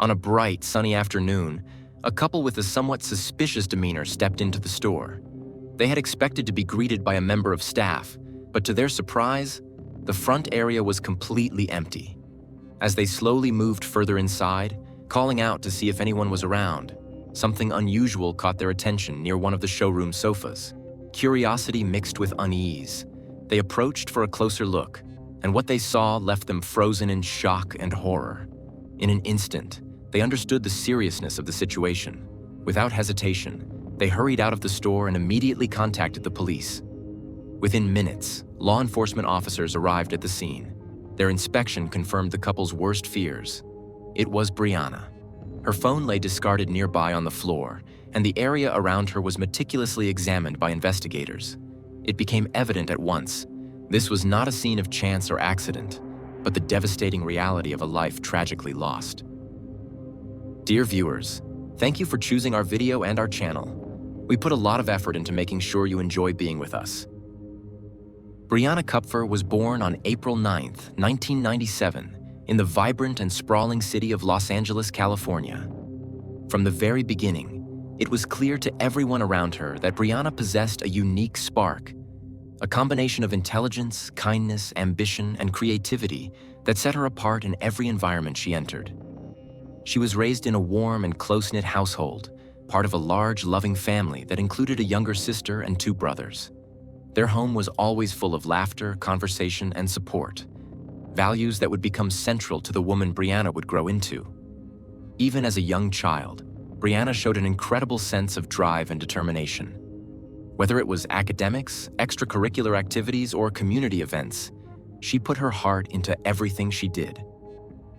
On a bright, sunny afternoon, a couple with a somewhat suspicious demeanor stepped into the store. They had expected to be greeted by a member of staff, but to their surprise, the front area was completely empty. As they slowly moved further inside, calling out to see if anyone was around, something unusual caught their attention near one of the showroom sofas. Curiosity mixed with unease. They approached for a closer look, and what they saw left them frozen in shock and horror. In an instant, they understood the seriousness of the situation. Without hesitation, they hurried out of the store and immediately contacted the police. Within minutes, law enforcement officers arrived at the scene. Their inspection confirmed the couple's worst fears. It was Brianna. Her phone lay discarded nearby on the floor, and the area around her was meticulously examined by investigators. It became evident at once. This was not a scene of chance or accident, but the devastating reality of a life tragically lost. Dear viewers, thank you for choosing our video and our channel. We put a lot of effort into making sure you enjoy being with us. Brianna Kupfer was born on April 9, 1997, in the vibrant and sprawling city of Los Angeles, California. From the very beginning, it was clear to everyone around her that Brianna possessed a unique spark, a combination of intelligence, kindness, ambition, and creativity that set her apart in every environment she entered. She was raised in a warm and close-knit household, part of a large, loving family that included a younger sister and 2 brothers. Their home was always full of laughter, conversation, and support, values that would become central to the woman Brianna would grow into. Even as a young child, Brianna showed an incredible sense of drive and determination. Whether it was academics, extracurricular activities, or community events, she put her heart into everything she did.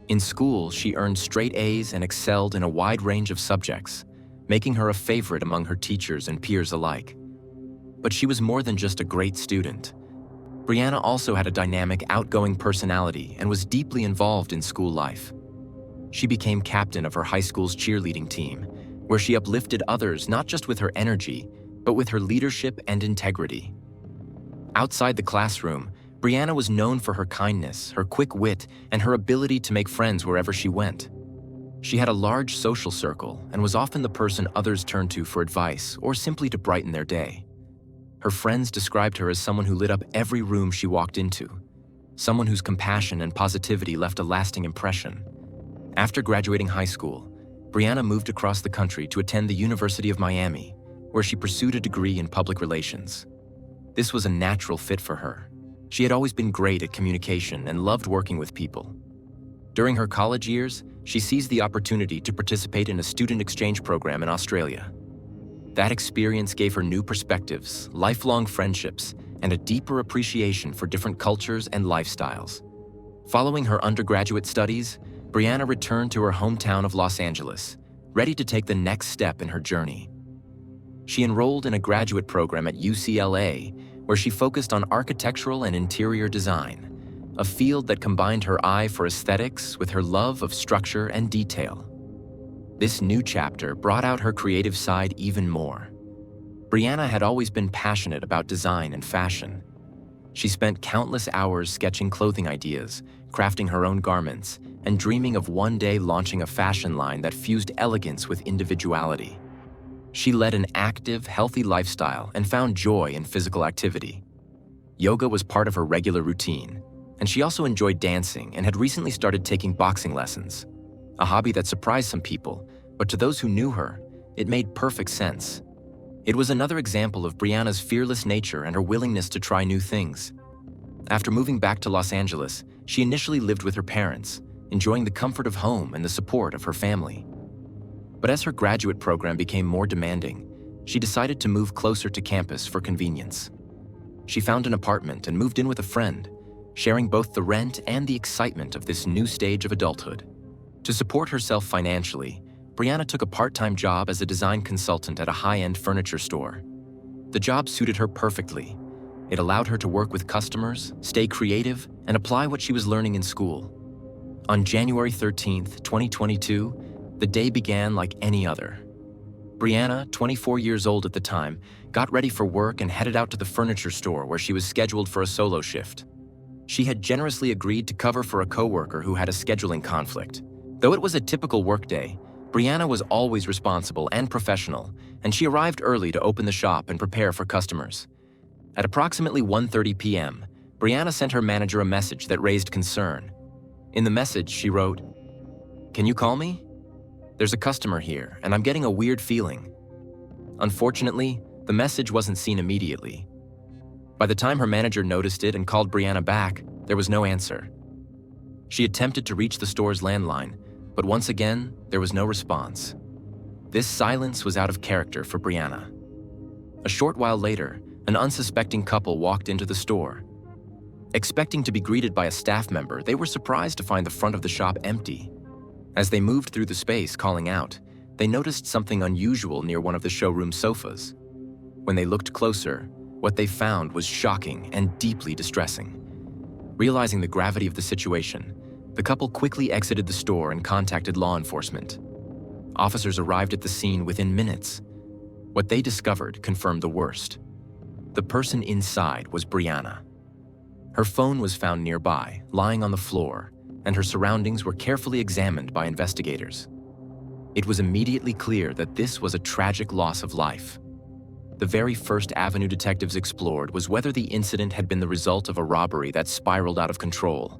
In school, she earned straight A's and excelled in a wide range of subjects, making her a favorite among her teachers and peers alike. But she was more than just a great student. Brianna also had a dynamic, outgoing personality and was deeply involved in school life. She became captain of her high school's cheerleading team, where she uplifted others not just with her energy, but with her leadership and integrity. Outside the classroom, Brianna was known for her kindness, her quick wit, and her ability to make friends wherever she went. She had a large social circle and was often the person others turned to for advice or simply to brighten their day. Her friends described her as someone who lit up every room she walked into, someone whose compassion and positivity left a lasting impression. After graduating high school, Brianna moved across the country to attend the University of Miami, where she pursued a degree in public relations. This was a natural fit for her. She had always been great at communication and loved working with people. During her college years, she seized the opportunity to participate in a student exchange program in Australia. That experience gave her new perspectives, lifelong friendships, and a deeper appreciation for different cultures and lifestyles. Following her undergraduate studies, Brianna returned to her hometown of Los Angeles, ready to take the next step in her journey. She enrolled in a graduate program at UCLA, where she focused on architectural and interior design, a field that combined her eye for aesthetics with her love of structure and detail. This new chapter brought out her creative side even more. Brianna had always been passionate about design and fashion. She spent countless hours sketching clothing ideas, crafting her own garments, and dreaming of one day launching a fashion line that fused elegance with individuality. She led an active, healthy lifestyle and found joy in physical activity. Yoga was part of her regular routine, and she also enjoyed dancing and had recently started taking boxing lessons, a hobby that surprised some people, but to those who knew her, it made perfect sense. It was another example of Brianna's fearless nature and her willingness to try new things. After moving back to Los Angeles, she initially lived with her parents, enjoying the comfort of home and the support of her family. But as her graduate program became more demanding, she decided to move closer to campus for convenience. She found an apartment and moved in with a friend, sharing both the rent and the excitement of this new stage of adulthood. To support herself financially, Brianna took a part-time job as a design consultant at a high-end furniture store. The job suited her perfectly. It allowed her to work with customers, stay creative, and apply what she was learning in school. On January 13, 2022, the day began like any other. Brianna, 24 years old at the time, got ready for work and headed out to the furniture store where she was scheduled for a solo shift. She had generously agreed to cover for a coworker who had a scheduling conflict, Though it was a typical workday, Brianna was always responsible and professional, and she arrived early to open the shop and prepare for customers. At approximately 1:30 p.m., Brianna sent her manager a message that raised concern. In the message, she wrote, "Can you call me? There's a customer here, and I'm getting a weird feeling." Unfortunately, the message wasn't seen immediately. By the time her manager noticed it and called Brianna back, there was no answer. She attempted to reach the store's landline, but once again, there was no response. This silence was out of character for Brianna. A short while later, an unsuspecting couple walked into the store. Expecting to be greeted by a staff member, they were surprised to find the front of the shop empty. As they moved through the space calling out, they noticed something unusual near one of the showroom sofas. When they looked closer, what they found was shocking and deeply distressing. Realizing the gravity of the situation, the couple quickly exited the store and contacted law enforcement. Officers arrived at the scene within minutes. What they discovered confirmed the worst. The person inside was Brianna. Her phone was found nearby, lying on the floor, and her surroundings were carefully examined by investigators. It was immediately clear that this was a tragic loss of life. The very first avenue detectives explored was whether the incident had been the result of a robbery that spiraled out of control.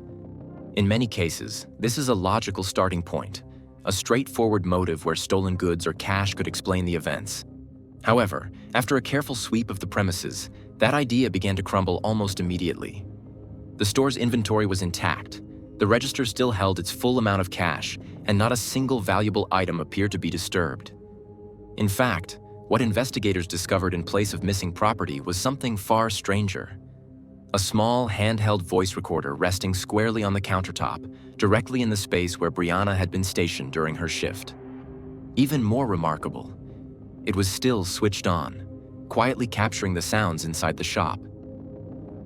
In many cases, this is a logical starting point, a straightforward motive where stolen goods or cash could explain the events. However, after a careful sweep of the premises, that idea began to crumble almost immediately. The store's inventory was intact. The register still held its full amount of cash, and not a single valuable item appeared to be disturbed. In fact, what investigators discovered in place of missing property was something far stranger. A small, handheld voice recorder resting squarely on the countertop, directly in the space where Brianna had been stationed during her shift. Even more remarkable, it was still switched on, quietly capturing the sounds inside the shop.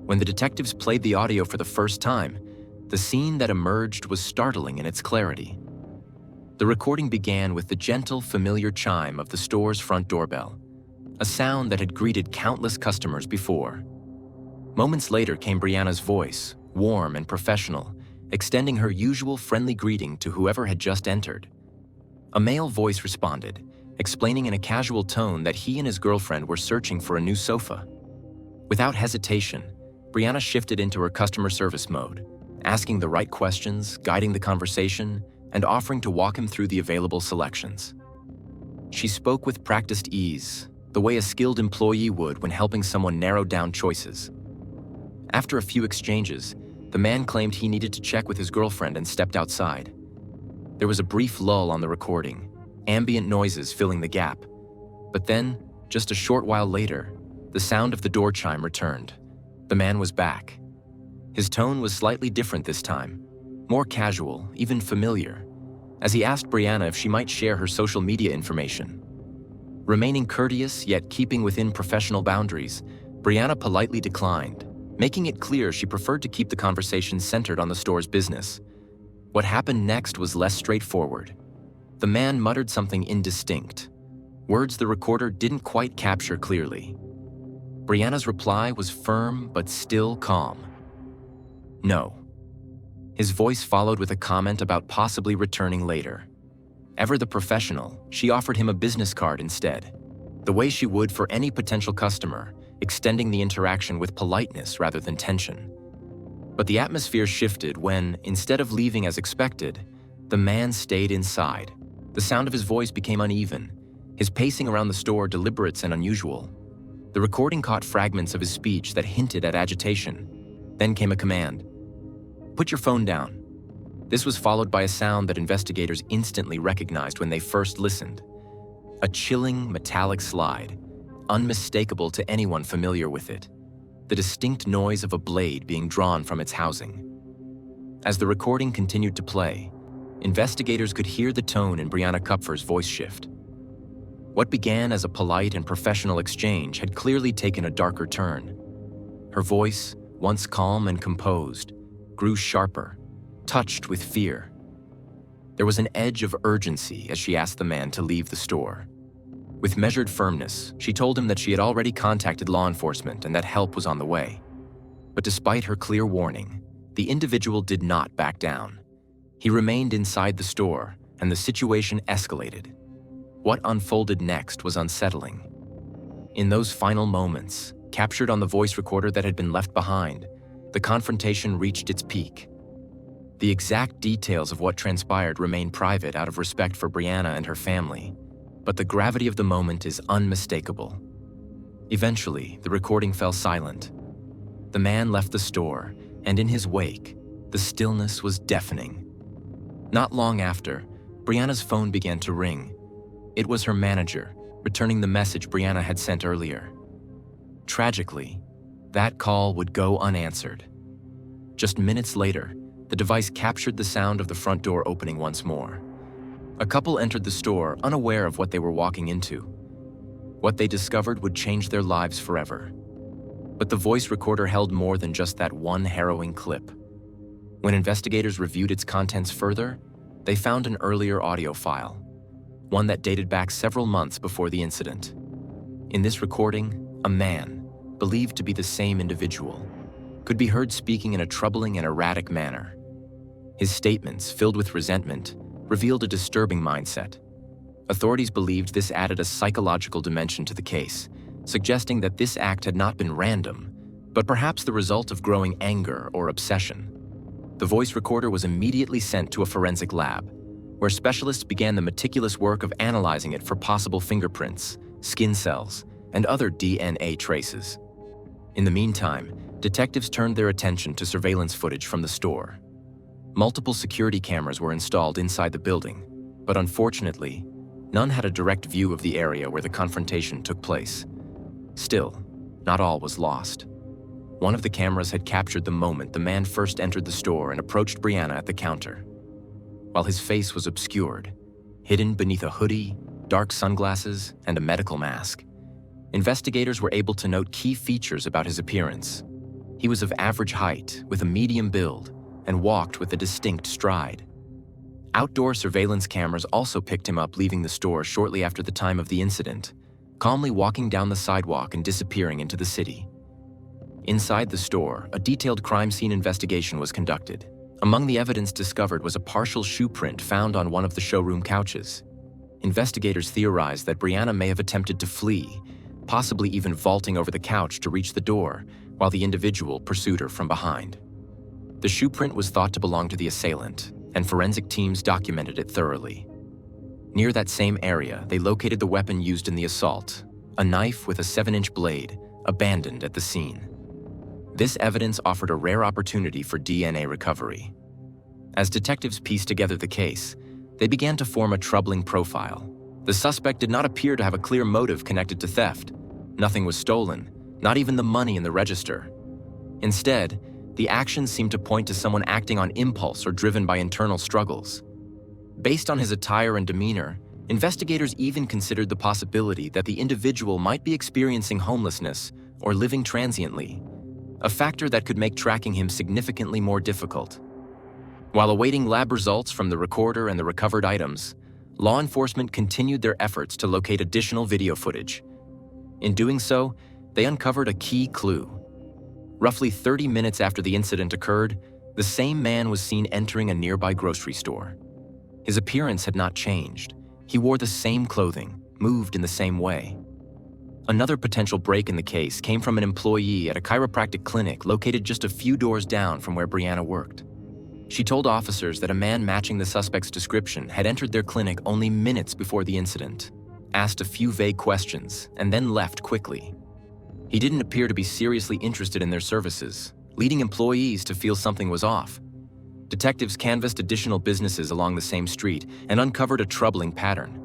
When the detectives played the audio for the first time, the scene that emerged was startling in its clarity. The recording began with the gentle, familiar chime of the store's front doorbell, a sound that had greeted countless customers before. Moments later came Brianna's voice, warm and professional, extending her usual friendly greeting to whoever had just entered. A male voice responded, explaining in a casual tone that he and his girlfriend were searching for a new sofa. Without hesitation, Brianna shifted into her customer service mode, asking the right questions, guiding the conversation, and offering to walk him through the available selections. She spoke with practiced ease, the way a skilled employee would when helping someone narrow down choices. After a few exchanges, the man claimed he needed to check with his girlfriend and stepped outside. There was a brief lull on the recording, ambient noises filling the gap. But then, just a short while later, the sound of the door chime returned. The man was back. His tone was slightly different this time, more casual, even familiar, as he asked Brianna if she might share her social media information. Remaining courteous yet keeping within professional boundaries, Brianna politely declined, making it clear she preferred to keep the conversation centered on the store's business. What happened next was less straightforward. The man muttered something indistinct, words the recorder didn't quite capture clearly. Brianna's reply was firm but still calm. "No." His voice followed with a comment about possibly returning later. Ever the professional, she offered him a business card instead, the way she would for any potential customer, extending the interaction with politeness rather than tension. But the atmosphere shifted when, instead of leaving as expected, the man stayed inside. The sound of his voice became uneven, his pacing around the store deliberate and unusual. The recording caught fragments of his speech that hinted at agitation. Then came a command. "Put your phone down." This was followed by a sound that investigators instantly recognized when they first listened. A chilling, metallic slide, unmistakable to anyone familiar with it. The distinct noise of a blade being drawn from its housing. As the recording continued to play, investigators could hear the tone in Brianna Kupfer's voice shift. What began as a polite and professional exchange had clearly taken a darker turn. Her voice, once calm and composed, grew sharper, touched with fear. There was an edge of urgency as she asked the man to leave the store. With measured firmness, she told him that she had already contacted law enforcement and that help was on the way. But despite her clear warning, the individual did not back down. He remained inside the store, and the situation escalated. What unfolded next was unsettling. In those final moments, captured on the voice recorder that had been left behind, the confrontation reached its peak. The exact details of what transpired remain private out of respect for Brianna and her family, but the gravity of the moment is unmistakable. Eventually, the recording fell silent. The man left the store, and in his wake, the stillness was deafening. Not long after, Brianna's phone began to ring. It was her manager, returning the message Brianna had sent earlier. Tragically, that call would go unanswered. Just minutes later, the device captured the sound of the front door opening once more. A couple entered the store unaware of what they were walking into. What they discovered would change their lives forever. But the voice recorder held more than just that one harrowing clip. When investigators reviewed its contents further, they found an earlier audio file, one that dated back several months before the incident. In this recording, a man, believed to be the same individual, could be heard speaking in a troubling and erratic manner. His statements, filled with resentment, revealed a disturbing mindset. Authorities believed this added a psychological dimension to the case, suggesting that this act had not been random, but perhaps the result of growing anger or obsession. The voice recorder was immediately sent to a forensic lab, where specialists began the meticulous work of analyzing it for possible fingerprints, skin cells, and other DNA traces. In the meantime, detectives turned their attention to surveillance footage from the store. Multiple security cameras were installed inside the building, but unfortunately, none had a direct view of the area where the confrontation took place. Still, not all was lost. One of the cameras had captured the moment the man first entered the store and approached Brianna at the counter. While his face was obscured, hidden beneath a hoodie, dark sunglasses, and a medical mask, investigators were able to note key features about his appearance. He was of average height, with a medium build, and walked with a distinct stride. Outdoor surveillance cameras also picked him up leaving the store shortly after the time of the incident, calmly walking down the sidewalk and disappearing into the city. Inside the store, a detailed crime scene investigation was conducted. Among the evidence discovered was a partial shoe print found on one of the showroom couches. Investigators theorized that Brianna may have attempted to flee, possibly even vaulting over the couch to reach the door, while the individual pursued her from behind. The shoe print was thought to belong to the assailant, and forensic teams documented it thoroughly. Near that same area, they located the weapon used in the assault, a knife with a 7-inch blade, abandoned at the scene. This evidence offered a rare opportunity for DNA recovery. As detectives pieced together the case, they began to form a troubling profile. The suspect did not appear to have a clear motive connected to theft. Nothing was stolen, not even the money in the register. Instead, the actions seemed to point to someone acting on impulse or driven by internal struggles. Based on his attire and demeanor, investigators even considered the possibility that the individual might be experiencing homelessness or living transiently, a factor that could make tracking him significantly more difficult. While awaiting lab results from the recorder and the recovered items, law enforcement continued their efforts to locate additional video footage. In doing so, they uncovered a key clue. Roughly 30 minutes after the incident occurred, the same man was seen entering a nearby grocery store. His appearance had not changed. He wore the same clothing, moved in the same way. Another potential break in the case came from an employee at a chiropractic clinic located just a few doors down from where Brianna worked. She told officers that a man matching the suspect's description had entered their clinic only minutes before the incident, asked a few vague questions, and then left quickly. He didn't appear to be seriously interested in their services, leading employees to feel something was off. Detectives canvassed additional businesses along the same street and uncovered a troubling pattern.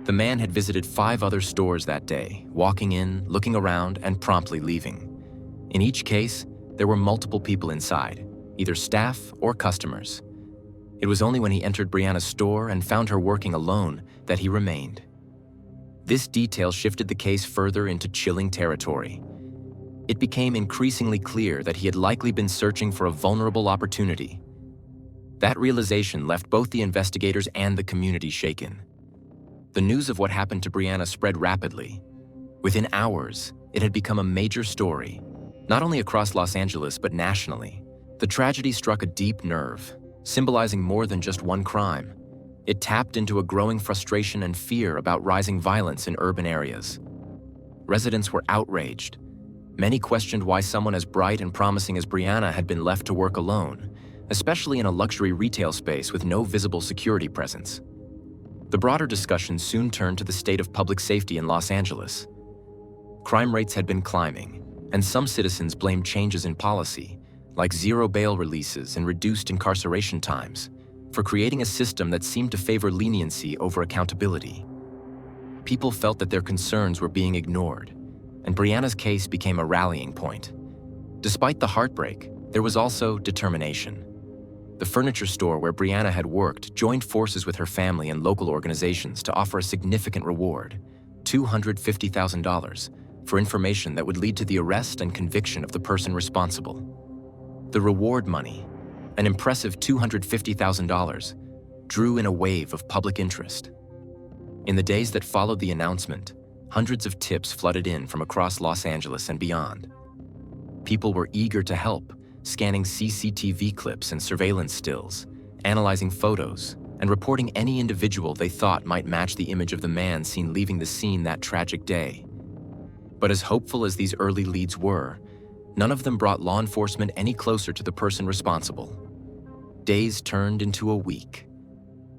The man had visited 5 other stores that day, walking in, looking around, and promptly leaving. In each case, there were multiple people inside, either staff or customers. It was only when he entered Brianna's store and found her working alone that he remained. This detail shifted the case further into chilling territory. It became increasingly clear that he had likely been searching for a vulnerable opportunity. That realization left both the investigators and the community shaken. The news of what happened to Brianna spread rapidly. Within hours, it had become a major story, not only across Los Angeles but nationally. The tragedy struck a deep nerve. symbolizing more than just one crime. It tapped into a growing frustration and fear about rising violence in urban areas. Residents were outraged. Many questioned why someone as bright and promising as Brianna had been left to work alone, especially in a luxury retail space with no visible security presence. The broader discussion soon turned to the state of public safety in Los Angeles. Crime rates had been climbing, and some citizens blamed changes in policy, like zero bail releases and reduced incarceration times, for creating a system that seemed to favor leniency over accountability. People felt that their concerns were being ignored, and Brianna's case became a rallying point. Despite the heartbreak, there was also determination. The furniture store where Brianna had worked joined forces with her family and local organizations to offer a significant reward, $250,000, for information that would lead to the arrest and conviction of the person responsible. The reward money, an impressive $250,000, drew in a wave of public interest. In the days that followed the announcement, hundreds of tips flooded in from across Los Angeles and beyond. People were eager to help, scanning CCTV clips and surveillance stills, analyzing photos, and reporting any individual they thought might match the image of the man seen leaving the scene that tragic day. But as hopeful as these early leads were, none of them brought law enforcement any closer to the person responsible. Days turned into a week.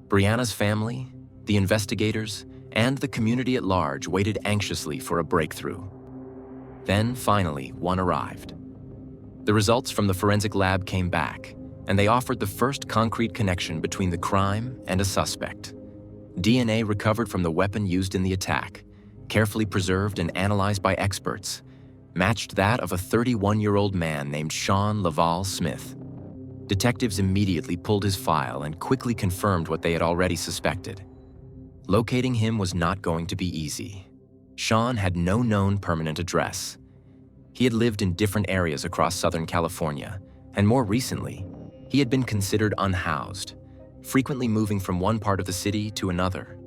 Brianna's family, the investigators, and the community at large waited anxiously for a breakthrough. Then, finally, one arrived. The results from the forensic lab came back, and they offered the first concrete connection between the crime and a suspect. DNA recovered from the weapon used in the attack, carefully preserved and analyzed by experts, matched that of a 31-year-old man named Sean Laval Smith. Detectives immediately pulled his file and quickly confirmed what they had already suspected. Locating him was not going to be easy. Sean had no known permanent address. He had lived in different areas across Southern California, and more recently, he had been considered unhoused, frequently moving from one part of the city to another.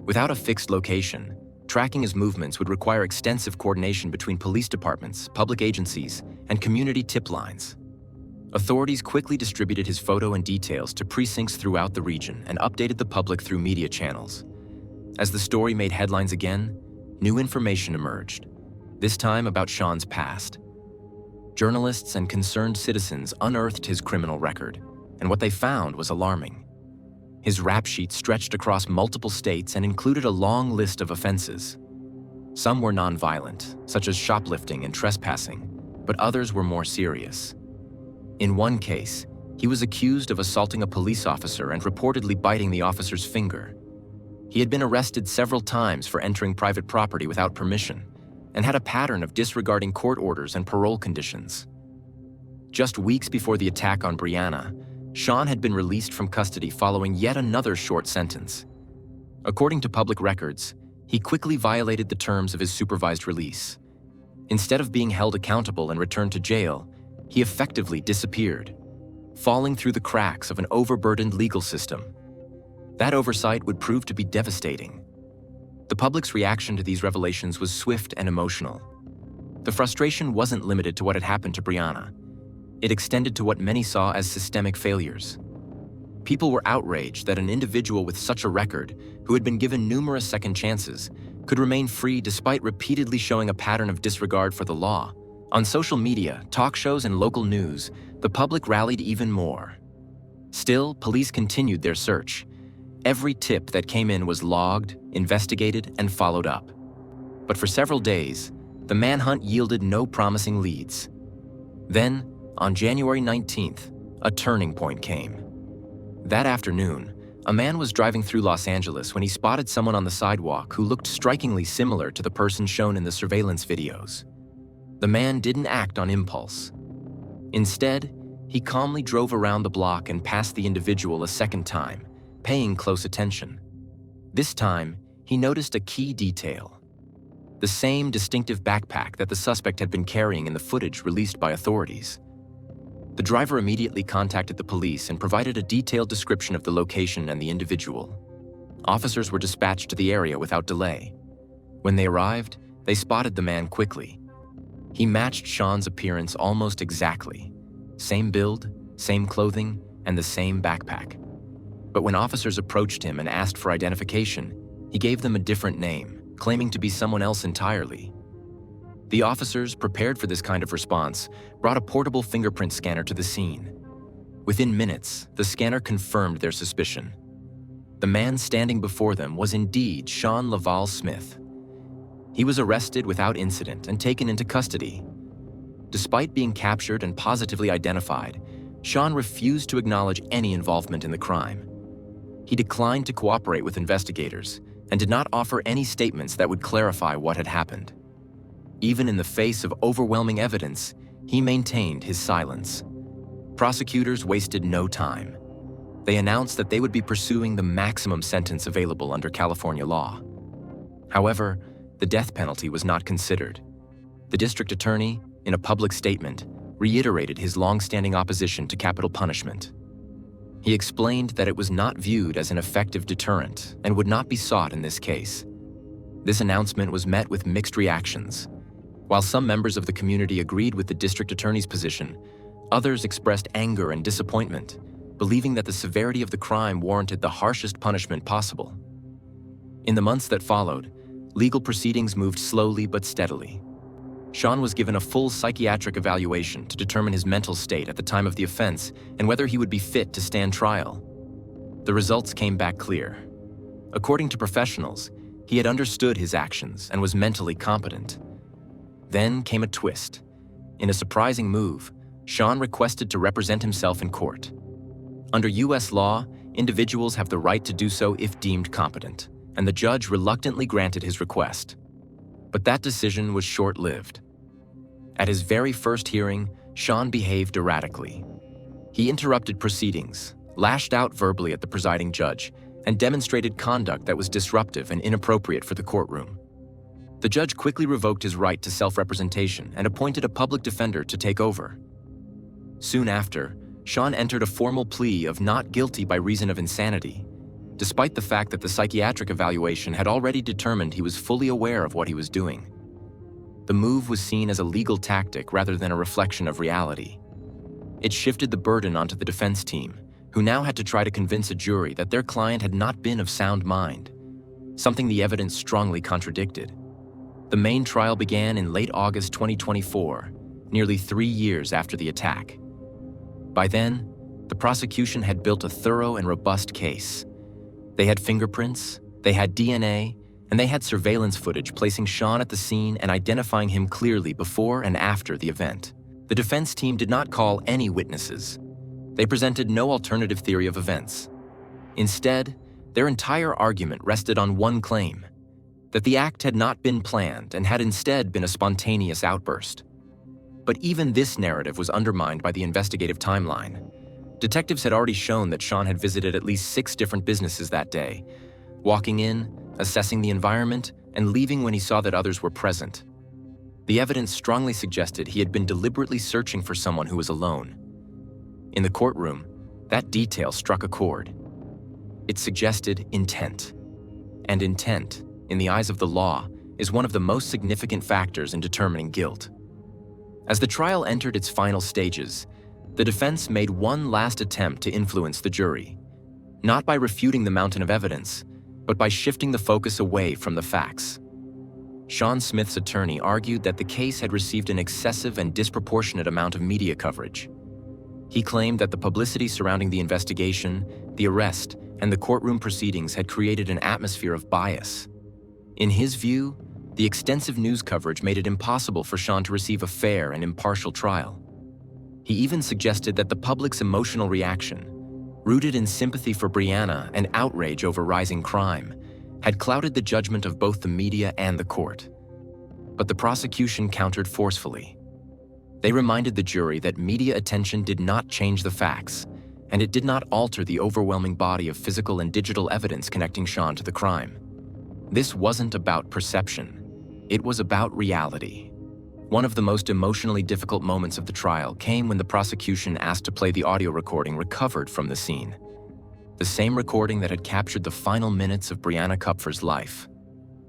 Without a fixed location, tracking his movements would require extensive coordination between police departments, public agencies, and community tip lines. Authorities quickly distributed his photo and details to precincts throughout the region and updated the public through media channels. As the story made headlines again, new information emerged, this time about Sean's past. Journalists and concerned citizens unearthed his criminal record, and what they found was alarming. His rap sheet stretched across multiple states and included a long list of offenses. Some were nonviolent, such as shoplifting and trespassing, but others were more serious. In one case, he was accused of assaulting a police officer and reportedly biting the officer's finger. He had been arrested several times for entering private property without permission and had a pattern of disregarding court orders and parole conditions. Just weeks before the attack on Brianna, Sean had been released from custody following yet another short sentence. According to public records, he quickly violated the terms of his supervised release. Instead of being held accountable and returned to jail, he effectively disappeared, falling through the cracks of an overburdened legal system. That oversight would prove to be devastating. The public's reaction to these revelations was swift and emotional. The frustration wasn't limited to what had happened to Brianna. It extended to what many saw as systemic failures. People were outraged that an individual with such a record, who had been given numerous second chances, could remain free despite repeatedly showing a pattern of disregard for the law. On social media, talk shows, and local news, the public rallied even more. Still, police continued their search. Every tip that came in was logged, investigated, and followed up. But for several days, the manhunt yielded no promising leads. Then, on January 19th, a turning point came. That afternoon, a man was driving through Los Angeles when he spotted someone on the sidewalk who looked strikingly similar to the person shown in the surveillance videos. The man didn't act on impulse. Instead, he calmly drove around the block and passed the individual a second time, paying close attention. This time, he noticed a key detail: the same distinctive backpack that the suspect had been carrying in the footage released by authorities. The driver immediately contacted the police and provided a detailed description of the location and the individual. Officers were dispatched to the area without delay. When they arrived, they spotted the man quickly. He matched Sean's appearance almost exactly. Same build, same clothing, and the same backpack. But when officers approached him and asked for identification, he gave them a different name, claiming to be someone else entirely. The officers, prepared for this kind of response, brought a portable fingerprint scanner to the scene. Within minutes, the scanner confirmed their suspicion. The man standing before them was indeed Sean Laval Smith. He was arrested without incident and taken into custody. Despite being captured and positively identified, Sean refused to acknowledge any involvement in the crime. He declined to cooperate with investigators and did not offer any statements that would clarify what had happened. Even in the face of overwhelming evidence, he maintained his silence. Prosecutors wasted no time. They announced that they would be pursuing the maximum sentence available under California law. However, the death penalty was not considered. The district attorney, in a public statement, reiterated his long-standing opposition to capital punishment. He explained that it was not viewed as an effective deterrent and would not be sought in this case. This announcement was met with mixed reactions. While some members of the community agreed with the district attorney's position, others expressed anger and disappointment, believing that the severity of the crime warranted the harshest punishment possible. In the months that followed, legal proceedings moved slowly but steadily. Sean was given a full psychiatric evaluation to determine his mental state at the time of the offense and whether he would be fit to stand trial. The results came back clear. According to professionals, he had understood his actions and was mentally competent. Then came a twist. In a surprising move, Sean requested to represent himself in court. Under U.S. law, individuals have the right to do so if deemed competent, and the judge reluctantly granted his request. But that decision was short-lived. At his very first hearing, Sean behaved erratically. He interrupted proceedings, lashed out verbally at the presiding judge, and demonstrated conduct that was disruptive and inappropriate for the courtroom. The judge quickly revoked his right to self-representation and appointed a public defender to take over. Soon after, Sean entered a formal plea of not guilty by reason of insanity, despite the fact that the psychiatric evaluation had already determined he was fully aware of what he was doing. The move was seen as a legal tactic rather than a reflection of reality. It shifted the burden onto the defense team, who now had to try to convince a jury that their client had not been of sound mind, something the evidence strongly contradicted. The main trial began in late August 2024, nearly 3 years after the attack. By then, the prosecution had built a thorough and robust case. They had fingerprints, they had DNA, and they had surveillance footage placing Sean at the scene and identifying him clearly before and after the event. The defense team did not call any witnesses. They presented no alternative theory of events. Instead, their entire argument rested on one claim: that the act had not been planned and had instead been a spontaneous outburst. But even this narrative was undermined by the investigative timeline. Detectives had already shown that Sean had visited at least 6 different businesses that day, walking in, assessing the environment, and leaving when he saw that others were present. The evidence strongly suggested he had been deliberately searching for someone who was alone. In the courtroom, that detail struck a chord. It suggested intent. And intent, in the eyes of the law, is one of the most significant factors in determining guilt. As the trial entered its final stages, the defense made one last attempt to influence the jury, not by refuting the mountain of evidence, but by shifting the focus away from the facts. Sean Smith's attorney argued that the case had received an excessive and disproportionate amount of media coverage. He claimed that the publicity surrounding the investigation, the arrest, and the courtroom proceedings had created an atmosphere of bias. In his view, the extensive news coverage made it impossible for Sean to receive a fair and impartial trial. He even suggested that the public's emotional reaction, rooted in sympathy for Brianna and outrage over rising crime, had clouded the judgment of both the media and the court. But the prosecution countered forcefully. They reminded the jury that media attention did not change the facts, and it did not alter the overwhelming body of physical and digital evidence connecting Sean to the crime. This wasn't about perception. It was about reality. One of the most emotionally difficult moments of the trial came when the prosecution asked to play the audio recording recovered from the scene. The same recording that had captured the final minutes of Brianna Kupfer's life.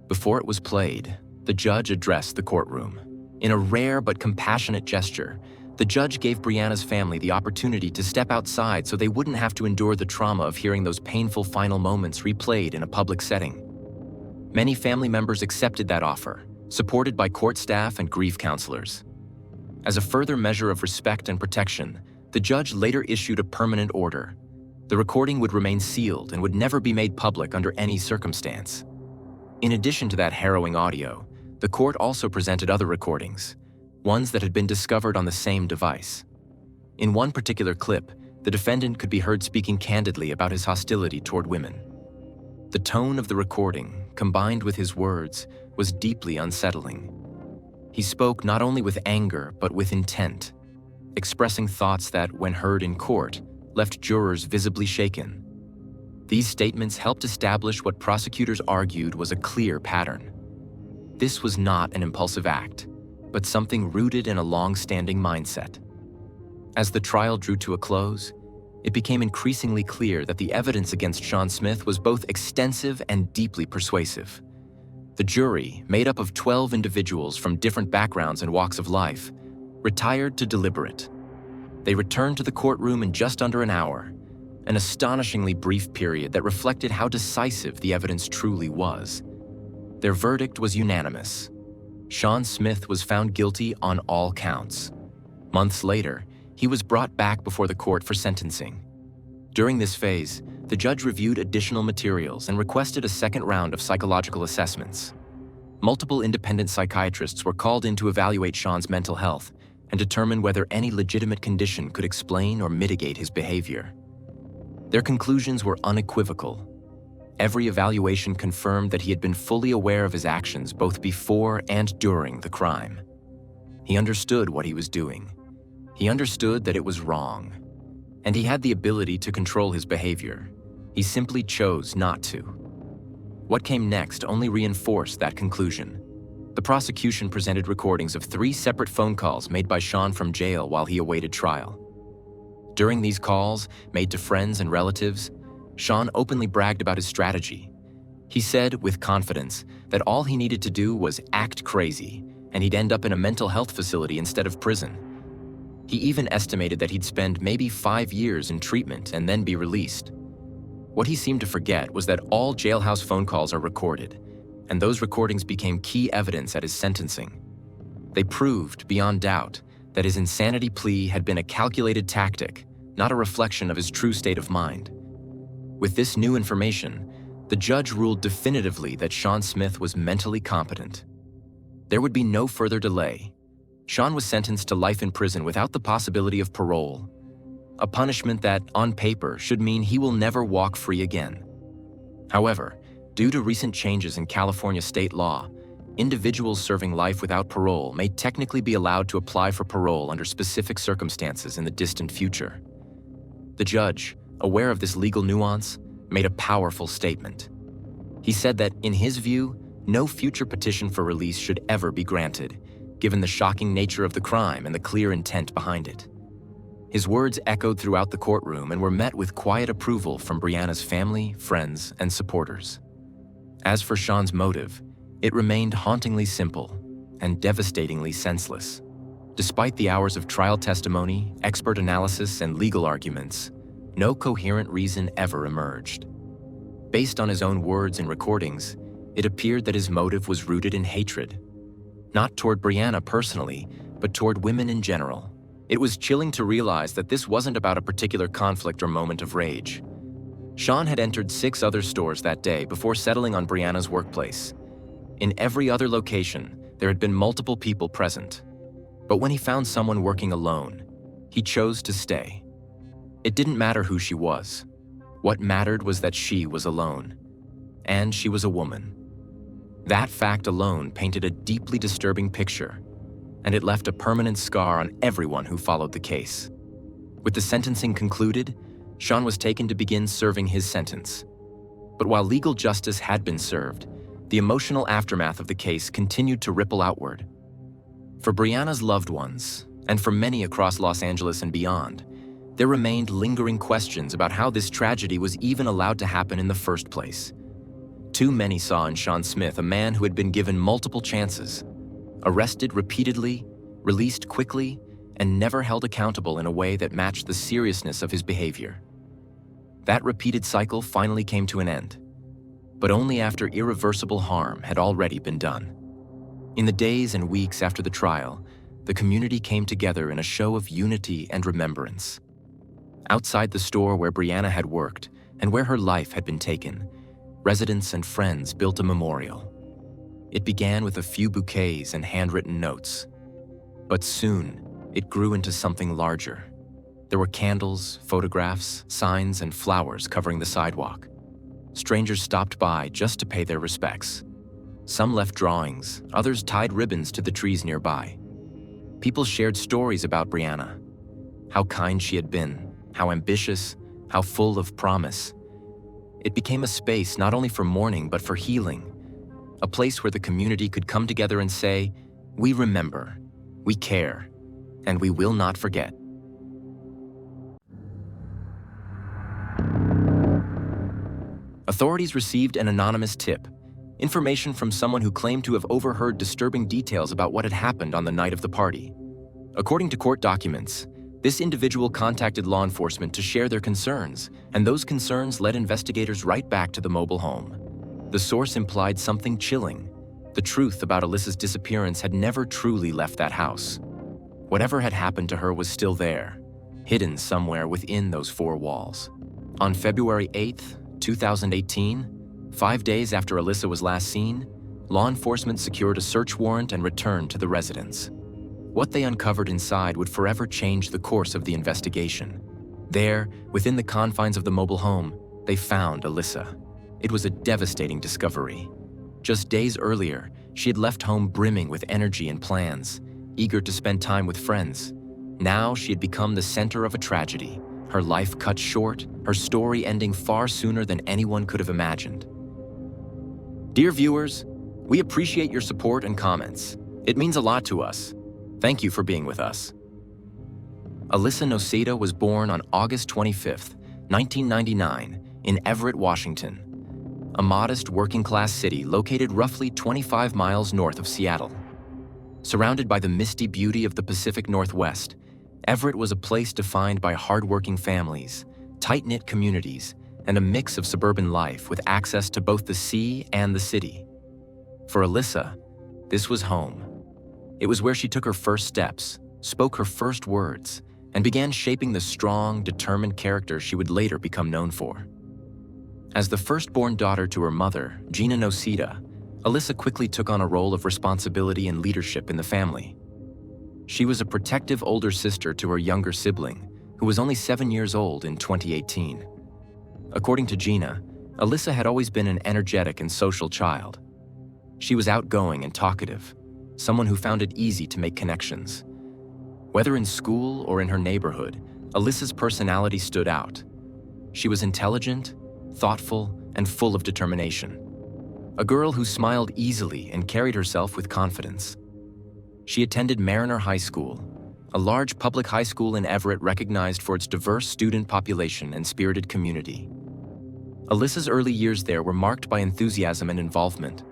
Before it was played, the judge addressed the courtroom. In a rare but compassionate gesture, The judge gave Brianna's family the opportunity to step outside so they wouldn't have to endure the trauma of hearing those painful final moments replayed in a public setting. Many family members accepted that offer, supported by court staff and grief counselors. As a further measure of respect and protection, the judge later issued a permanent order. The recording would remain sealed and would never be made public under any circumstance. In addition to that harrowing audio, the court also presented other recordings, ones that had been discovered on the same device. In one particular clip, the defendant could be heard speaking candidly about his hostility toward women. The tone of the recording, combined with his words, was deeply unsettling. He spoke not only with anger but with intent, expressing thoughts that, when heard in court, left jurors visibly shaken. These statements helped establish what prosecutors argued was a clear pattern. This was not an impulsive act, but something rooted in a long-standing mindset. As the trial drew to a close, it became increasingly clear that the evidence against Sean Smith was both extensive and deeply persuasive. The jury, made up of 12 individuals from different backgrounds and walks of life, retired to deliberate. They returned to the courtroom in just under an hour, an astonishingly brief period that reflected how decisive the evidence truly was. Their verdict was unanimous. Sean Smith was found guilty on all counts. Months later, he was brought back before the court for sentencing. During this phase, the judge reviewed additional materials and requested a second round of psychological assessments. Multiple independent psychiatrists were called in to evaluate Sean's mental health and determine whether any legitimate condition could explain or mitigate his behavior. Their conclusions were unequivocal. Every evaluation confirmed that he had been fully aware of his actions both before and during the crime. He understood what he was doing. He understood that it was wrong. And he had the ability to control his behavior. He simply chose not to. What came next only reinforced that conclusion. The prosecution presented recordings of 3 separate phone calls made by Sean from jail while he awaited trial. During these calls, made to friends and relatives, Sean openly bragged about his strategy. He said, with confidence, that all he needed to do was act crazy, and he'd end up in a mental health facility instead of prison. He even estimated that he'd spend maybe 5 years in treatment and then be released. What he seemed to forget was that all jailhouse phone calls are recorded, and those recordings became key evidence at his sentencing. They proved, beyond doubt, that his insanity plea had been a calculated tactic, not a reflection of his true state of mind. With this new information, the judge ruled definitively that Sean Smith was mentally competent. There would be no further delay. Sean was sentenced to life in prison without the possibility of parole, a punishment that, on paper, should mean he will never walk free again. However, due to recent changes in California state law, individuals serving life without parole may technically be allowed to apply for parole under specific circumstances in the distant future. The judge, aware of this legal nuance, made a powerful statement. He said that, in his view, no future petition for release should ever be granted, given the shocking nature of the crime and the clear intent behind it. His words echoed throughout the courtroom and were met with quiet approval from Brianna's family, friends, and supporters. As for Sean's motive, it remained hauntingly simple and devastatingly senseless. Despite the hours of trial testimony, expert analysis, and legal arguments, no coherent reason ever emerged. Based on his own words and recordings, it appeared that his motive was rooted in hatred, not toward Brianna personally, but toward women in general. It was chilling to realize that this wasn't about a particular conflict or moment of rage. Sean had entered 6 other stores that day before settling on Brianna's workplace. In every other location, there had been multiple people present. But when he found someone working alone, he chose to stay. It didn't matter who she was. What mattered was that she was alone. And she was a woman. That fact alone painted a deeply disturbing picture, and it left a permanent scar on everyone who followed the case. With the sentencing concluded, Sean was taken to begin serving his sentence. But while legal justice had been served, the emotional aftermath of the case continued to ripple outward. For Brianna's loved ones, and for many across Los Angeles and beyond, there remained lingering questions about how this tragedy was even allowed to happen in the first place. Too many saw in Sean Smith a man who had been given multiple chances, arrested repeatedly, released quickly, and never held accountable in a way that matched the seriousness of his behavior. That repeated cycle finally came to an end, but only after irreversible harm had already been done. In the days and weeks after the trial, the community came together in a show of unity and remembrance. Outside the store where Brianna had worked and where her life had been taken, residents and friends built a memorial. It began with a few bouquets and handwritten notes, but soon it grew into something larger. There were candles, photographs, signs, and flowers covering the sidewalk. Strangers stopped by just to pay their respects. Some left drawings, others tied ribbons to the trees nearby. People shared stories about Brianna, how kind she had been, how ambitious, how full of promise. It became a space not only for mourning but for healing, a place where the community could come together and say, "We remember, we care, and we will not forget." Authorities received an anonymous tip, information from someone who claimed to have overheard disturbing details about what had happened on the night of the party. According to court documents, this individual contacted law enforcement to share their concerns, and those concerns led investigators right back to the mobile home. The source implied something chilling. The truth about Alyssa's disappearance had never truly left that house. Whatever had happened to her was still there, hidden somewhere within those four walls. On February 8th, 2018, 5 days after Alyssa was last seen, law enforcement secured a search warrant and returned to the residence. What they uncovered inside would forever change the course of the investigation. There, within the confines of the mobile home, they found Alyssa. It was a devastating discovery. Just days earlier, she had left home brimming with energy and plans, eager to spend time with friends. Now she had become the center of a tragedy, her life cut short, her story ending far sooner than anyone could have imagined. Dear viewers, we appreciate your support and comments. It means a lot to us. Thank you for being with us. Alyssa Noceda was born on August 25th, 1999, in Everett, Washington, a modest working-class city located roughly 25 miles north of Seattle. Surrounded by the misty beauty of the Pacific Northwest, Everett was a place defined by hardworking families, tight-knit communities, and a mix of suburban life with access to both the sea and the city. For Alyssa, this was home. It was where she took her first steps, spoke her first words, and began shaping the strong, determined character she would later become known for. As the firstborn daughter to her mother, Gina Noceda, Alyssa quickly took on a role of responsibility and leadership in the family. She was a protective older sister to her younger sibling, who was only 7 years old in 2018. According to Gina, Alyssa had always been an energetic and social child. She was outgoing and talkative, someone who found it easy to make connections. Whether in school or in her neighborhood, Alyssa's personality stood out. She was intelligent, thoughtful, and full of determination. A girl who smiled easily and carried herself with confidence. She attended Mariner High School, a large public high school in Everett recognized for its diverse student population and spirited community. Alyssa's early years there were marked by enthusiasm and involvement,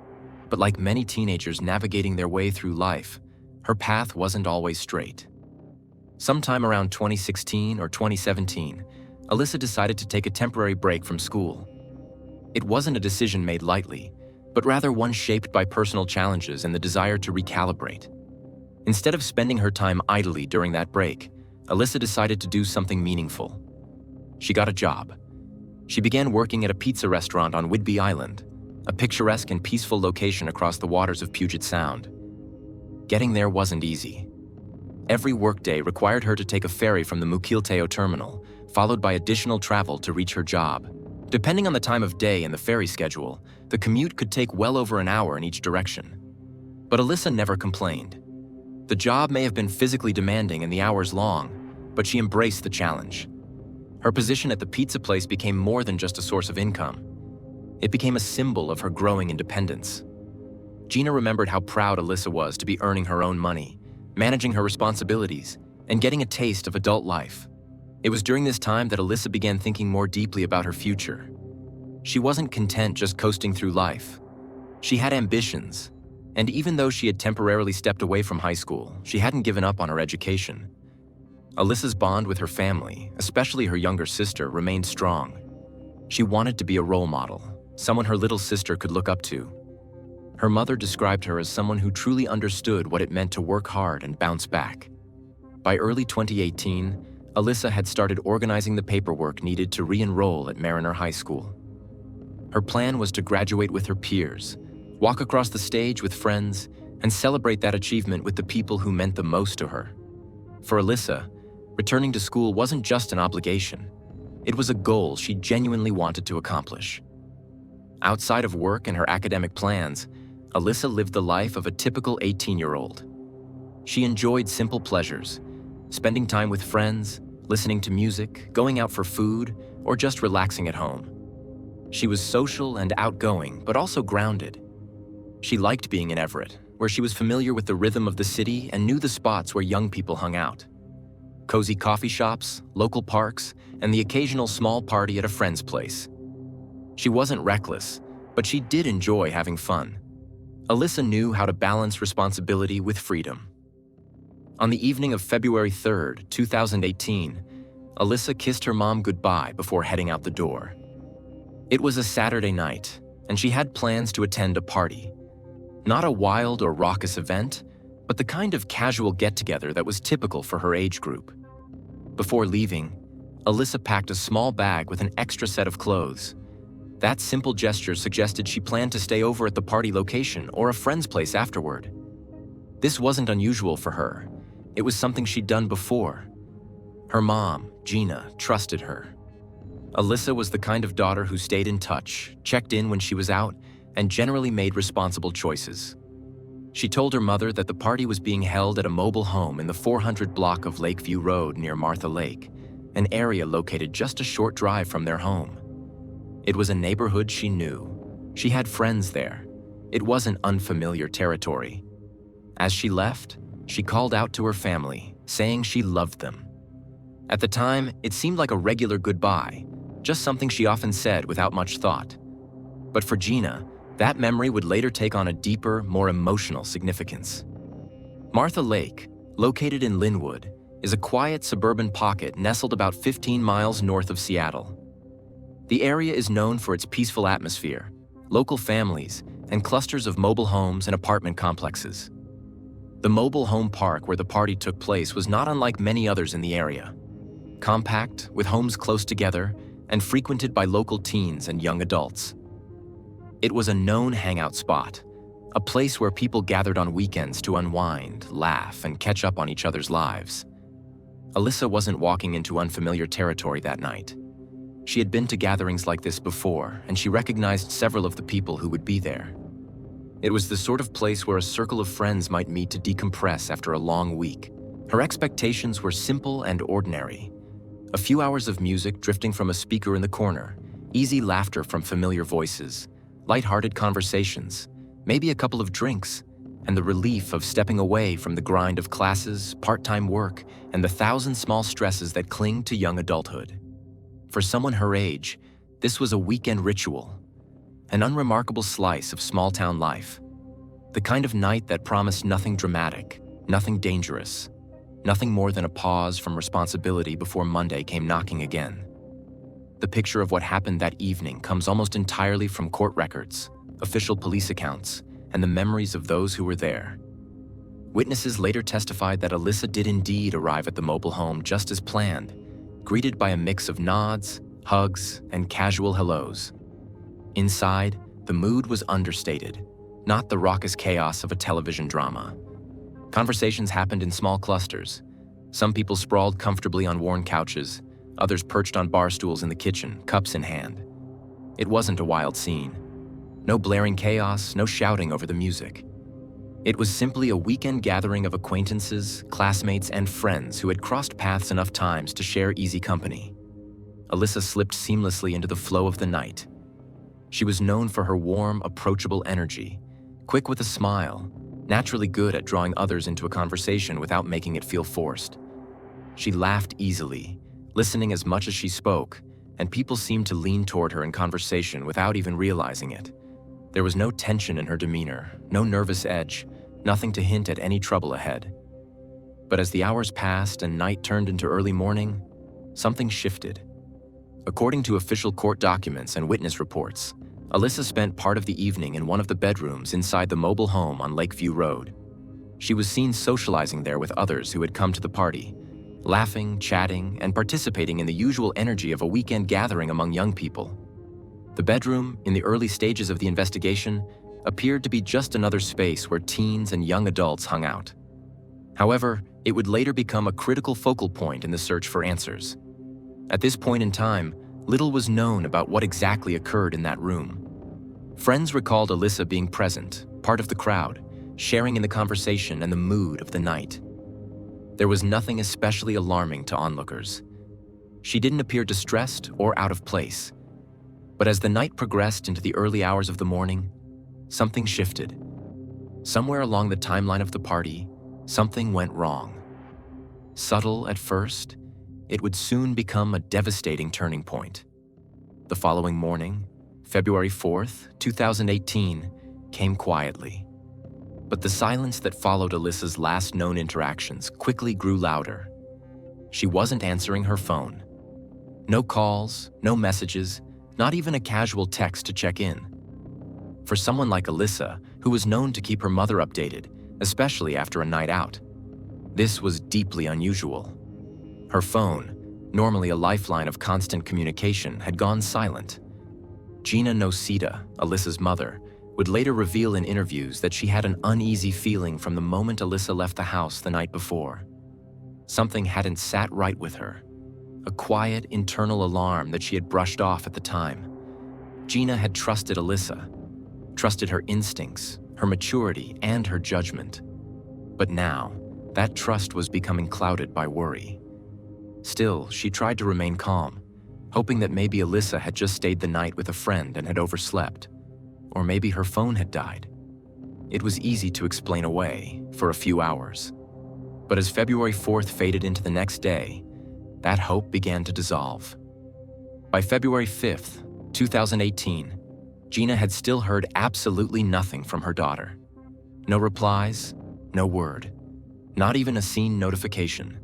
but like many teenagers navigating their way through life, her path wasn't always straight. Sometime around 2016 or 2017, Alyssa decided to take a temporary break from school. It wasn't a decision made lightly, but rather one shaped by personal challenges and the desire to recalibrate. Instead of spending her time idly during that break, Alyssa decided to do something meaningful. She got a job. She began working at a pizza restaurant on Whidbey Island, a picturesque and peaceful location across the waters of Puget Sound. Getting there wasn't easy. Every workday required her to take a ferry from the Mukilteo terminal, followed by additional travel to reach her job. Depending on the time of day and the ferry schedule, the commute could take well over an hour in each direction. But Alyssa never complained. The job may have been physically demanding and the hours long, but she embraced the challenge. Her position at the pizza place became more than just a source of income. It became a symbol of her growing independence. Gina remembered how proud Alyssa was to be earning her own money, managing her responsibilities, and getting a taste of adult life. It was during this time that Alyssa began thinking more deeply about her future. She wasn't content just coasting through life. She had ambitions, and even though she had temporarily stepped away from high school, she hadn't given up on her education. Alyssa's bond with her family, especially her younger sister, remained strong. She wanted to be a role model, someone her little sister could look up to. Her mother described her as someone who truly understood what it meant to work hard and bounce back. By early 2018, Alyssa had started organizing the paperwork needed to re-enroll at Mariner High School. Her plan was to graduate with her peers, walk across the stage with friends, and celebrate that achievement with the people who meant the most to her. For Alyssa, returning to school wasn't just an obligation. It was a goal she genuinely wanted to accomplish. Outside of work and her academic plans, Alyssa lived the life of a typical 18-year-old. She enjoyed simple pleasures, spending time with friends, listening to music, going out for food, or just relaxing at home. She was social and outgoing, but also grounded. She liked being in Everett, where she was familiar with the rhythm of the city and knew the spots where young people hung out. Cozy coffee shops, local parks, and the occasional small party at a friend's place. She wasn't reckless, but she did enjoy having fun. Alyssa knew how to balance responsibility with freedom. On the evening of February 3rd, 2018, Alyssa kissed her mom goodbye before heading out the door. It was a Saturday night, and she had plans to attend a party. Not a wild or raucous event, but the kind of casual get-together that was typical for her age group. Before leaving, Alyssa packed a small bag with an extra set of clothes. That simple gesture suggested she planned to stay over at the party location or a friend's place afterward. This wasn't unusual for her. It was something she'd done before. Her mom, Gina, trusted her. Alyssa was the kind of daughter who stayed in touch, checked in when she was out, and generally made responsible choices. She told her mother that the party was being held at a mobile home in the 400 block of Lakeview Road near Martha Lake, an area located just a short drive from their home. It was a neighborhood she knew. She had friends there. It wasn't unfamiliar territory. As she left, she called out to her family, saying she loved them. At the time, it seemed like a regular goodbye, just something she often said without much thought. But for Gina, that memory would later take on a deeper, more emotional significance. Martha Lake, located in Linwood, is a quiet suburban pocket nestled about 15 miles north of Seattle. The area is known for its peaceful atmosphere, local families, and clusters of mobile homes and apartment complexes. The mobile home park where the party took place was not unlike many others in the area. Compact, with homes close together, and frequented by local teens and young adults. It was a known hangout spot, a place where people gathered on weekends to unwind, laugh, and catch up on each other's lives. Alyssa wasn't walking into unfamiliar territory that night. She had been to gatherings like this before, and she recognized several of the people who would be there. It was the sort of place where a circle of friends might meet to decompress after a long week. Her expectations were simple and ordinary. A few hours of music drifting from a speaker in the corner, easy laughter from familiar voices, light-hearted conversations, maybe a couple of drinks, and the relief of stepping away from the grind of classes, part-time work, and the thousand small stresses that cling to young adulthood. For someone her age, this was a weekend ritual, an unremarkable slice of small-town life, the kind of night that promised nothing dramatic, nothing dangerous, nothing more than a pause from responsibility before Monday came knocking again. The picture of what happened that evening comes almost entirely from court records, official police accounts, and the memories of those who were there. Witnesses later testified that Alyssa did indeed arrive at the mobile home just as planned, greeted by a mix of nods, hugs, and casual hellos. Inside, the mood was understated, not the raucous chaos of a television drama. Conversations happened in small clusters. Some people sprawled comfortably on worn couches, others perched on bar stools in the kitchen, cups in hand. It wasn't a wild scene. No blaring chaos, no shouting over the music. It was simply a weekend gathering of acquaintances, classmates, and friends who had crossed paths enough times to share easy company. Alyssa slipped seamlessly into the flow of the night. She was known for her warm, approachable energy, quick with a smile, naturally good at drawing others into a conversation without making it feel forced. She laughed easily, listening as much as she spoke, and people seemed to lean toward her in conversation without even realizing it. There was no tension in her demeanor, no nervous edge, nothing to hint at any trouble ahead. But as the hours passed and night turned into early morning, something shifted. According to official court documents and witness reports, Alyssa spent part of the evening in one of the bedrooms inside the mobile home on Lakeview Road. She was seen socializing there with others who had come to the party, laughing, chatting, and participating in the usual energy of a weekend gathering among young people. The bedroom, in the early stages of the investigation, appeared to be just another space where teens and young adults hung out. However, it would later become a critical focal point in the search for answers. At this point in time, little was known about what exactly occurred in that room. Friends recalled Alyssa being present, part of the crowd, sharing in the conversation and the mood of the night. There was nothing especially alarming to onlookers. She didn't appear distressed or out of place. But as the night progressed into the early hours of the morning, something shifted. Somewhere along the timeline of the party, something went wrong. Subtle at first, it would soon become a devastating turning point. The following morning, February 4th, 2018, came quietly. But the silence that followed Alyssa's last known interactions quickly grew louder. She wasn't answering her phone. No calls, no messages, not even a casual text to check in. For someone like Alyssa, who was known to keep her mother updated, especially after a night out, this was deeply unusual. Her phone, normally a lifeline of constant communication, had gone silent. Gina Nocita, Alyssa's mother, would later reveal in interviews that she had an uneasy feeling from the moment Alyssa left the house the night before. Something hadn't sat right with her, a quiet internal alarm that she had brushed off at the time. Gina had trusted Alyssa, trusted her instincts, her maturity, and her judgment. But now, that trust was becoming clouded by worry. Still, she tried to remain calm, hoping that maybe Alyssa had just stayed the night with a friend and had overslept. Or maybe her phone had died. It was easy to explain away for a few hours. But as February 4th faded into the next day, that hope began to dissolve. By February 5th, 2018, Gina had still heard absolutely nothing from her daughter. No replies, no word, not even a seen notification.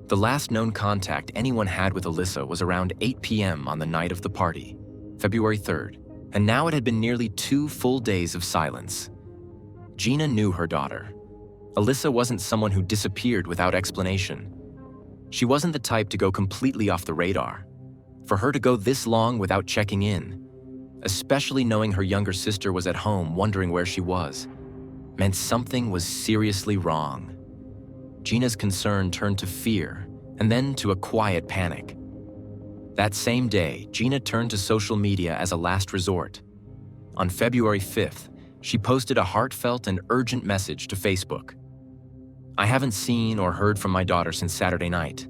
The last known contact anyone had with Alyssa was around 8 p.m. on the night of the party, February 3rd, and now it had been nearly 2 full days of silence. Gina knew her daughter. Alyssa wasn't someone who disappeared without explanation. She wasn't the type to go completely off the radar. For her to go this long without checking in, especially knowing her younger sister was at home wondering where she was, meant something was seriously wrong. Gina's concern turned to fear, and then to a quiet panic. That same day, Gina turned to social media as a last resort. On February 5th, she posted a heartfelt and urgent message to Facebook. "I haven't seen or heard from my daughter since Saturday night.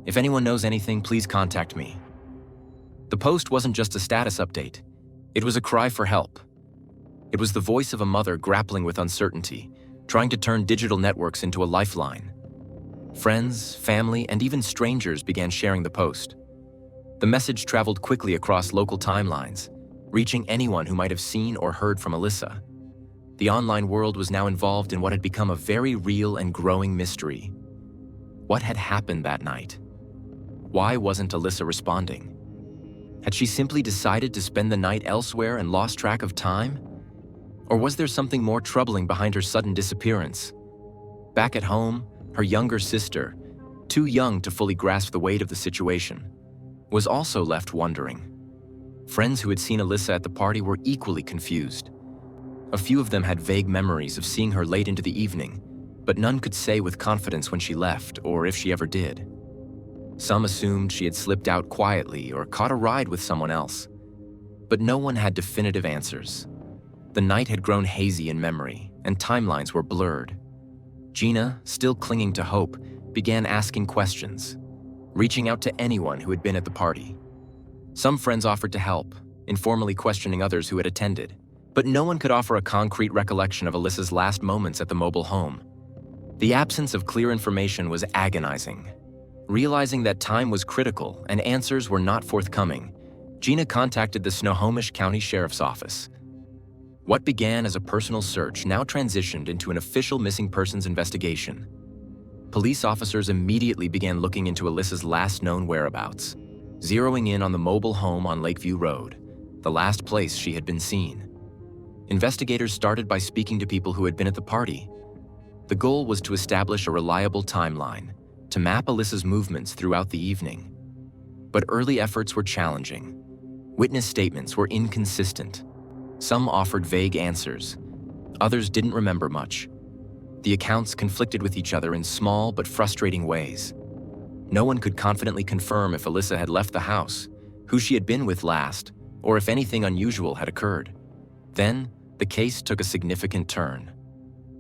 If anyone knows anything, please contact me." The post wasn't just a status update. It was a cry for help. It was the voice of a mother grappling with uncertainty, trying to turn digital networks into a lifeline. Friends, family, and even strangers began sharing the post. The message traveled quickly across local timelines, reaching anyone who might have seen or heard from Alyssa. The online world was now involved in what had become a very real and growing mystery. What had happened that night? Why wasn't Alyssa responding? Had she simply decided to spend the night elsewhere and lost track of time? Or was there something more troubling behind her sudden disappearance? Back at home, her younger sister, too young to fully grasp the weight of the situation, was also left wondering. Friends who had seen Alyssa at the party were equally confused. A few of them had vague memories of seeing her late into the evening, but none could say with confidence when she left or if she ever did. Some assumed she had slipped out quietly or caught a ride with someone else. But no one had definitive answers. The night had grown hazy in memory, and timelines were blurred. Gina, still clinging to hope, began asking questions, reaching out to anyone who had been at the party. Some friends offered to help, informally questioning others who had attended, but no one could offer a concrete recollection of Alyssa's last moments at the mobile home. The absence of clear information was agonizing. Realizing that time was critical and answers were not forthcoming, Gina contacted the Snohomish County Sheriff's Office. What began as a personal search now transitioned into an official missing persons investigation. police officers immediately began looking into Alyssa's last known whereabouts, zeroing in on the mobile home on Lakeview Road, the last place she had been seen. Investigators started by speaking to people who had been at the party. The goal was to establish a reliable timeline, to map Alyssa's movements throughout the evening. But early efforts were challenging. Witness statements were inconsistent. Some offered vague answers. Others didn't remember much. The accounts conflicted with each other in small but frustrating ways. No one could confidently confirm if Alyssa had left the house, who she had been with last, or if anything unusual had occurred. Then, the case took a significant turn.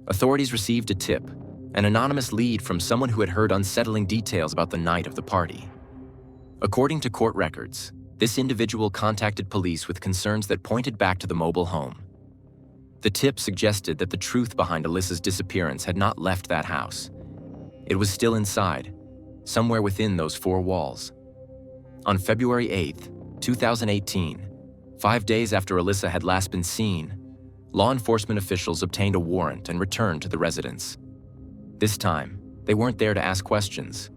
Authorities received a tip, an anonymous lead from someone who had heard unsettling details about the night of the party. According to court records, this individual contacted police with concerns that pointed back to the mobile home. The tip suggested that the truth behind Alyssa's disappearance had not left that house. It was still inside, somewhere within those four walls. On February 8, 2018, 5 days after Alyssa had last been seen, law enforcement officials obtained a warrant and returned to the residence. This time, they weren't there to ask questions.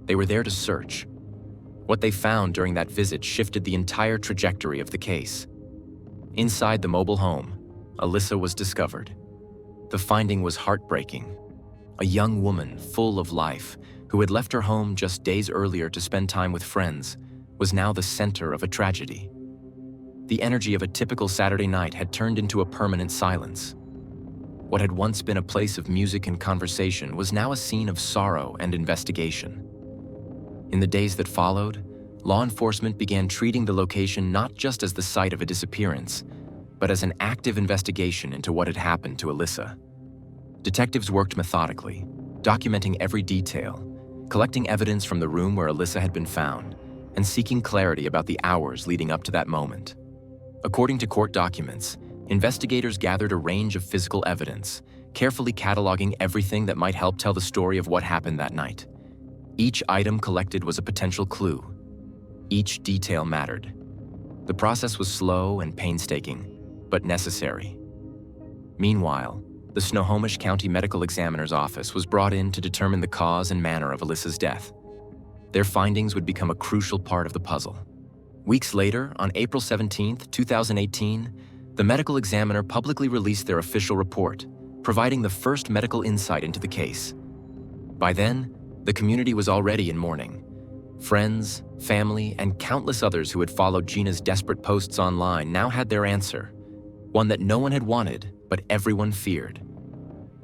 They were there to search. What they found during that visit shifted the entire trajectory of the case. Inside the mobile home, Alyssa was discovered. The finding was heartbreaking. A young woman full of life, who had left her home just days earlier to spend time with friends, was now the center of a tragedy. The energy of a typical Saturday night had turned into a permanent silence. What had once been a place of music and conversation was now a scene of sorrow and investigation. In the days that followed, law enforcement began treating the location not just as the site of a disappearance, but as an active investigation into what had happened to Alyssa. Detectives worked methodically, documenting every detail, collecting evidence from the room where Alyssa had been found, and seeking clarity about the hours leading up to that moment. According to court documents, investigators gathered a range of physical evidence, carefully cataloging everything that might help tell the story of what happened that night. Each item collected was a potential clue. Each detail mattered. The process was slow and painstaking, but necessary. Meanwhile, the Snohomish County Medical Examiner's Office was brought in to determine the cause and manner of Alyssa's death. Their findings would become a crucial part of the puzzle. Weeks later, on April 17, 2018, the medical examiner publicly released their official report, providing the first medical insight into the case. By then, the community was already in mourning. Friends, family, and countless others who had followed Gina's desperate posts online now had their answer, one that no one had wanted, but everyone feared.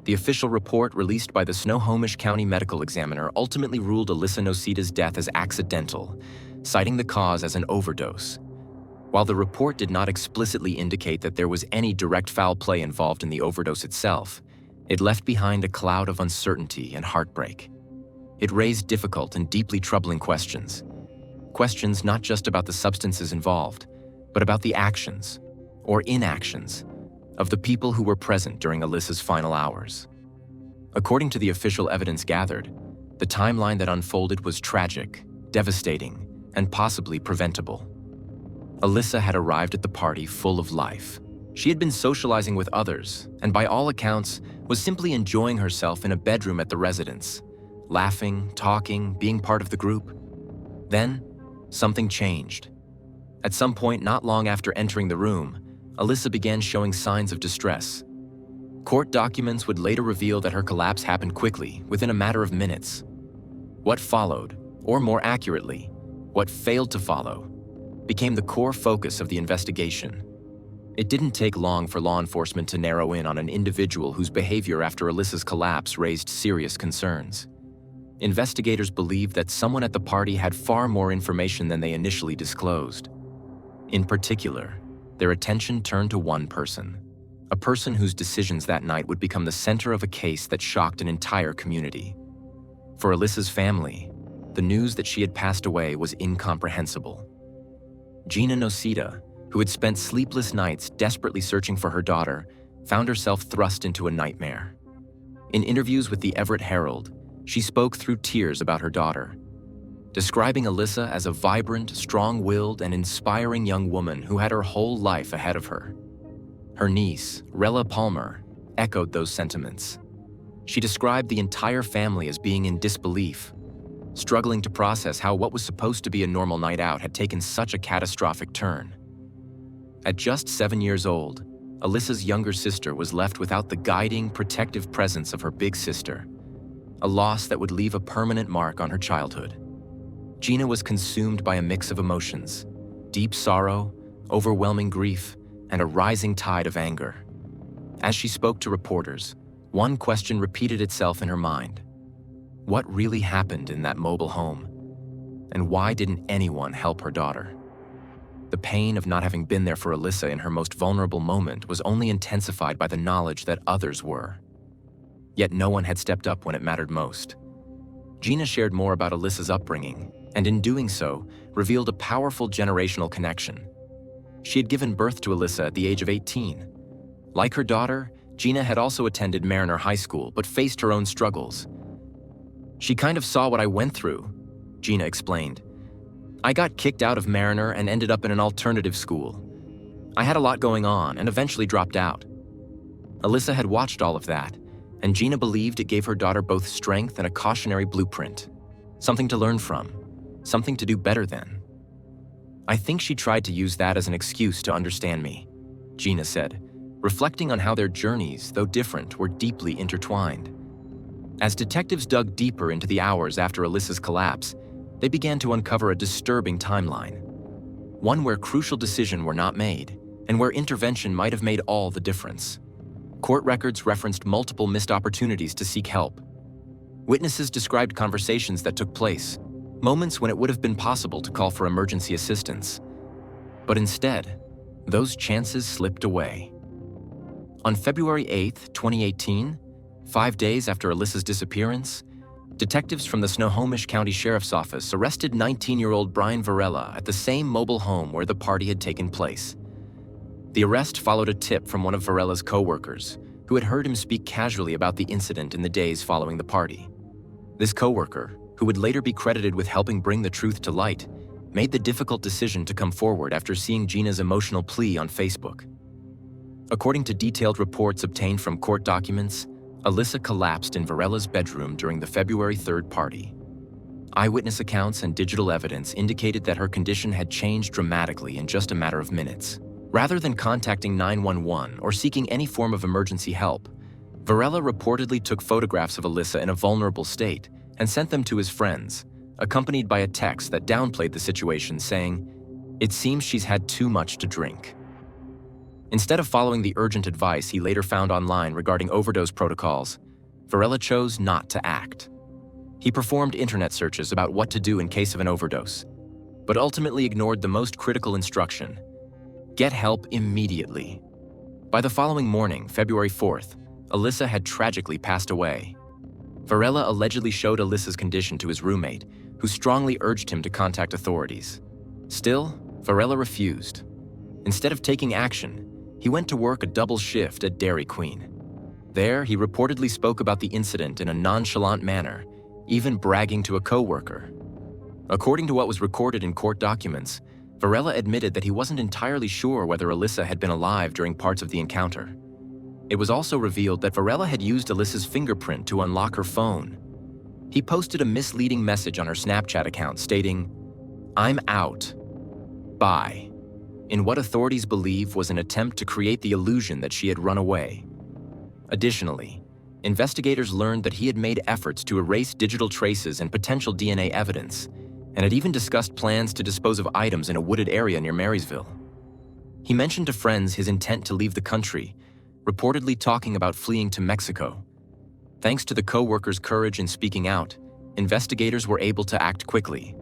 The official report released by the Snohomish County Medical Examiner ultimately ruled Alyssa Nocita's death as accidental, citing the cause as an overdose. While the report did not explicitly indicate that there was any direct foul play involved in the overdose itself, it left behind a cloud of uncertainty and heartbreak. It raised difficult and deeply troubling questions. Questions not just about the substances involved, but about the actions, or inactions, of the people who were present during Alyssa's final hours. According to the official evidence gathered, the timeline that unfolded was tragic, devastating, and possibly preventable. Alyssa had arrived at the party full of life. She had been socializing with others, and by all accounts, was simply enjoying herself in a bedroom at the residence, laughing, talking, being part of the group. Then, something changed. At some point not long after entering the room, Alyssa began showing signs of distress. Court documents would later reveal that her collapse happened quickly, within a matter of minutes. What followed, or more accurately, what failed to follow, became the core focus of the investigation. It didn't take long for law enforcement to narrow in on an individual whose behavior after Alyssa's collapse raised serious concerns. Investigators believed that someone at the party had far more information than they initially disclosed. In particular, their attention turned to one person, a person whose decisions that night would become the center of a case that shocked an entire community. For Alyssa's family, the news that she had passed away was incomprehensible. Gina Nocita, who had spent sleepless nights desperately searching for her daughter, found herself thrust into a nightmare. In interviews with the Everett Herald, she spoke through tears about her daughter, describing Alyssa as a vibrant, strong-willed, and inspiring young woman who had her whole life ahead of her. Her niece, Rella Palmer, echoed those sentiments. She described the entire family as being in disbelief, struggling to process how what was supposed to be a normal night out had taken such a catastrophic turn. At just 7 years old, Alyssa's younger sister was left without the guiding, protective presence of her big sister, a loss that would leave a permanent mark on her childhood. Gina was consumed by a mix of emotions: deep sorrow, overwhelming grief, and a rising tide of anger. As she spoke to reporters, one question repeated itself in her mind: what really happened in that mobile home? And why didn't anyone help her daughter? The pain of not having been there for Alyssa in her most vulnerable moment was only intensified by the knowledge that others were. Yet no one had stepped up when it mattered most. Gina shared more about Alyssa's upbringing, and in doing so, revealed a powerful generational connection. She had given birth to Alyssa at the age of 18. Like her daughter, Gina had also attended Mariner High School but faced her own struggles. "She kind of saw what I went through," Gina explained. "I got kicked out of Mariner and ended up in an alternative school. I had a lot going on and eventually dropped out." Alyssa had watched all of that, and Gina believed it gave her daughter both strength and a cautionary blueprint, something to learn from, something to do better than. "I think she tried to use that as an excuse to understand me," Gina said, reflecting on how their journeys, though different, were deeply intertwined. As detectives dug deeper into the hours after Alyssa's collapse, they began to uncover a disturbing timeline, one where crucial decisions were not made, and where intervention might have made all the difference. Court records referenced multiple missed opportunities to seek help. Witnesses described conversations that took place, moments when it would have been possible to call for emergency assistance. But instead, those chances slipped away. On February 8, 2018, 5 days after Alyssa's disappearance, detectives from the Snohomish County Sheriff's Office arrested 19-year-old Brian Varela at the same mobile home where the party had taken place. The arrest followed a tip from one of Varela's co-workers, who had heard him speak casually about the incident in the days following the party. This co-worker, who would later be credited with helping bring the truth to light, made the difficult decision to come forward after seeing Gina's emotional plea on Facebook. According to detailed reports obtained from court documents, Alyssa collapsed in Varela's bedroom during the February 3rd party. Eyewitness accounts and digital evidence indicated that her condition had changed dramatically in just a matter of minutes. Rather than contacting 911 or seeking any form of emergency help, Varela reportedly took photographs of Alyssa in a vulnerable state and sent them to his friends, accompanied by a text that downplayed the situation, saying, "It seems she's had too much to drink." Instead of following the urgent advice he later found online regarding overdose protocols, Varela chose not to act. He performed internet searches about what to do in case of an overdose, but ultimately ignored the most critical instruction: get help immediately. By the following morning, February 4th, Alyssa had tragically passed away. Varela allegedly showed Alyssa's condition to his roommate, who strongly urged him to contact authorities. Still, Varela refused. Instead of taking action, he went to work a double shift at Dairy Queen. There, he reportedly spoke about the incident in a nonchalant manner, even bragging to a co-worker. According to what was recorded in court documents, Varela admitted that he wasn't entirely sure whether Alyssa had been alive during parts of the encounter. It was also revealed that Varela had used Alyssa's fingerprint to unlock her phone. He posted a misleading message on her Snapchat account stating, "I'm out. Bye," in what authorities believe was an attempt to create the illusion that she had run away. Additionally, investigators learned that he had made efforts to erase digital traces and potential DNA evidence, and had even discussed plans to dispose of items in a wooded area near Marysville. He mentioned to friends his intent to leave the country, reportedly talking about fleeing to Mexico. Thanks to the co-worker's courage in speaking out, investigators were able to act quickly.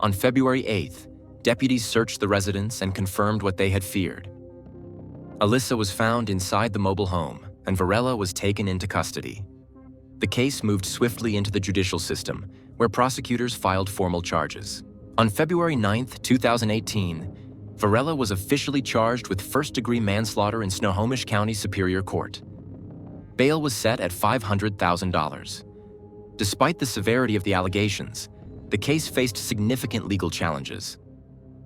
On February 8th, deputies searched the residence and confirmed what they had feared. Alyssa was found inside the mobile home, and Varela was taken into custody. The case moved swiftly into the judicial system, where prosecutors filed formal charges. On February 9th, 2018, Varela was officially charged with first-degree manslaughter in Snohomish County Superior Court. Bail was set at $500,000. Despite the severity of the allegations, the case faced significant legal challenges.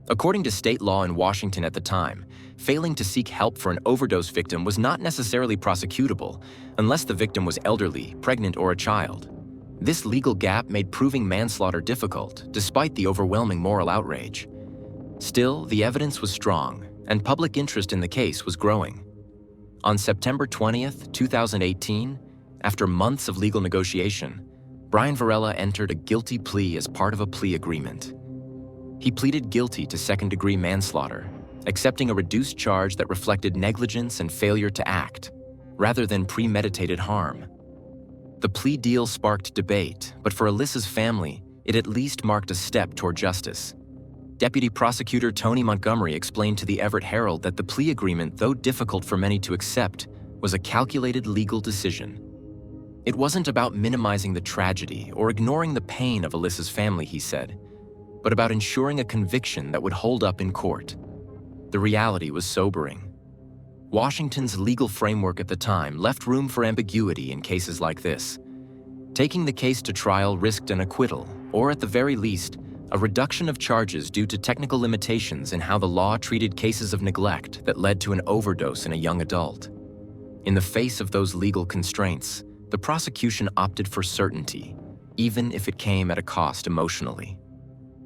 According to state law in Washington at the time, failing to seek help for an overdose victim was not necessarily prosecutable unless the victim was elderly, pregnant, or a child. This legal gap made proving manslaughter difficult, despite the overwhelming moral outrage. Still, the evidence was strong, and public interest in the case was growing. On September 20th, 2018, after months of legal negotiation, Brian Varela entered a guilty plea as part of a plea agreement. He pleaded guilty to second-degree manslaughter, accepting a reduced charge that reflected negligence and failure to act, rather than premeditated harm. The plea deal sparked debate, but for Alyssa's family, it at least marked a step toward justice. Deputy Prosecutor Tony Montgomery explained to the Everett Herald that the plea agreement, though difficult for many to accept, was a calculated legal decision. It wasn't about minimizing the tragedy or ignoring the pain of Alyssa's family, he said, but about ensuring a conviction that would hold up in court. The reality was sobering. Washington's legal framework at the time left room for ambiguity in cases like this. Taking the case to trial risked an acquittal, or at the very least, a reduction of charges due to technical limitations in how the law treated cases of neglect that led to an overdose in a young adult. In the face of those legal constraints, the prosecution opted for certainty, even if it came at a cost emotionally.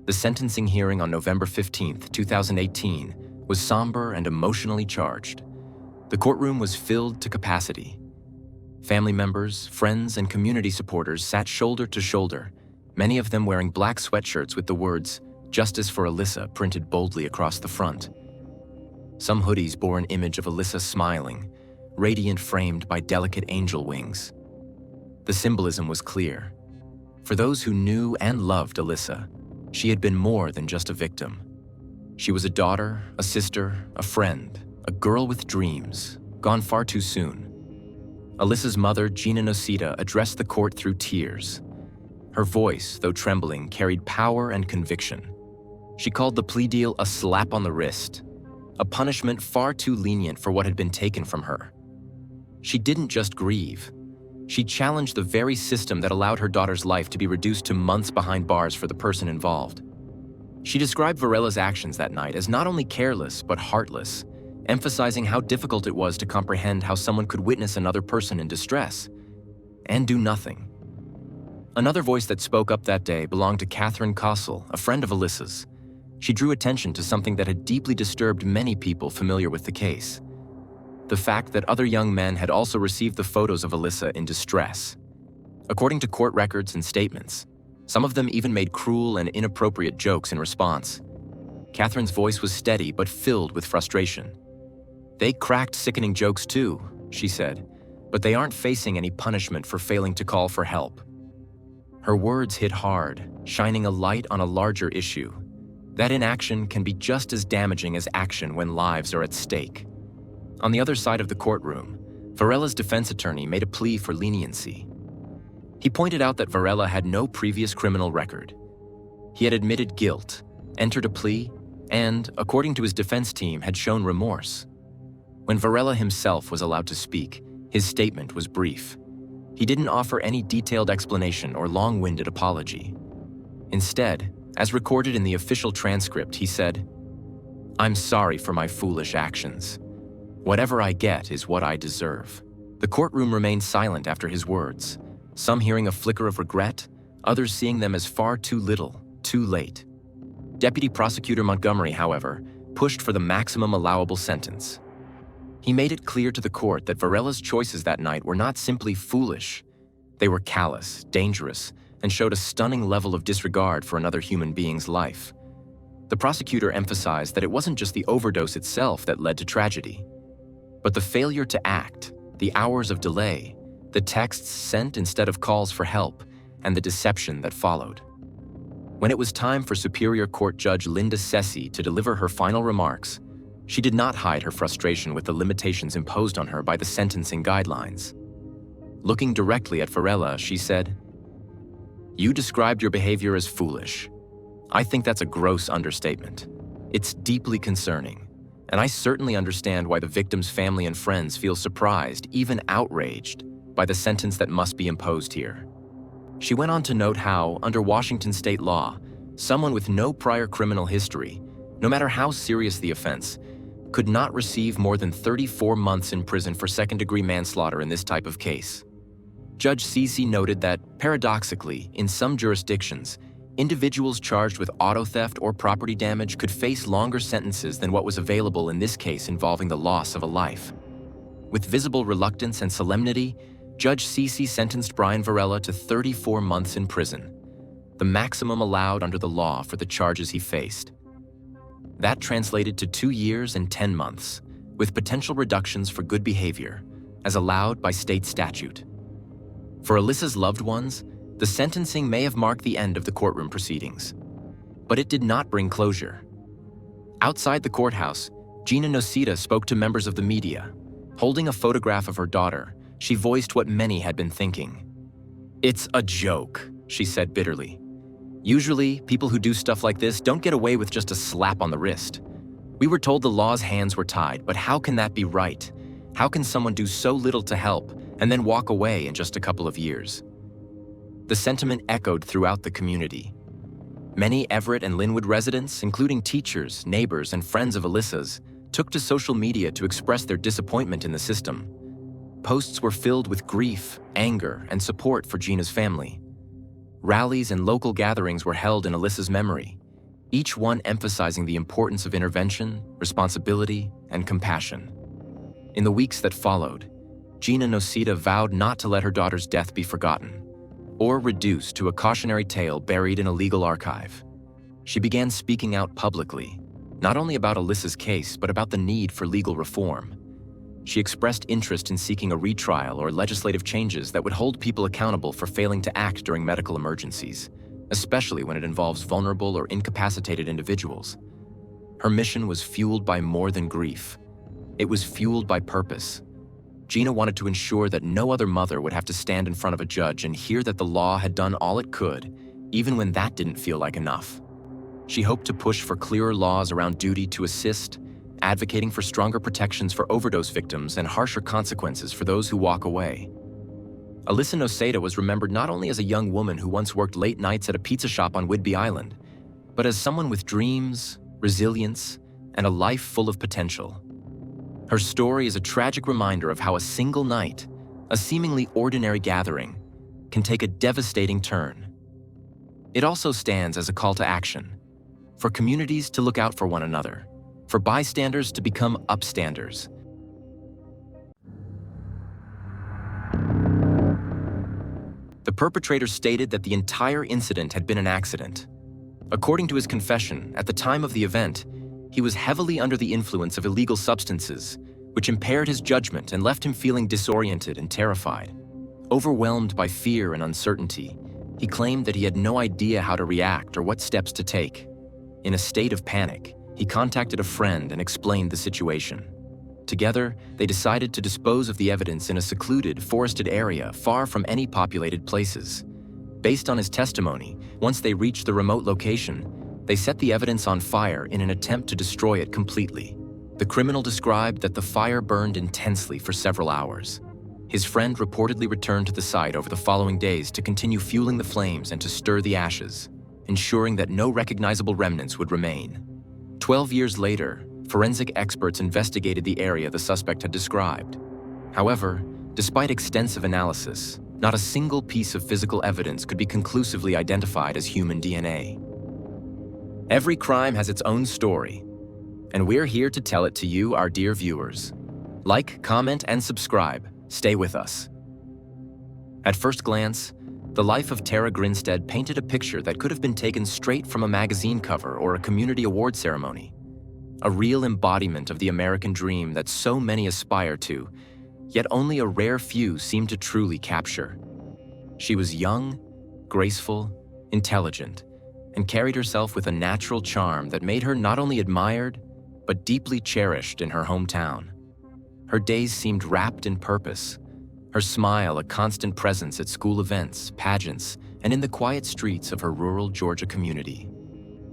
The sentencing hearing on November 15, 2018, was somber and emotionally charged. The courtroom was filled to capacity. Family members, friends, and community supporters sat shoulder to shoulder, many of them wearing black sweatshirts with the words, "Justice for Alyssa," printed boldly across the front. Some hoodies bore an image of Alyssa smiling, radiant framed by delicate angel wings. The symbolism was clear. For those who knew and loved Alyssa, she had been more than just a victim. She was a daughter, a sister, a friend, a girl with dreams, gone far too soon. Alyssa's mother, Gina Nocita, addressed the court through tears. Her voice, though trembling, carried power and conviction. She called the plea deal a slap on the wrist, a punishment far too lenient for what had been taken from her. She didn't just grieve. She challenged the very system that allowed her daughter's life to be reduced to months behind bars for the person involved. She described Varela's actions that night as not only careless, but heartless, emphasizing how difficult it was to comprehend how someone could witness another person in distress and do nothing. Another voice that spoke up that day belonged to Catherine Kossel, a friend of Alyssa's. She drew attention to something that had deeply disturbed many people familiar with the case: the fact that other young men had also received the photos of Alyssa in distress. According to court records and statements, some of them even made cruel and inappropriate jokes in response. Catherine's voice was steady but filled with frustration. "They cracked sickening jokes too," she said, "but they aren't facing any punishment for failing to call for help." Her words hit hard, shining a light on a larger issue: that inaction can be just as damaging as action when lives are at stake. On the other side of the courtroom, Varela's defense attorney made a plea for leniency. He pointed out that Varela had no previous criminal record. He had admitted guilt, entered a plea, and, according to his defense team, had shown remorse. When Varela himself was allowed to speak, his statement was brief. He didn't offer any detailed explanation or long-winded apology. Instead, as recorded in the official transcript, he said, "I'm sorry for my foolish actions. Whatever I get is what I deserve." The courtroom remained silent after his words, some hearing a flicker of regret, others seeing them as far too little, too late. Deputy Prosecutor Montgomery, however, pushed for the maximum allowable sentence. He made it clear to the court that Varela's choices that night were not simply foolish. They were callous, dangerous, and showed a stunning level of disregard for another human being's life. The prosecutor emphasized that it wasn't just the overdose itself that led to tragedy, but the failure to act, the hours of delay, the texts sent instead of calls for help, and the deception that followed. When it was time for Superior Court Judge Linda Sessi to deliver her final remarks, she did not hide her frustration with the limitations imposed on her by the sentencing guidelines. Looking directly at Varela, she said, "You described your behavior as foolish. I think that's a gross understatement. It's deeply concerning, and I certainly understand why the victim's family and friends feel surprised, even outraged, by the sentence that must be imposed here." She went on to note how, under Washington state law, someone with no prior criminal history, no matter how serious the offense, could not receive more than 34 months in prison for second-degree manslaughter in this type of case. Judge Cece noted that, paradoxically, in some jurisdictions, individuals charged with auto theft or property damage could face longer sentences than what was available in this case involving the loss of a life. With visible reluctance and solemnity, Judge Cece sentenced Brian Varela to 34 months in prison, the maximum allowed under the law for the charges he faced. That translated to 2 years and 10 months, with potential reductions for good behavior, as allowed by state statute. For Alyssa's loved ones, the sentencing may have marked the end of the courtroom proceedings, but it did not bring closure. Outside the courthouse, Gina Nocita spoke to members of the media. Holding a photograph of her daughter, she voiced what many had been thinking. "It's a joke," she said bitterly. "Usually, people who do stuff like this don't get away with just a slap on the wrist. We were told the law's hands were tied, but how can that be right? How can someone do so little to help and then walk away in just a couple of years?" The sentiment echoed throughout the community. Many Everett and Linwood residents, including teachers, neighbors, and friends of Alyssa's, took to social media to express their disappointment in the system. Posts were filled with grief, anger, and support for Gina's family. Rallies and local gatherings were held in Alyssa's memory, each one emphasizing the importance of intervention, responsibility, and compassion. In the weeks that followed, Gina Nocita vowed not to let her daughter's death be forgotten, or reduced to a cautionary tale buried in a legal archive. She began speaking out publicly, not only about Alyssa's case, but about the need for legal reform. She expressed interest in seeking a retrial or legislative changes that would hold people accountable for failing to act during medical emergencies, especially when it involves vulnerable or incapacitated individuals. Her mission was fueled by more than grief. It was fueled by purpose. Gina wanted to ensure that no other mother would have to stand in front of a judge and hear that the law had done all it could, even when that didn't feel like enough. She hoped to push for clearer laws around duty to assist, advocating for stronger protections for overdose victims and harsher consequences for those who walk away. Alyssa Nocita was remembered not only as a young woman who once worked late nights at a pizza shop on Whidbey Island, but as someone with dreams, resilience, and a life full of potential. Her story is a tragic reminder of how a single night, a seemingly ordinary gathering, can take a devastating turn. It also stands as a call to action, for communities to look out for one another, for bystanders to become upstanders. The perpetrator stated that the entire incident had been an accident. According to his confession, at the time of the event, he was heavily under the influence of illegal substances, which impaired his judgment and left him feeling disoriented and terrified. Overwhelmed by fear and uncertainty, he claimed that he had no idea how to react or what steps to take. In a state of panic, he contacted a friend and explained the situation. Together, they decided to dispose of the evidence in a secluded, forested area far from any populated places. Based on his testimony, once they reached the remote location, they set the evidence on fire in an attempt to destroy it completely. The criminal described that the fire burned intensely for several hours. His friend reportedly returned to the site over the following days to continue fueling the flames and to stir the ashes, ensuring that no recognizable remnants would remain. 12 years later, forensic experts investigated the area the suspect had described. However, despite extensive analysis, not a single piece of physical evidence could be conclusively identified as human DNA. Every crime has its own story, and we're here to tell it to you, our dear viewers. Like, comment, and subscribe. Stay with us. At first glance, the life of Tara Grinstead painted a picture that could have been taken straight from a magazine cover or a community award ceremony. A real embodiment of the American dream that so many aspire to, yet only a rare few seem to truly capture. She was young, graceful, intelligent, and carried herself with a natural charm that made her not only admired, but deeply cherished in her hometown. Her days seemed wrapped in purpose, her smile a constant presence at school events, pageants, and in the quiet streets of her rural Georgia community.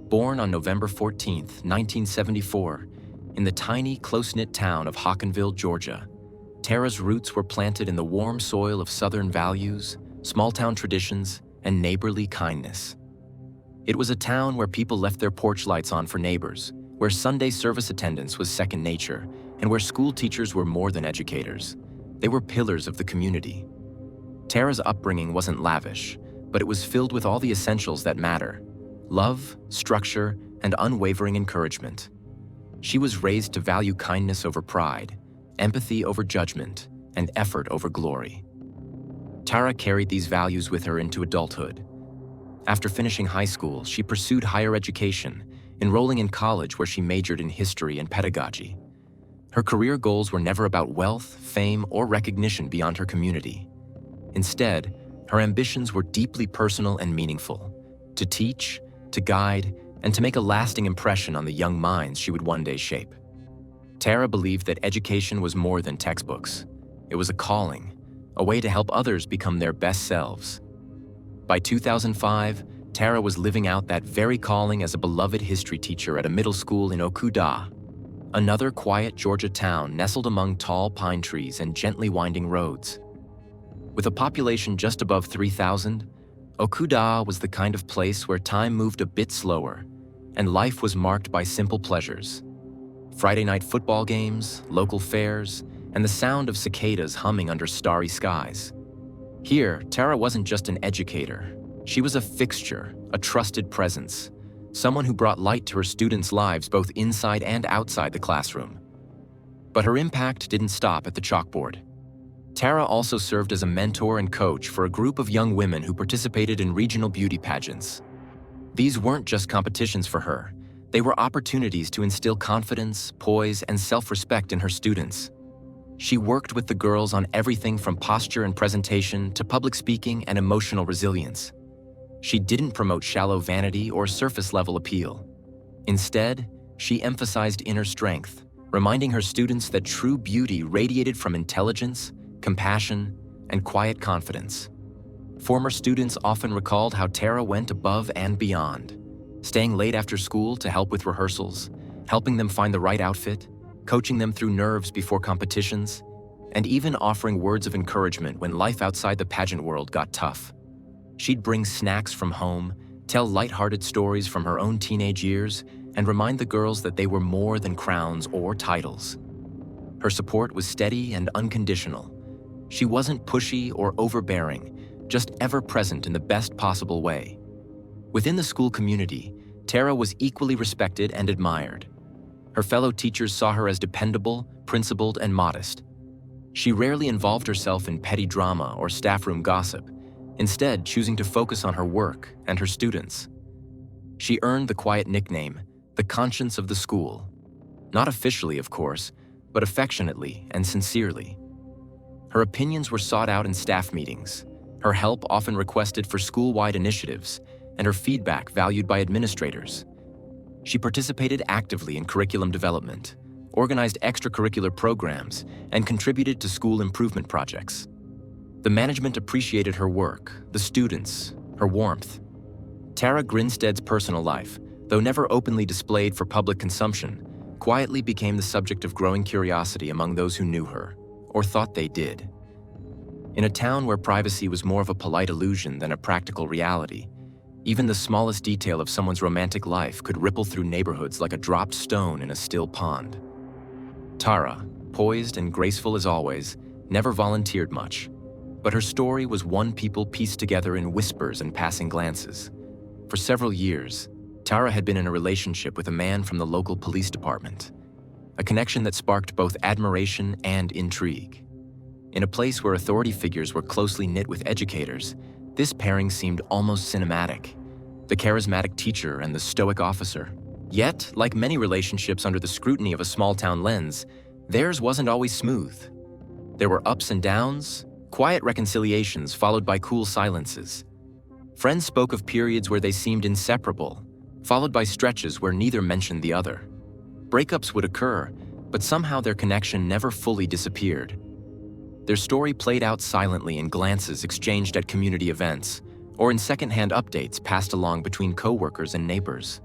Born on November 14, 1974, in the tiny, close-knit town of Hockenville, Georgia, Tara's roots were planted in the warm soil of Southern values, small-town traditions, and neighborly kindness. It was a town where people left their porch lights on for neighbors, where Sunday service attendance was second nature, and where school teachers were more than educators. They were pillars of the community. Tara's upbringing wasn't lavish, but it was filled with all the essentials that matter: love, structure, and unwavering encouragement. She was raised to value kindness over pride, empathy over judgment, and effort over glory. Tara carried these values with her into adulthood. After finishing high school, she pursued higher education, enrolling in college where she majored in history and pedagogy. Her career goals were never about wealth, fame, or recognition beyond her community. Instead, her ambitions were deeply personal and meaningful: to teach, to guide, and to make a lasting impression on the young minds she would one day shape. Tara believed that education was more than textbooks. It was a calling, a way to help others become their best selves. By 2005, Tara was living out that very calling as a beloved history teacher at a middle school in Okuda, another quiet Georgia town nestled among tall pine trees and gently winding roads. With a population just above 3,000, Okuda was the kind of place where time moved a bit slower, and life was marked by simple pleasures: Friday night football games, local fairs, and the sound of cicadas humming under starry skies. Here, Tara wasn't just an educator. She was a fixture, a trusted presence, someone who brought light to her students' lives both inside and outside the classroom. But her impact didn't stop at the chalkboard. Tara also served as a mentor and coach for a group of young women who participated in regional beauty pageants. These weren't just competitions for her. They were opportunities to instill confidence, poise, and self-respect in her students. She worked with the girls on everything from posture and presentation to public speaking and emotional resilience. She didn't promote shallow vanity or surface-level appeal. Instead, she emphasized inner strength, reminding her students that true beauty radiated from intelligence, compassion, and quiet confidence. Former students often recalled how Tara went above and beyond, staying late after school to help with rehearsals, helping them find the right outfit, coaching them through nerves before competitions, and even offering words of encouragement when life outside the pageant world got tough. She'd bring snacks from home, tell lighthearted stories from her own teenage years, and remind the girls that they were more than crowns or titles. Her support was steady and unconditional. She wasn't pushy or overbearing, just ever present in the best possible way. Within the school community, Tara was equally respected and admired. Her fellow teachers saw her as dependable, principled, and modest. She rarely involved herself in petty drama or staff room gossip, instead choosing to focus on her work and her students. She earned the quiet nickname, the conscience of the school. Not officially, of course, but affectionately and sincerely. Her opinions were sought out in staff meetings, her help often requested for school-wide initiatives, and her feedback valued by administrators. She participated actively in curriculum development, organized extracurricular programs, and contributed to school improvement projects. The management appreciated her work, the students, her warmth. Tara Grinstead's personal life, though never openly displayed for public consumption, quietly became the subject of growing curiosity among those who knew her, or thought they did. In a town where privacy was more of a polite illusion than a practical reality, even the smallest detail of someone's romantic life could ripple through neighborhoods like a dropped stone in a still pond. Tara, poised and graceful as always, never volunteered much, but her story was one people pieced together in whispers and passing glances. For several years, Tara had been in a relationship with a man from the local police department, a connection that sparked both admiration and intrigue. In a place where authority figures were closely knit with educators, this pairing seemed almost cinematic, the charismatic teacher and the stoic officer. Yet, like many relationships under the scrutiny of a small-town lens, theirs wasn't always smooth. There were ups and downs, quiet reconciliations followed by cool silences. Friends spoke of periods where they seemed inseparable, followed by stretches where neither mentioned the other. Breakups would occur, but somehow their connection never fully disappeared. Their story played out silently in glances exchanged at community events, or in secondhand updates passed along between coworkers and neighbors.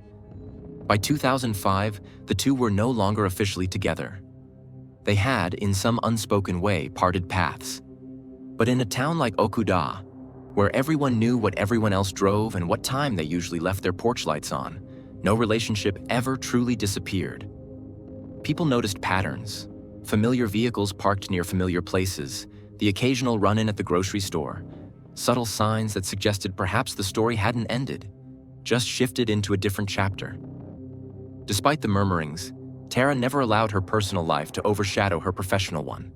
By 2005, the two were no longer officially together. They had, in some unspoken way, parted paths. But in a town like Okuda, where everyone knew what everyone else drove and what time they usually left their porch lights on, No relationship ever truly disappeared. People noticed patterns: familiar vehicles parked near familiar places, the occasional run-in at the grocery store, subtle signs that suggested perhaps the story hadn't ended, just shifted into a different chapter. Despite the murmurings, Tara never allowed her personal life to overshadow her professional one.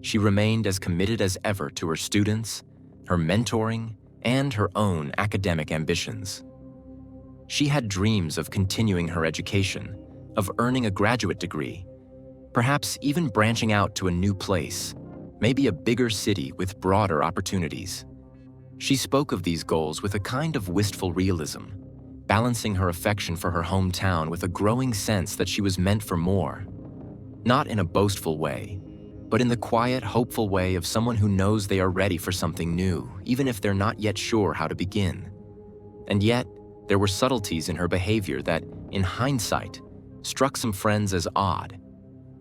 She remained as committed as ever to her students, her mentoring, and her own academic ambitions. She had dreams of continuing her education, of earning a graduate degree, perhaps even branching out to a new place, maybe a bigger city with broader opportunities. She spoke of these goals with a kind of wistful realism, balancing her affection for her hometown with a growing sense that she was meant for more. Not in a boastful way, but in the quiet, hopeful way of someone who knows they are ready for something new, even if they're not yet sure how to begin. And yet, there were subtleties in her behavior that, in hindsight, struck some friends as odd.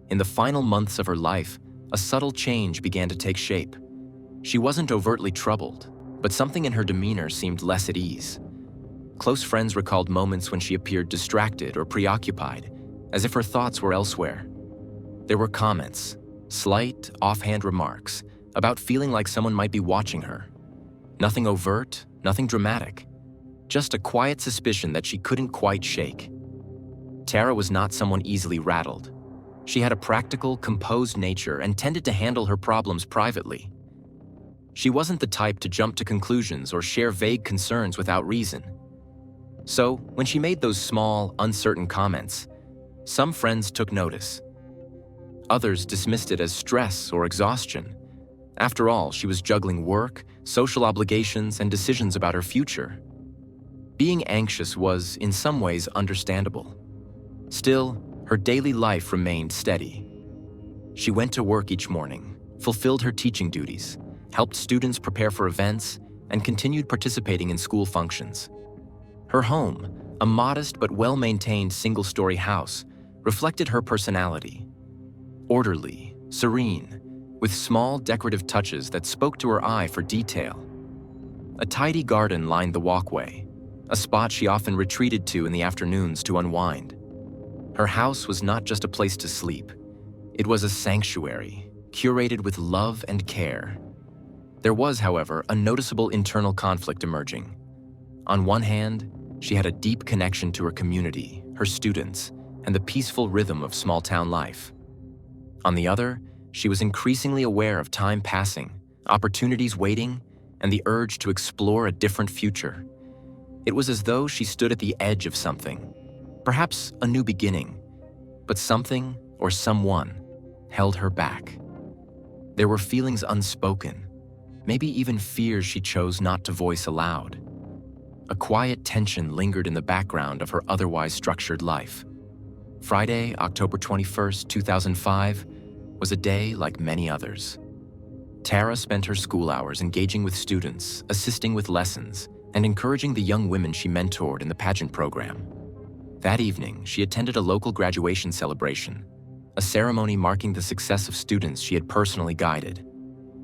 In the final months of her life, a subtle change began to take shape. She wasn't overtly troubled, but something in her demeanor seemed less at ease. Close friends recalled moments when she appeared distracted or preoccupied, as if her thoughts were elsewhere. There were comments, slight, offhand remarks, about feeling like someone might be watching her. Nothing overt, nothing dramatic, just a quiet suspicion that she couldn't quite shake. Tara was not someone easily rattled. She had a practical, composed nature and tended to handle her problems privately. She wasn't the type to jump to conclusions or share vague concerns without reason. So, when she made those small, uncertain comments, some friends took notice. Others dismissed it as stress or exhaustion. After all, she was juggling work, social obligations, and decisions about her future. Being anxious was, in some ways, understandable. Still, her daily life remained steady. She went to work each morning, fulfilled her teaching duties, helped students prepare for events, and continued participating in school functions. Her home, a modest but well-maintained single-story house, reflected her personality. Orderly, serene, with small decorative touches that spoke to her eye for detail. A tidy garden lined the walkway, a spot she often retreated to in the afternoons to unwind. Her house was not just a place to sleep. It was a sanctuary, curated with love and care. There was, however, a noticeable internal conflict emerging. On one hand, she had a deep connection to her community, her students, and the peaceful rhythm of small-town life. On the other, she was increasingly aware of time passing, opportunities waiting, and the urge to explore a different future. It was as though she stood at the edge of something, perhaps a new beginning, but something or someone held her back. There were feelings unspoken, maybe even fears she chose not to voice aloud. A quiet tension lingered in the background of her otherwise structured life. Friday, October 21st, 2005, was a day like many others. Tara spent her school hours engaging with students, assisting with lessons, and encouraging the young women she mentored in the pageant program. That evening, she attended a local graduation celebration, a ceremony marking the success of students she had personally guided.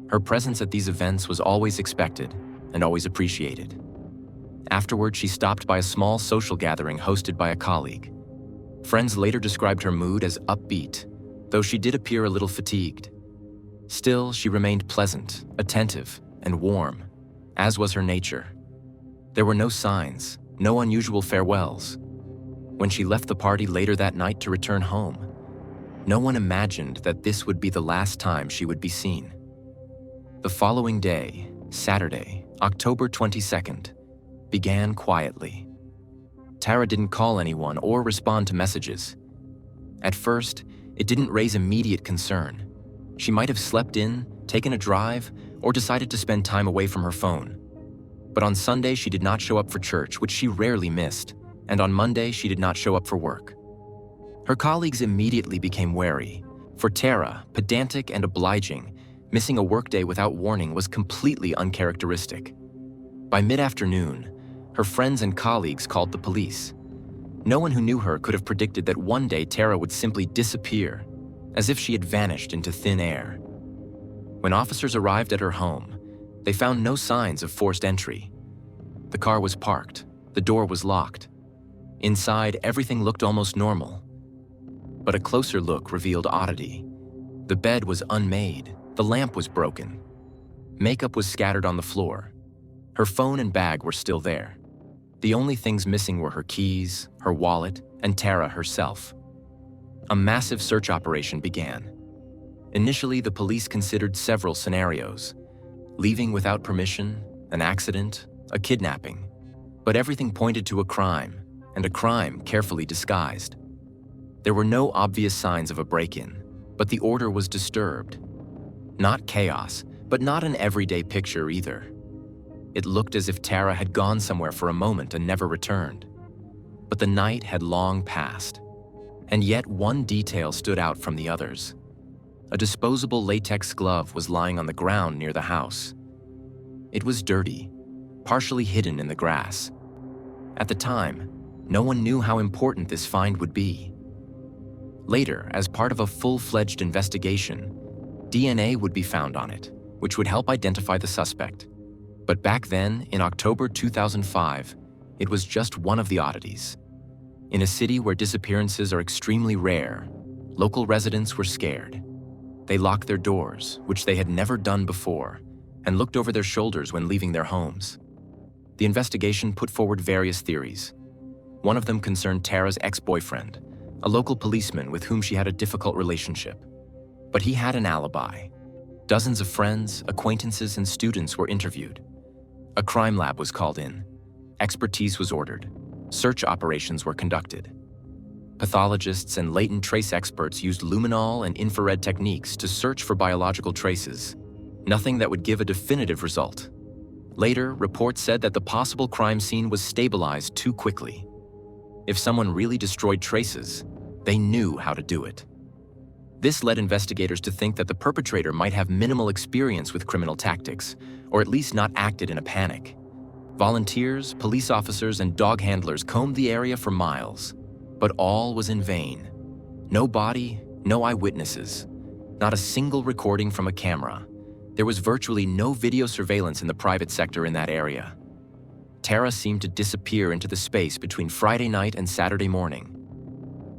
Her presence at these events was always expected and always appreciated. Afterward, she stopped by a small social gathering hosted by a colleague. Friends later described her mood as upbeat, though she did appear a little fatigued. Still, she remained pleasant, attentive, and warm, as was her nature. There were no signs, no unusual farewells. When she left the party later that night to return home, no one imagined that this would be the last time she would be seen. The following day, Saturday, October 22nd, began quietly. Tara didn't call anyone or respond to messages. At first, it didn't raise immediate concern. She might have slept in, taken a drive, or decided to spend time away from her phone. But on Sunday, she did not show up for church, which she rarely missed, and on Monday, she did not show up for work. Her colleagues immediately became wary. For Tara, pedantic and obliging, missing a workday without warning was completely uncharacteristic. By mid-afternoon, her friends and colleagues called the police. No one who knew her could have predicted that one day Tara would simply disappear, as if she had vanished into thin air. When officers arrived at her home, they found no signs of forced entry. The car was parked, the door was locked. Inside, everything looked almost normal. But a closer look revealed oddity. The bed was unmade, the lamp was broken. Makeup was scattered on the floor. Her phone and bag were still there. The only things missing were her keys, her wallet, and Tara herself. A massive search operation began. Initially, the police considered several scenarios: leaving without permission, an accident, a kidnapping. But everything pointed to a crime, and a crime carefully disguised. There were no obvious signs of a break-in, but the order was disturbed. Not chaos, but not an everyday picture either. It looked as if Tara had gone somewhere for a moment and never returned. But the night had long passed, and yet one detail stood out from the others. A disposable latex glove was lying on the ground near the house. It was dirty, partially hidden in the grass. At the time, no one knew how important this find would be. Later, as part of a full-fledged investigation, DNA would be found on it, which would help identify the suspect. But back then, in October 2005, it was just one of the oddities. In a city where disappearances are extremely rare, local residents were scared. They locked their doors, which they had never done before, and looked over their shoulders when leaving their homes. The investigation put forward various theories. One of them concerned Tara's ex-boyfriend, a local policeman with whom she had a difficult relationship. But he had an alibi. Dozens of friends, acquaintances, and students were interviewed. A crime lab was called in. Expertise was ordered. Search operations were conducted. Pathologists and latent trace experts used luminol and infrared techniques to search for biological traces. Nothing that would give a definitive result. Later, reports said that the possible crime scene was stabilized too quickly. If someone really destroyed traces, they knew how to do it. This led investigators to think that the perpetrator might have minimal experience with criminal tactics, or at least not acted in a panic. Volunteers, police officers, and dog handlers combed the area for miles, but all was in vain. No body, no eyewitnesses, not a single recording from a camera. There was virtually no video surveillance in the private sector in that area. Tara seemed to disappear into the space between Friday night and Saturday morning.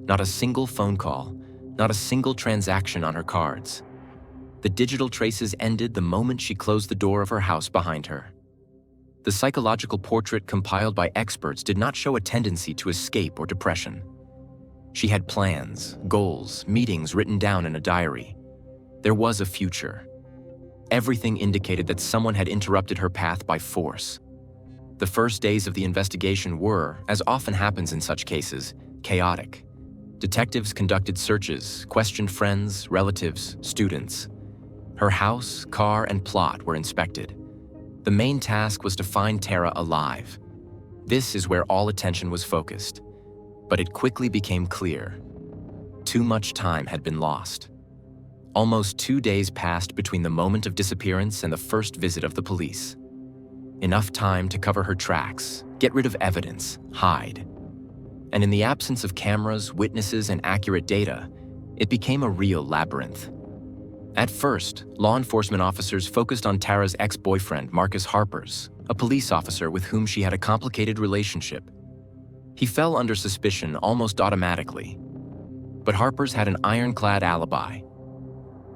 Not a single phone call, not a single transaction on her cards. The digital traces ended the moment she closed the door of her house behind her. The psychological portrait compiled by experts did not show a tendency to escape or depression. She had plans, goals, meetings written down in a diary. There was a future. Everything indicated that someone had interrupted her path by force. The first days of the investigation were, as often happens in such cases, chaotic. Detectives conducted searches, questioned friends, relatives, students. Her house, car, and plot were inspected. The main task was to find Tara alive. This is where all attention was focused. But it quickly became clear. Too much time had been lost. Almost 2 days passed between the moment of disappearance and the first visit of the police. Enough time to cover her tracks, get rid of evidence, hide. And in the absence of cameras, witnesses, and accurate data, it became a real labyrinth. At first, law enforcement officers focused on Tara's ex-boyfriend, Marcus Harpers, a police officer with whom she had a complicated relationship. He fell under suspicion almost automatically. But Harpers had an ironclad alibi.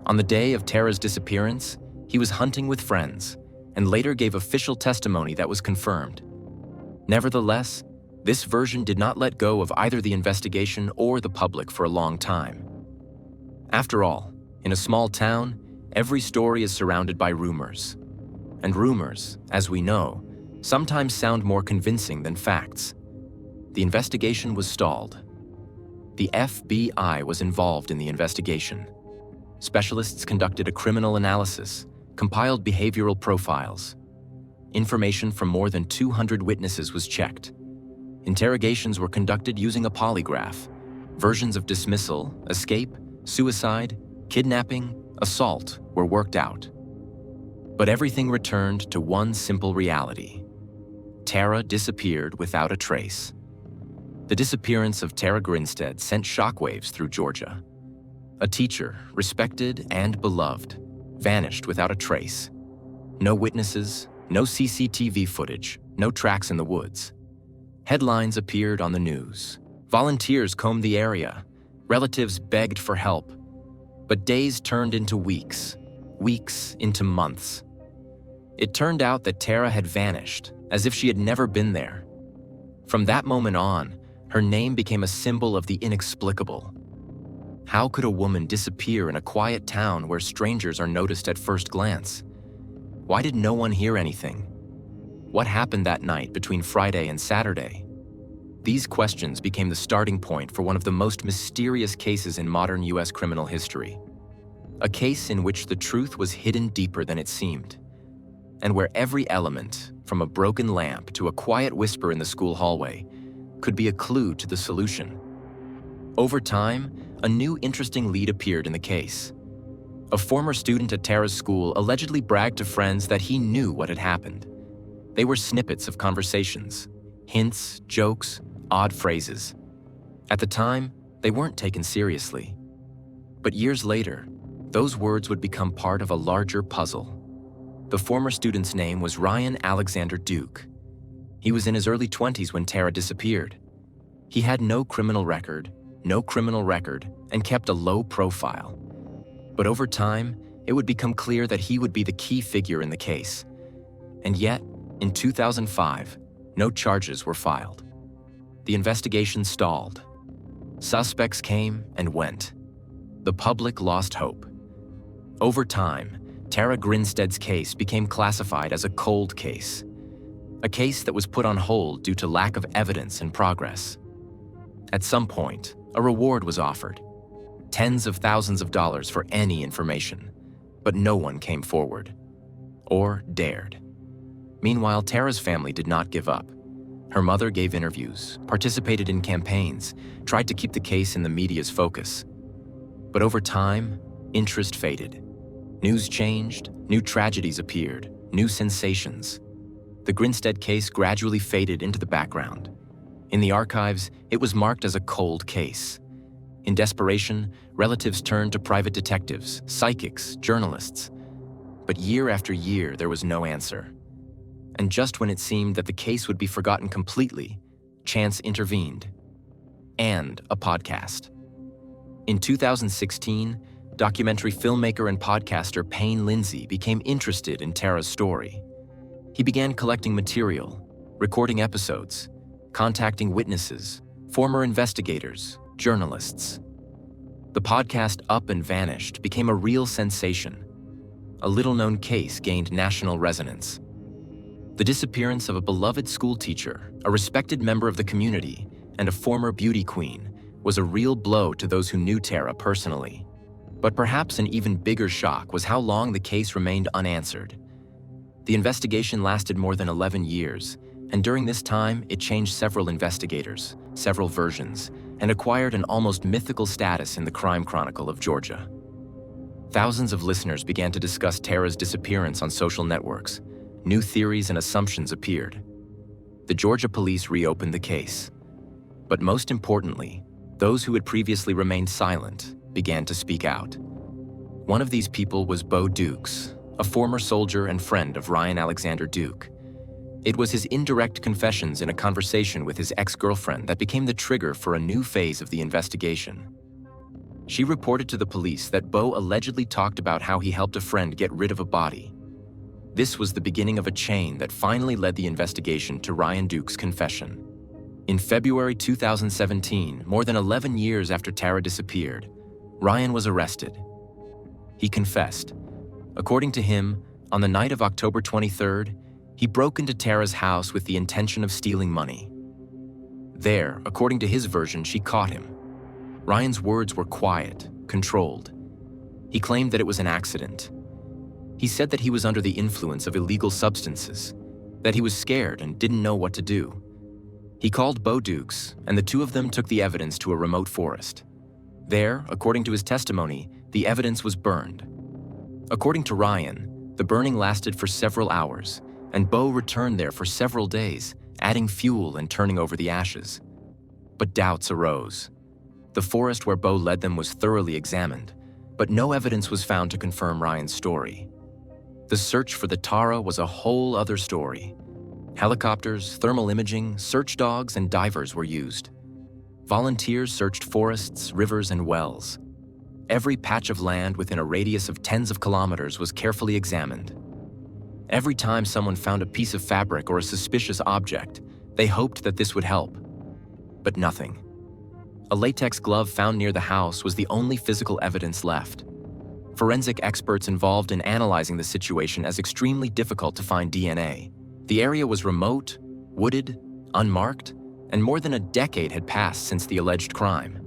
On the day of Tara's disappearance, he was hunting with friends, and later gave official testimony that was confirmed. Nevertheless, this version did not let go of either the investigation or the public for a long time. After all, in a small town, every story is surrounded by rumors. And rumors, as we know, sometimes sound more convincing than facts. The investigation was stalled. The FBI was involved in the investigation. Specialists conducted a criminal analysis, compiled behavioral profiles. Information from more than 200 witnesses was checked. Interrogations were conducted using a polygraph. Versions of dismissal, escape, suicide, kidnapping, assault were worked out. But everything returned to one simple reality. Tara disappeared without a trace. The disappearance of Tara Grinstead sent shockwaves through Georgia. A teacher, respected and beloved, vanished without a trace. No witnesses, no CCTV footage, no tracks in the woods. Headlines appeared on the news. Volunteers combed the area. Relatives begged for help. But days turned into weeks, weeks into months. It turned out that Tara had vanished, as if she had never been there. From that moment on, her name became a symbol of the inexplicable. How could a woman disappear in a quiet town where strangers are noticed at first glance? Why did no one hear anything? What happened that night between Friday and Saturday? These questions became the starting point for one of the most mysterious cases in modern U.S. criminal history. A case in which the truth was hidden deeper than it seemed, and where every element, from a broken lamp to a quiet whisper in the school hallway, could be a clue to the solution. Over time, a new interesting lead appeared in the case. A former student at Tara's school allegedly bragged to friends that he knew what had happened. They were snippets of conversations, hints, jokes, odd phrases. At the time, they weren't taken seriously. But years later, those words would become part of a larger puzzle. The former student's name was Ryan Alexander Duke. He was in his early 20s when Tara disappeared. He had no criminal record, and kept a low profile. But over time, it would become clear that he would be the key figure in the case. And yet, in 2005, no charges were filed. The investigation stalled. Suspects came and went. The public lost hope. Over time, Tara Grinstead's case became classified as a cold case, a case that was put on hold due to lack of evidence and progress. At some point, a reward was offered, tens of thousands of dollars for any information, but no one came forward, or dared. Meanwhile, Tara's family did not give up. Her mother gave interviews, participated in campaigns, tried to keep the case in the media's focus. But over time, interest faded. News changed, new tragedies appeared, new sensations. The Grinstead case gradually faded into the background. In the archives, it was marked as a cold case. In desperation, relatives turned to private detectives, psychics, journalists. But year after year, there was no answer. And just when it seemed that the case would be forgotten completely, chance intervened. And a podcast. In 2016, documentary filmmaker and podcaster Payne Lindsay became interested in Tara's story. He began collecting material, recording episodes, contacting witnesses, former investigators, journalists. The podcast Up and Vanished became a real sensation. A little-known case gained national resonance. The disappearance of a beloved schoolteacher, a respected member of the community, and a former beauty queen was a real blow to those who knew Tara personally. But perhaps an even bigger shock was how long the case remained unanswered. The investigation lasted more than 11 years, and during this time, it changed several investigators, several versions, and acquired an almost mythical status in the crime chronicle of Georgia. Thousands of listeners began to discuss Tara's disappearance on social networks. New theories and assumptions appeared. The Georgia police reopened the case. But most importantly, those who had previously remained silent began to speak out. One of these people was Bo Dukes, a former soldier and friend of Ryan Alexander Duke. It was his indirect confessions in a conversation with his ex-girlfriend that became the trigger for a new phase of the investigation. She reported to the police that Bo allegedly talked about how he helped a friend get rid of a body. This was the beginning of a chain that finally led the investigation to Ryan Duke's confession. In February 2017, more than 11 years after Tara disappeared, Ryan was arrested. He confessed. According to him, on the night of October 23rd, he broke into Tara's house with the intention of stealing money. There, according to his version, she caught him. Ryan's words were quiet, controlled. He claimed that it was an accident. He said that he was under the influence of illegal substances, that he was scared and didn't know what to do. He called Bo Dukes, and the two of them took the evidence to a remote forest. There, according to his testimony, the evidence was burned. According to Ryan, the burning lasted for several hours, and Bo returned there for several days, adding fuel and turning over the ashes. But doubts arose. The forest where Bo led them was thoroughly examined, but no evidence was found to confirm Ryan's story. The search for the Tara was a whole other story. Helicopters, thermal imaging, search dogs, and divers were used. Volunteers searched forests, rivers, and wells. Every patch of land within a radius of tens of kilometers was carefully examined. Every time someone found a piece of fabric or a suspicious object, they hoped that this would help. But nothing. A latex glove found near the house was the only physical evidence left. Forensic experts involved in analyzing the situation as extremely difficult to find DNA. The area was remote, wooded, unmarked, and more than a decade had passed since the alleged crime.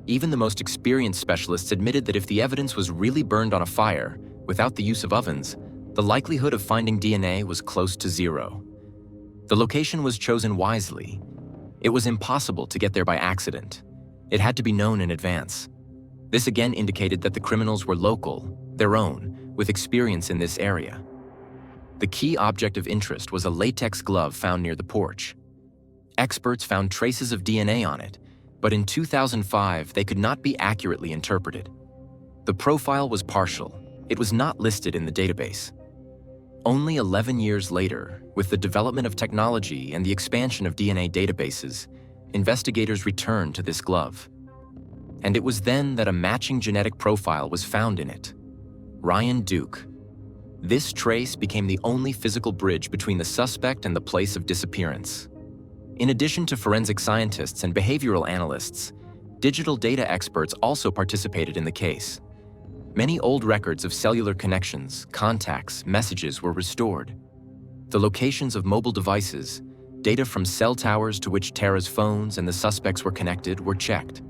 Even the most experienced specialists admitted that if the evidence was really burned on a fire, without the use of ovens, the likelihood of finding DNA was close to zero. The location was chosen wisely. It was impossible to get there by accident. It had to be known in advance. This again indicated that the criminals were local, their own, with experience in this area. The key object of interest was a latex glove found near the porch. Experts found traces of DNA on it, but in 2005 they could not be accurately interpreted. The profile was partial. It was not listed in the database. Only 11 years later, with the development of technology and the expansion of DNA databases, investigators returned to this glove. And it was then that a matching genetic profile was found in it. Ryan Duke. This trace became the only physical bridge between the suspect and the place of disappearance. In addition to forensic scientists and behavioral analysts, digital data experts also participated in the case. Many old records of cellular connections, contacts, messages were restored. The locations of mobile devices, data from cell towers to which Tara's phones and the suspects were connected were checked.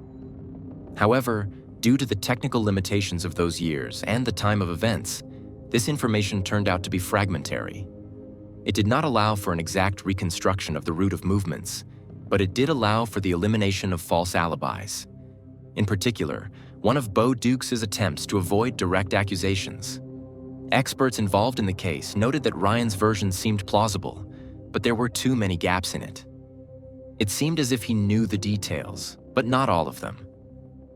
However, due to the technical limitations of those years and the time of events, this information turned out to be fragmentary. It did not allow for an exact reconstruction of the route of movements, but it did allow for the elimination of false alibis. In particular, one of Bo Dukes' attempts to avoid direct accusations. Experts involved in the case noted that Ryan's version seemed plausible, but there were too many gaps in it. It seemed as if he knew the details, but not all of them.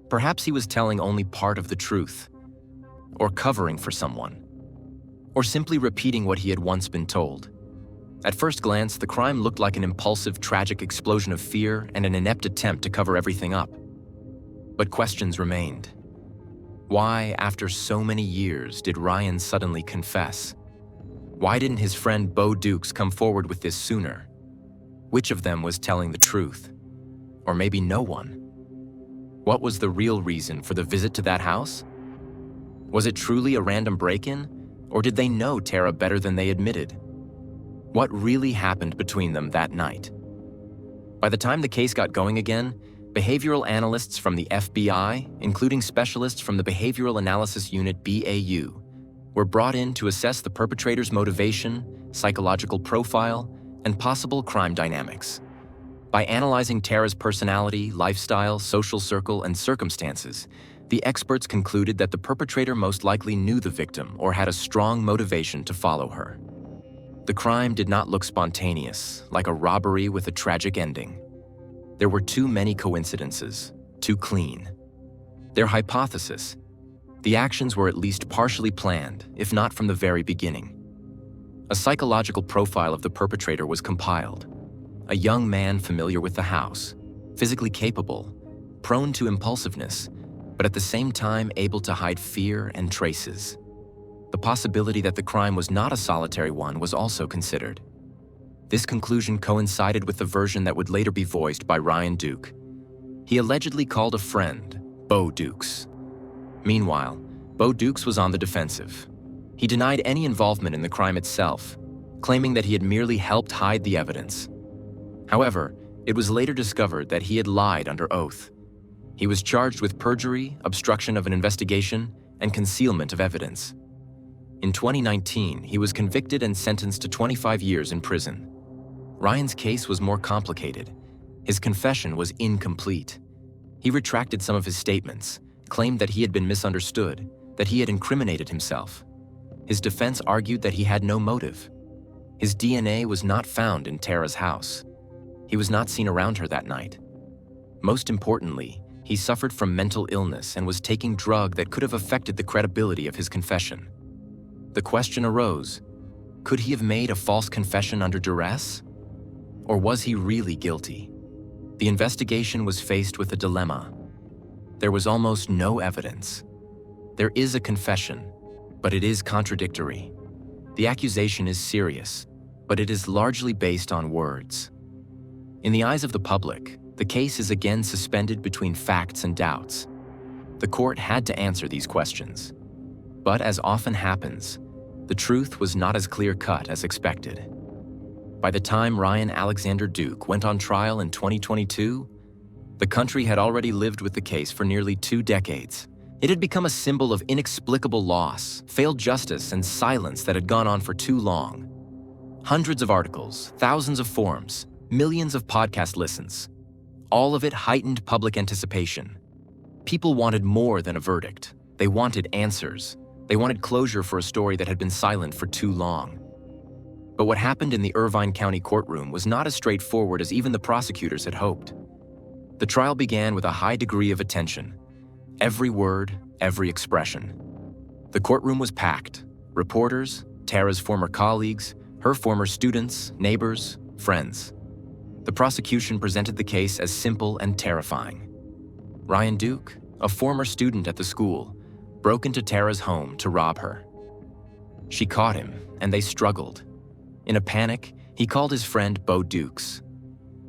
Perhaps he was telling only part of the truth, or covering for someone, or simply repeating what he had once been told. At first glance, the crime looked like an impulsive, tragic explosion of fear and an inept attempt to cover everything up. But questions remained. Why, after so many years, did Ryan suddenly confess? Why didn't his friend Bo Dukes come forward with this sooner? Which of them was telling the truth? Or maybe no one? What was the real reason for the visit to that house? Was it truly a random break-in, or did they know Tara better than they admitted? What really happened between them that night? By the time the case got going again, behavioral analysts from the FBI, including specialists from the Behavioral Analysis Unit BAU, were brought in to assess the perpetrator's motivation, psychological profile, and possible crime dynamics. By analyzing Tara's personality, lifestyle, social circle, and circumstances, the experts concluded that the perpetrator most likely knew the victim or had a strong motivation to follow her. The crime did not look spontaneous, like a robbery with a tragic ending. There were too many coincidences, too clean. Their hypothesis: the actions were at least partially planned, if not from the very beginning. A psychological profile of the perpetrator was compiled. A young man familiar with the house, physically capable, prone to impulsiveness, but at the same time able to hide fear and traces. The possibility that the crime was not a solitary one was also considered. This conclusion coincided with the version that would later be voiced by Ryan Duke. He allegedly called a friend, Bo Dukes. Meanwhile, Bo Dukes was on the defensive. He denied any involvement in the crime itself, claiming that he had merely helped hide the evidence. However, it was later discovered that he had lied under oath. He was charged with perjury, obstruction of an investigation, and concealment of evidence. In 2019, he was convicted and sentenced to 25 years in prison. Ryan's case was more complicated. His confession was incomplete. He retracted some of his statements, claimed that he had been misunderstood, that he had incriminated himself. His defense argued that he had no motive. His DNA was not found in Tara's house. He was not seen around her that night. Most importantly, he suffered from mental illness and was taking drug that could have affected the credibility of his confession. The question arose, Could he have made a false confession under duress? Or was he really guilty? The investigation was faced with a dilemma. There was almost no evidence. There is a confession, but it is contradictory. The accusation is serious, but it is largely based on words. In the eyes of the public, the case is again suspended between facts and doubts. The court had to answer these questions. But as often happens, the truth was not as clear-cut as expected. By the time Ryan Alexander Duke went on trial in 2022, the country had already lived with the case for nearly 2 decades. It had become a symbol of inexplicable loss, failed justice, and silence that had gone on for too long. Hundreds of articles, thousands of forums, millions of podcast listens. All of it heightened public anticipation. People wanted more than a verdict. They wanted answers. They wanted closure for a story that had been silent for too long. But what happened in the Irvine County courtroom was not as straightforward as even the prosecutors had hoped. The trial began with a high degree of attention. Every word, every expression. The courtroom was packed. Reporters, Tara's former colleagues, her former students, neighbors, friends. The prosecution presented the case as simple and terrifying. Ryan Duke, a former student at the school, broke into Tara's home to rob her. She caught him, and they struggled. In a panic, he called his friend Bo Dukes.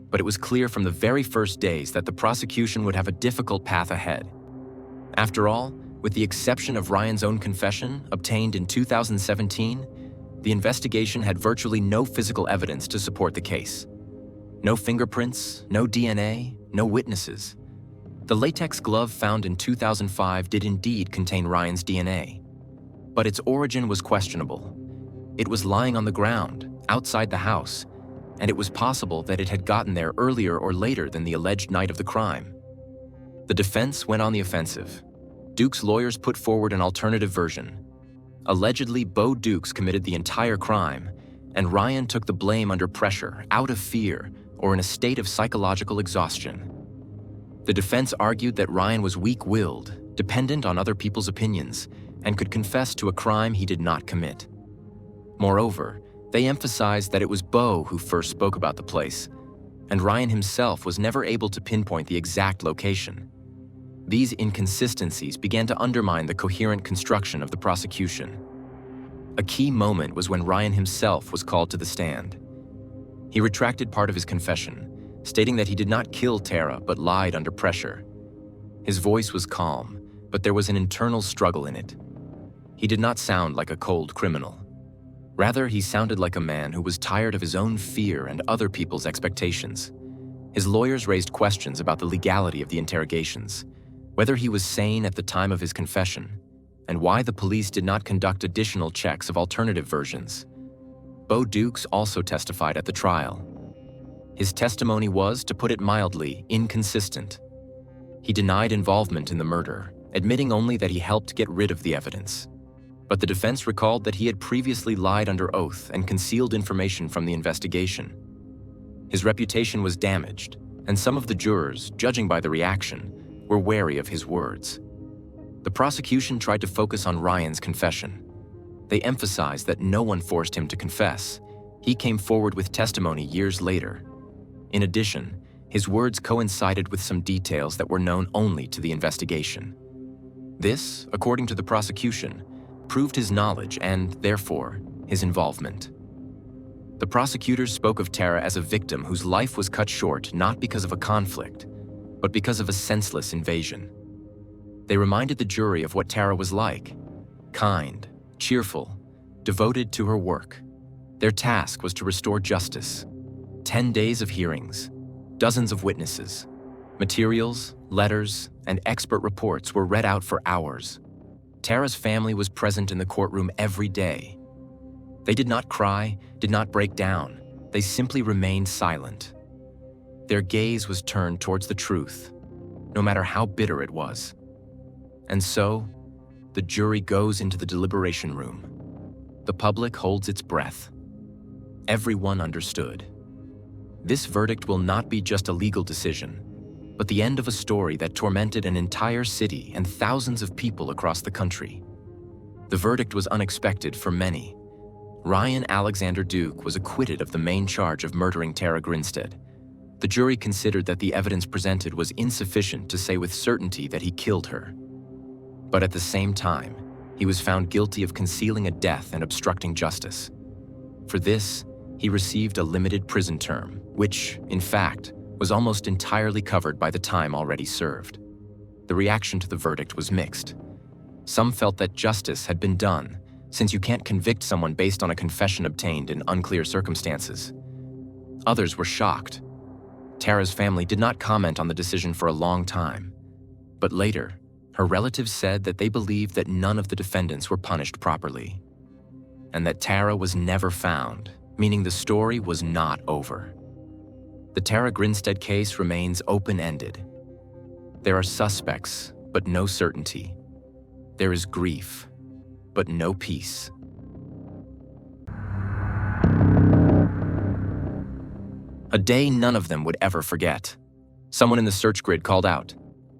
But it was clear from the very first days that the prosecution would have a difficult path ahead. After all, with the exception of Ryan's own confession, obtained in 2017, the investigation had virtually no physical evidence to support the case. No fingerprints, no DNA, no witnesses. The latex glove found in 2005 did indeed contain Ryan's DNA. But its origin was questionable. It was lying on the ground, outside the house, and it was possible that it had gotten there earlier or later than the alleged night of the crime. The defense went on the offensive. Duke's lawyers put forward an alternative version. Allegedly, Bo Dukes committed the entire crime, and Ryan took the blame under pressure, out of fear, or in a state of psychological exhaustion. The defense argued that Ryan was weak-willed, dependent on other people's opinions, and could confess to a crime he did not commit. Moreover, they emphasized that it was Bo who first spoke about the place, and Ryan himself was never able to pinpoint the exact location. These inconsistencies began to undermine the coherent construction of the prosecution. A key moment was when Ryan himself was called to the stand. He retracted part of his confession, stating that he did not kill Tara but lied under pressure. His voice was calm, but there was an internal struggle in it. He did not sound like a cold criminal. Rather, he sounded like a man who was tired of his own fear and other people's expectations. His lawyers raised questions about the legality of the interrogations, whether he was sane at the time of his confession, and why the police did not conduct additional checks of alternative versions. Bo Dukes also testified at the trial. His testimony was, to put it mildly, inconsistent. He denied involvement in the murder, admitting only that he helped get rid of the evidence. But the defense recalled that he had previously lied under oath and concealed information from the investigation. His reputation was damaged, and some of the jurors, judging by the reaction, were wary of his words. The prosecution tried to focus on Ryan's confession. They emphasized that no one forced him to confess. He came forward with testimony years later. In addition, his words coincided with some details that were known only to the investigation. This, according to the prosecution, proved his knowledge and, therefore, his involvement. The prosecutors spoke of Tara as a victim whose life was cut short not because of a conflict, but because of a senseless invasion. They reminded the jury of what Tara was like: kind, cheerful, devoted to her work. Their task was to restore justice. 10 days of hearings, dozens of witnesses, materials, letters, and expert reports were read out for hours. Tara's family was present in the courtroom every day. They did not cry, did not break down. They simply remained silent. Their gaze was turned towards the truth, no matter how bitter it was. And so, the jury goes into the deliberation room. The public holds its breath. Everyone understood. This verdict will not be just a legal decision, but the end of a story that tormented an entire city and thousands of people across the country. The verdict was unexpected for many. Ryan Alexander Duke was acquitted of the main charge of murdering Tara Grinstead. The jury considered that the evidence presented was insufficient to say with certainty that he killed her. But at the same time, he was found guilty of concealing a death and obstructing justice. For this, he received a limited prison term, which, in fact, was almost entirely covered by the time already served. The reaction to the verdict was mixed. Some felt that justice had been done, since you can't convict someone based on a confession obtained in unclear circumstances. Others were shocked. Tara's family did not comment on the decision for a long time, but later, her relatives said that they believed that none of the defendants were punished properly, and that Tara was never found, meaning the story was not over. The Tara Grinstead case remains open-ended. There are suspects, but no certainty. There is grief, but no peace. A day none of them would ever forget. Someone in the search grid called out.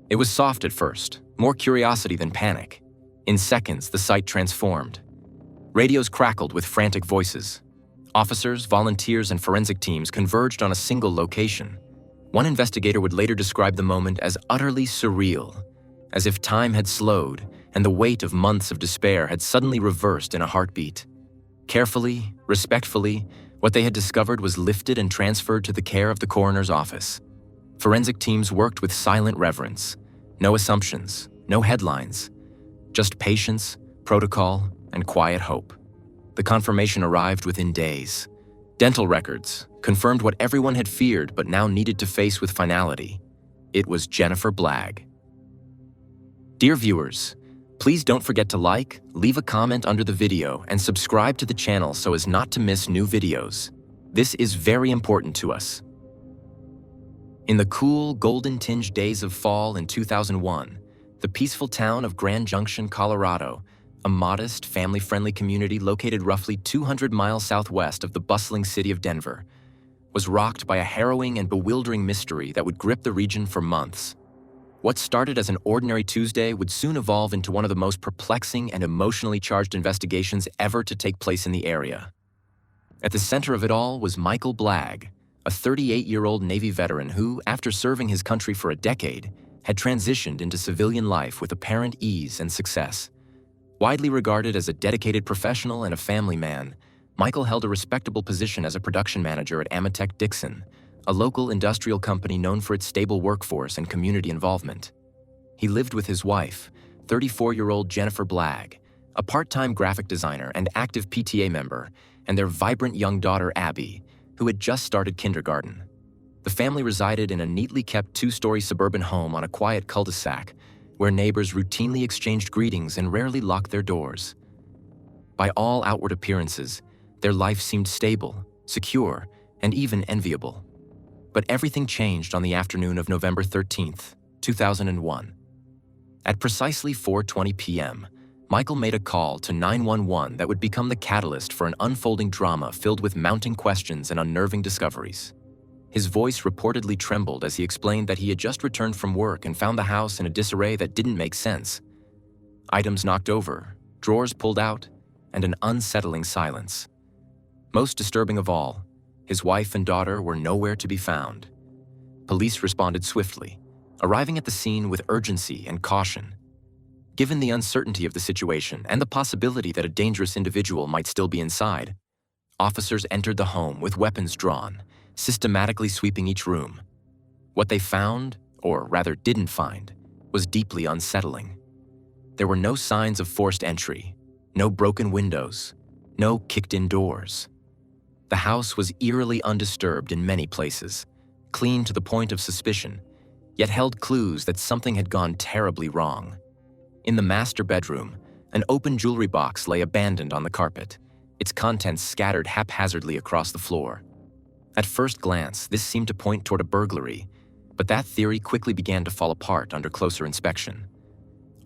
It was soft at first, more curiosity than panic. In seconds, the site transformed. Radios crackled with frantic voices. Officers, volunteers, and forensic teams converged on a single location. One investigator would later describe the moment as utterly surreal, as if time had slowed and the weight of months of despair had suddenly reversed in a heartbeat. Carefully, respectfully, what they had discovered was lifted and transferred to the care of the coroner's office. Forensic teams worked with silent reverence. No assumptions, no headlines, just patience, protocol, and quiet hope. The confirmation arrived within days. Dental records confirmed what everyone had feared but now needed to face with finality. It was Jennifer Blagg. Dear viewers, please don't forget to like, leave a comment under the video, and subscribe to the channel so as not to miss new videos. This is very important to us. In the cool, golden-tinged days of fall in 2001, the peaceful town of Grand Junction, Colorado, a modest, family-friendly community located roughly 200 miles southwest of the bustling city of Denver, was rocked by a harrowing and bewildering mystery that would grip the region for months. What started as an ordinary Tuesday would soon evolve into one of the most perplexing and emotionally charged investigations ever to take place in the area. At the center of it all was Michael Blagg, a 38-year-old Navy veteran who, after serving his country for a decade, had transitioned into civilian life with apparent ease and success. Widely regarded as a dedicated professional and a family man, Michael held a respectable position as a production manager at Amatech Dixon, a local industrial company known for its stable workforce and community involvement. He lived with his wife, 34-year-old Jennifer Blagg, a part-time graphic designer and active PTA member, and their vibrant young daughter Abby, who had just started kindergarten. The family resided in a neatly kept two-story suburban home on a quiet cul-de-sac, where neighbors routinely exchanged greetings and rarely locked their doors. By all outward appearances, their life seemed stable, secure, and even enviable. But everything changed on the afternoon of November 13th, 2001. At precisely 4:20 p.m., Michael made a call to 911 that would become the catalyst for an unfolding drama filled with mounting questions and unnerving discoveries. His voice reportedly trembled as he explained that he had just returned from work and found the house in a disarray that didn't make sense. Items knocked over, drawers pulled out, and an unsettling silence. Most disturbing of all, his wife and daughter were nowhere to be found. Police responded swiftly, arriving at the scene with urgency and caution. Given the uncertainty of the situation and the possibility that a dangerous individual might still be inside, officers entered the home with weapons drawn, systematically sweeping each room. What they found, or rather didn't find, was deeply unsettling. There were no signs of forced entry, no broken windows, no kicked-in doors. The house was eerily undisturbed in many places, clean to the point of suspicion, yet held clues that something had gone terribly wrong. In the master bedroom, an open jewelry box lay abandoned on the carpet, its contents scattered haphazardly across the floor. At first glance, this seemed to point toward a burglary, but that theory quickly began to fall apart under closer inspection.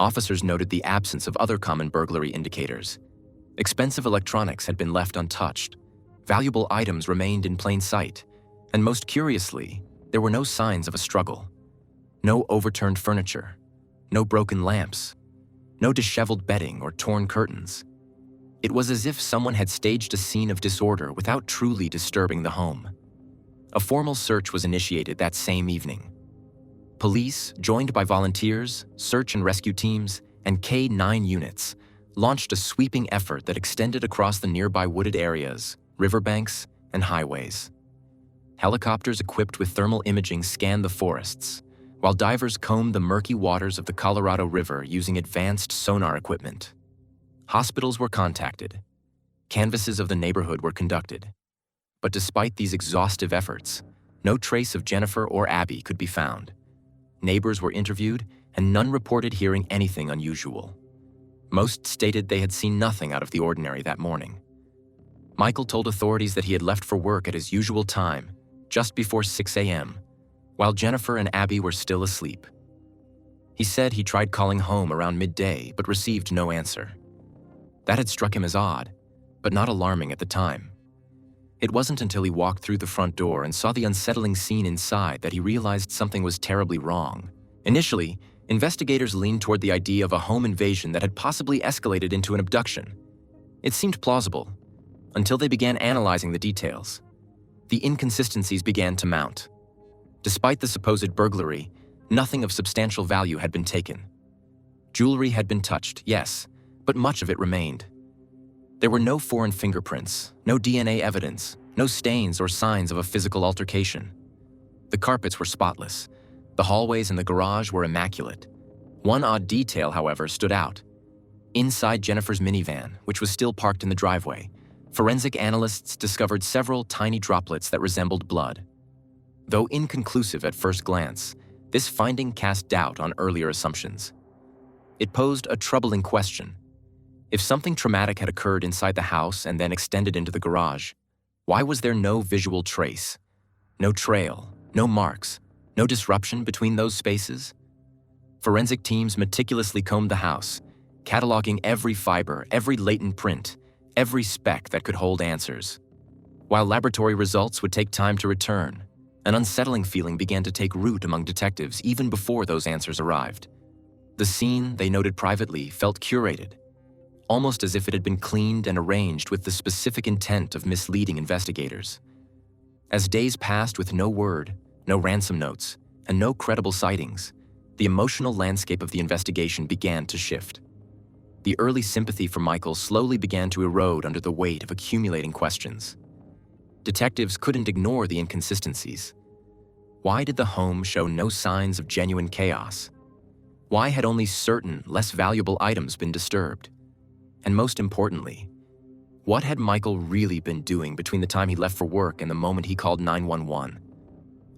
Officers noted the absence of other common burglary indicators. Expensive electronics had been left untouched, valuable items remained in plain sight, and most curiously, there were no signs of a struggle. No overturned furniture, no broken lamps, no disheveled bedding or torn curtains. It was as if someone had staged a scene of disorder without truly disturbing the home. A formal search was initiated that same evening. Police, joined by volunteers, search and rescue teams, and K-9 units, launched a sweeping effort that extended across the nearby wooded areas, riverbanks, and highways. Helicopters equipped with thermal imaging scanned the forests, while divers combed the murky waters of the Colorado River using advanced sonar equipment. Hospitals were contacted. Canvasses of the neighborhood were conducted. But despite these exhaustive efforts, no trace of Jennifer or Abby could be found. Neighbors were interviewed, and none reported hearing anything unusual. Most stated they had seen nothing out of the ordinary that morning. Michael told authorities that he had left for work at his usual time, just before 6 a.m., while Jennifer and Abby were still asleep. He said he tried calling home around midday but received no answer. That had struck him as odd, but not alarming at the time. It wasn't until he walked through the front door and saw the unsettling scene inside that he realized something was terribly wrong. Initially, investigators leaned toward the idea of a home invasion that had possibly escalated into an abduction. It seemed plausible, until they began analyzing the details. The inconsistencies began to mount. Despite the supposed burglary, nothing of substantial value had been taken. Jewelry had been touched, yes, but much of it remained. There were no foreign fingerprints, no DNA evidence, no stains or signs of a physical altercation. The carpets were spotless. The hallways and the garage were immaculate. One odd detail, however, stood out. Inside Jennifer's minivan, which was still parked in the driveway, forensic analysts discovered several tiny droplets that resembled blood. Though inconclusive at first glance, this finding cast doubt on earlier assumptions. It posed a troubling question. If something traumatic had occurred inside the house and then extended into the garage, why was there no visual trace? No trail, no marks, no disruption between those spaces? Forensic teams meticulously combed the house, cataloging every fiber, every latent print, every speck that could hold answers. While laboratory results would take time to return, an unsettling feeling began to take root among detectives even before those answers arrived. The scene, they noted privately, felt curated, almost as if it had been cleaned and arranged with the specific intent of misleading investigators. As days passed with no word, no ransom notes, and no credible sightings, the emotional landscape of the investigation began to shift. The early sympathy for Michael slowly began to erode under the weight of accumulating questions. Detectives couldn't ignore the inconsistencies. Why did the home show no signs of genuine chaos? Why had only certain, less valuable items been disturbed? And most importantly, what had Michael really been doing between the time he left for work and the moment he called 911?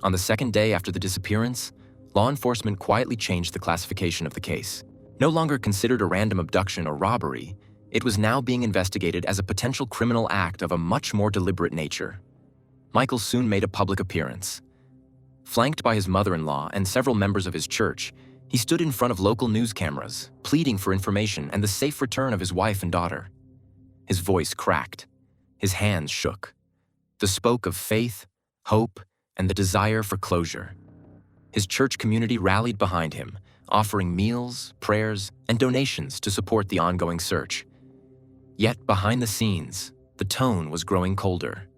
On the second day after the disappearance, law enforcement quietly changed the classification of the case. No longer considered a random abduction or robbery, it was now being investigated as a potential criminal act of a much more deliberate nature. Michael soon made a public appearance. Flanked by his mother-in-law and several members of his church, he stood in front of local news cameras, pleading for information and the safe return of his wife and daughter. His voice cracked. His hands shook. They spoke of faith, hope, and the desire for closure. His church community rallied behind him, offering meals, prayers, and donations to support the ongoing search. Yet behind the scenes, the tone was growing colder.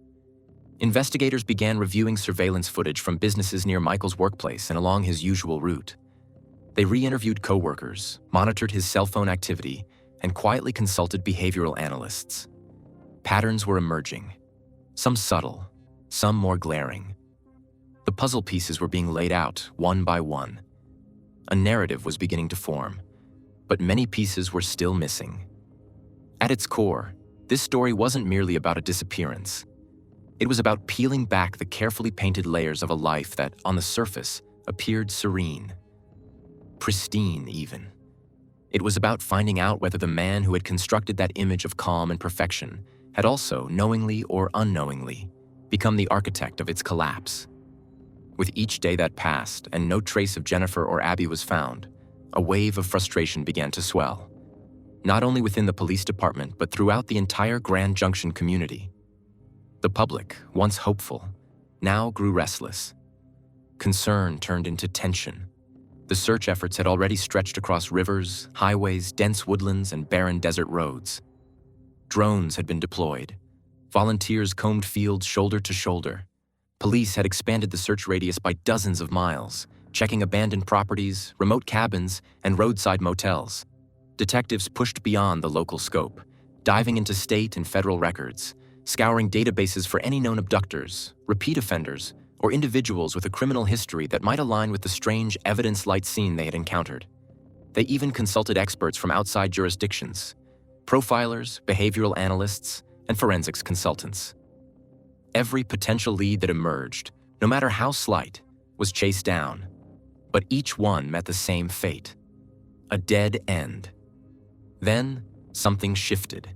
Investigators began reviewing surveillance footage from businesses near Michael's workplace and along his usual route. They re-interviewed co-workers, monitored his cell phone activity, and quietly consulted behavioral analysts. Patterns were emerging, some subtle, some more glaring. The puzzle pieces were being laid out, one by one. A narrative was beginning to form, but many pieces were still missing. At its core, this story wasn't merely about a disappearance. It was about peeling back the carefully painted layers of a life that, on the surface, appeared serene. Pristine, even. It was about finding out whether the man who had constructed that image of calm and perfection had also, knowingly or unknowingly, become the architect of its collapse. With each day that passed and no trace of Jennifer or Abby was found, a wave of frustration began to swell. Not only within the police department, but throughout the entire Grand Junction community. The public, once hopeful, now grew restless. Concern turned into tension. The search efforts had already stretched across rivers, highways, dense woodlands, and barren desert roads. Drones had been deployed. Volunteers combed fields shoulder to shoulder. Police had expanded the search radius by dozens of miles, checking abandoned properties, remote cabins, and roadside motels. Detectives pushed beyond the local scope, diving into state and federal records, scouring databases for any known abductors, repeat offenders, or individuals with a criminal history that might align with the strange evidence-light scene they had encountered. They even consulted experts from outside jurisdictions, profilers, behavioral analysts, and forensics consultants. Every potential lead that emerged, no matter how slight, was chased down, but each one met the same fate: a dead end. Then, something shifted.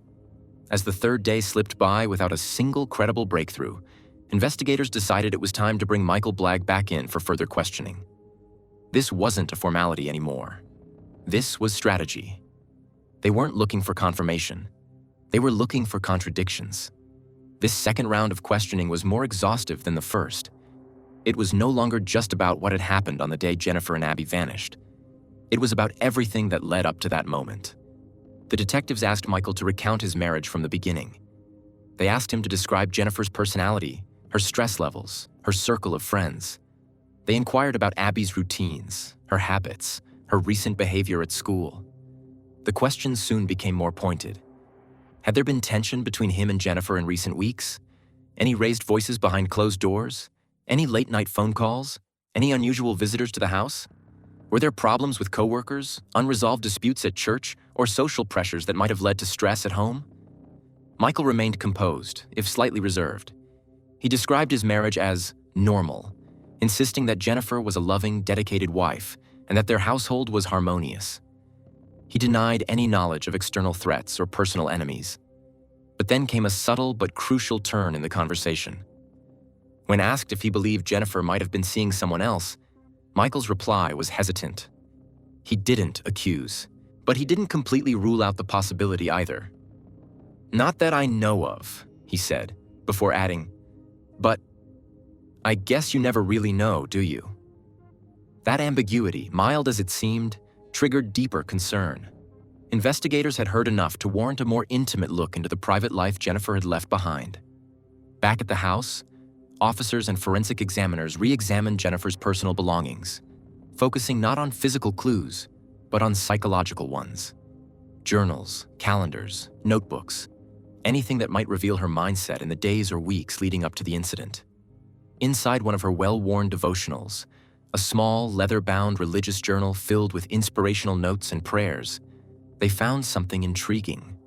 As the third day slipped by without a single credible breakthrough, investigators decided it was time to bring Michael Blagg back in for further questioning. This wasn't a formality anymore. This was strategy. They weren't looking for confirmation. They were looking for contradictions. This second round of questioning was more exhaustive than the first. It was no longer just about what had happened on the day Jennifer and Abby vanished. It was about everything that led up to that moment. The detectives asked Michael to recount his marriage from the beginning. They asked him to describe Jennifer's personality, her stress levels, her circle of friends. They inquired about Abby's routines, her habits, her recent behavior at school. The questions soon became more pointed. Had there been tension between him and Jennifer in recent weeks? Any raised voices behind closed doors? Any late-night phone calls? Any unusual visitors to the house? Were there problems with coworkers, unresolved disputes at church, or social pressures that might have led to stress at home? Michael remained composed, if slightly reserved. He described his marriage as normal, insisting that Jennifer was a loving, dedicated wife and that their household was harmonious. He denied any knowledge of external threats or personal enemies. But then came a subtle but crucial turn in the conversation. When asked if he believed Jennifer might have been seeing someone else, Michael's reply was hesitant. He didn't accuse, but he didn't completely rule out the possibility either. "Not that I know of," he said, before adding, "but I guess you never really know, do you?" That ambiguity, mild as it seemed, triggered deeper concern. Investigators had heard enough to warrant a more intimate look into the private life Jennifer had left behind. Back at the house, officers and forensic examiners re-examined Jennifer's personal belongings, focusing not on physical clues, but on psychological ones. Journals, calendars, notebooks, anything that might reveal her mindset in the days or weeks leading up to the incident. Inside one of her well-worn devotionals, a small, leather-bound religious journal filled with inspirational notes and prayers, they found something intriguing.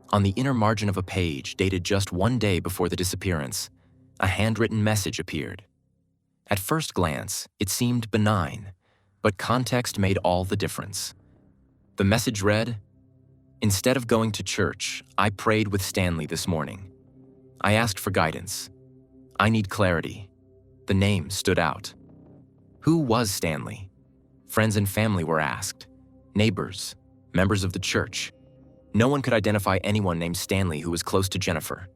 On the inner margin of a page dated just one day before the disappearance, a handwritten message appeared. At first glance, it seemed benign, but context made all the difference. The message read, "Instead of going to church, I prayed with Stanley this morning. I asked for guidance. I need clarity." The name stood out. Who was Stanley? Friends and family were asked. Neighbors, members of the church. No one could identify anyone named Stanley who was close to Jennifer.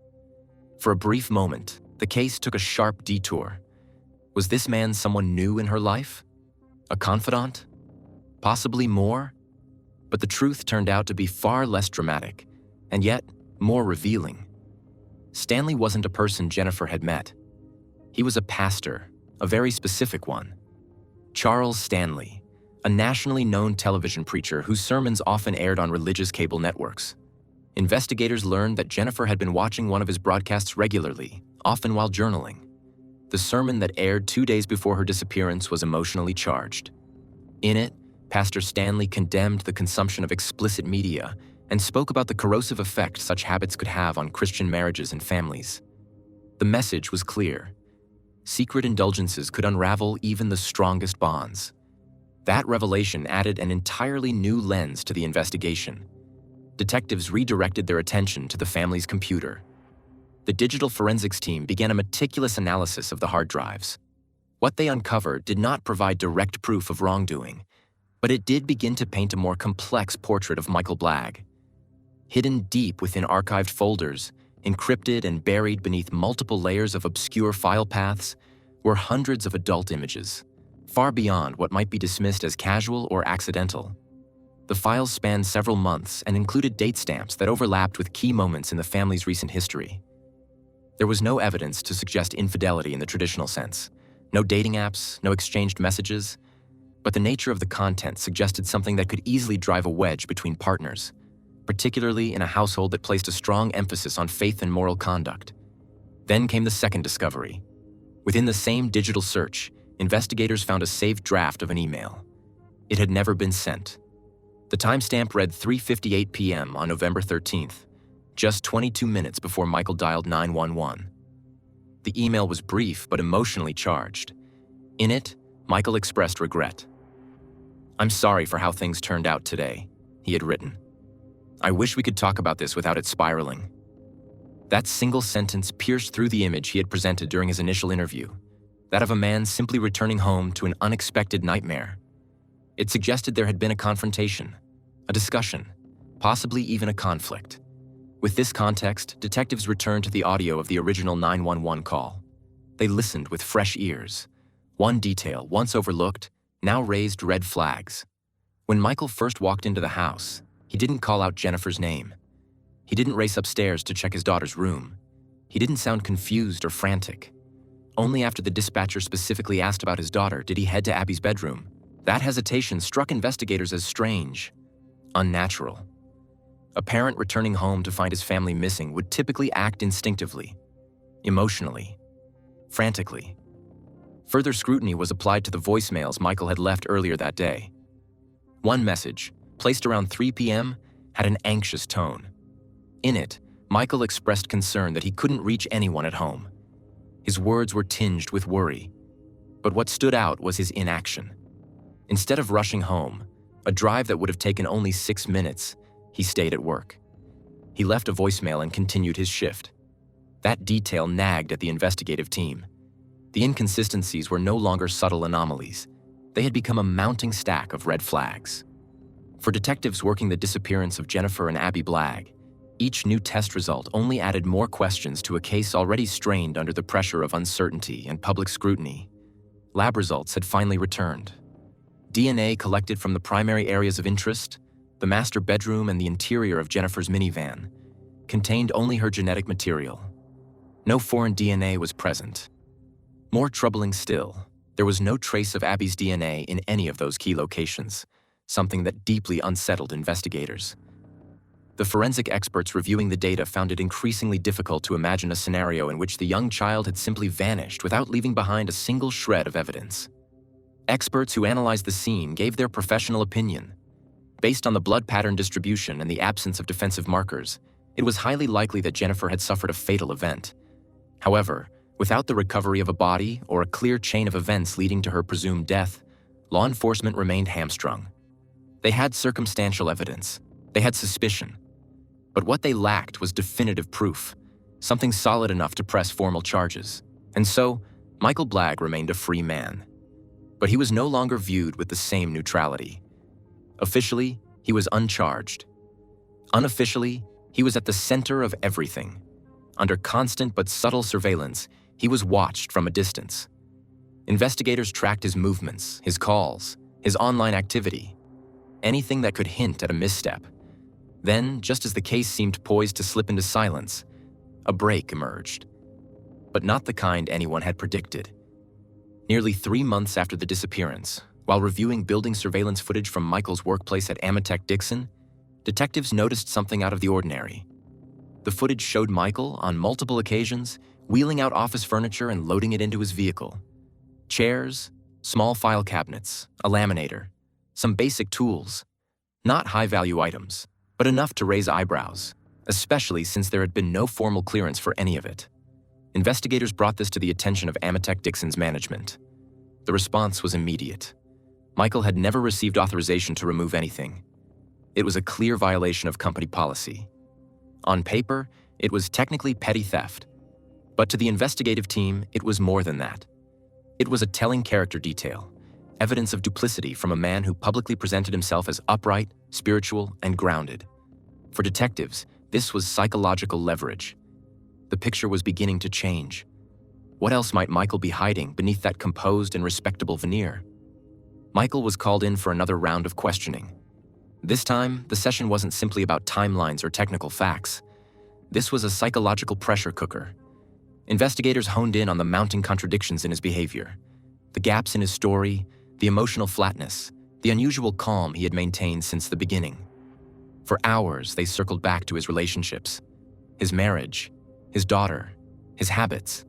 For a brief moment, the case took a sharp detour. Was this man someone new in her life? A confidant? Possibly more? But the truth turned out to be far less dramatic, and yet more revealing. Stanley wasn't a person Jennifer had met. He was a pastor, a very specific one. Charles Stanley, a nationally known television preacher whose sermons often aired on religious cable networks. Investigators learned that Jennifer had been watching one of his broadcasts regularly, often while journaling. The sermon that aired 2 days before her disappearance was emotionally charged. In it, Pastor Stanley condemned the consumption of explicit media and spoke about the corrosive effect such habits could have on Christian marriages and families. The message was clear. Secret indulgences could unravel even the strongest bonds. That revelation added an entirely new lens to the investigation. Detectives redirected their attention to the family's computer. The digital forensics team began a meticulous analysis of the hard drives. What they uncovered did not provide direct proof of wrongdoing, but it did begin to paint a more complex portrait of Michael Blagg. Hidden deep within archived folders, encrypted and buried beneath multiple layers of obscure file paths, were hundreds of adult images, far beyond what might be dismissed as casual or accidental. The files spanned several months and included date stamps that overlapped with key moments in the family's recent history. There was no evidence to suggest infidelity in the traditional sense. No dating apps, no exchanged messages, but the nature of the content suggested something that could easily drive a wedge between partners, particularly in a household that placed a strong emphasis on faith and moral conduct. Then came the second discovery. Within the same digital search, investigators found a saved draft of an email. It had never been sent. The timestamp read 3:58 p.m. on November 13th, just 22 minutes before Michael dialed 911. The email was brief but emotionally charged. In it, Michael expressed regret. "I'm sorry for how things turned out today," he had written. "I wish we could talk about this without it spiraling." That single sentence pierced through the image he had presented during his initial interview, that of a man simply returning home to an unexpected nightmare. It suggested there had been a confrontation, a discussion, possibly even a conflict. With this context, detectives returned to the audio of the original 911 call. They listened with fresh ears. One detail, once overlooked, now raised red flags. When Michael first walked into the house, he didn't call out Jennifer's name. He didn't race upstairs to check his daughter's room. He didn't sound confused or frantic. Only after the dispatcher specifically asked about his daughter did he head to Abby's bedroom. That hesitation struck investigators as strange, unnatural. A parent returning home to find his family missing would typically act instinctively, emotionally, frantically. Further scrutiny was applied to the voicemails Michael had left earlier that day. One message, placed around 3 p.m., had an anxious tone. In it, Michael expressed concern that he couldn't reach anyone at home. His words were tinged with worry. But what stood out was his inaction. Instead of rushing home, a drive that would have taken only 6 minutes, he stayed at work. He left a voicemail and continued his shift. That detail nagged at the investigative team. The inconsistencies were no longer subtle anomalies. They had become a mounting stack of red flags. For detectives working the disappearance of Jennifer and Abby Blagg, each new test result only added more questions to a case already strained under the pressure of uncertainty and public scrutiny. Lab results had finally returned. DNA collected from the primary areas of interest, the master bedroom and the interior of Jennifer's minivan, contained only her genetic material. No foreign DNA was present. More troubling still, there was no trace of Abby's DNA in any of those key locations, something that deeply unsettled investigators. The forensic experts reviewing the data found it increasingly difficult to imagine a scenario in which the young child had simply vanished without leaving behind a single shred of evidence. Experts who analyzed the scene gave their professional opinion. Based on the blood pattern distribution and the absence of defensive markers, it was highly likely that Jennifer had suffered a fatal event. However, without the recovery of a body or a clear chain of events leading to her presumed death, law enforcement remained hamstrung. They had circumstantial evidence. They had suspicion. But what they lacked was definitive proof, something solid enough to press formal charges. And so, Michael Blagg remained a free man. But he was no longer viewed with the same neutrality. Officially, he was uncharged. Unofficially, he was at the center of everything. Under constant but subtle surveillance, he was watched from a distance. Investigators tracked his movements, his calls, his online activity, anything that could hint at a misstep. Then, just as the case seemed poised to slip into silence, a break emerged. But not the kind anyone had predicted. Nearly 3 months after the disappearance, while reviewing building surveillance footage from Michael's workplace at Amatech Dixon, detectives noticed something out of the ordinary. The footage showed Michael, on multiple occasions, wheeling out office furniture and loading it into his vehicle. Chairs, small file cabinets, a laminator, some basic tools. Not high-value items, but enough to raise eyebrows, especially since there had been no formal clearance for any of it. Investigators brought this to the attention of Amatech Dixon's management. The response was immediate. Michael had never received authorization to remove anything. It was a clear violation of company policy. On paper, it was technically petty theft. But to the investigative team, it was more than that. It was a telling character detail, evidence of duplicity from a man who publicly presented himself as upright, spiritual, and grounded. For detectives, this was psychological leverage. The picture was beginning to change. What else might Michael be hiding beneath that composed and respectable veneer? Michael was called in for another round of questioning. This time, the session wasn't simply about timelines or technical facts. This was a psychological pressure cooker. Investigators honed in on the mounting contradictions in his behavior, the gaps in his story, the emotional flatness, the unusual calm he had maintained since the beginning. For hours, they circled back to his relationships, his marriage, his daughter, his habits.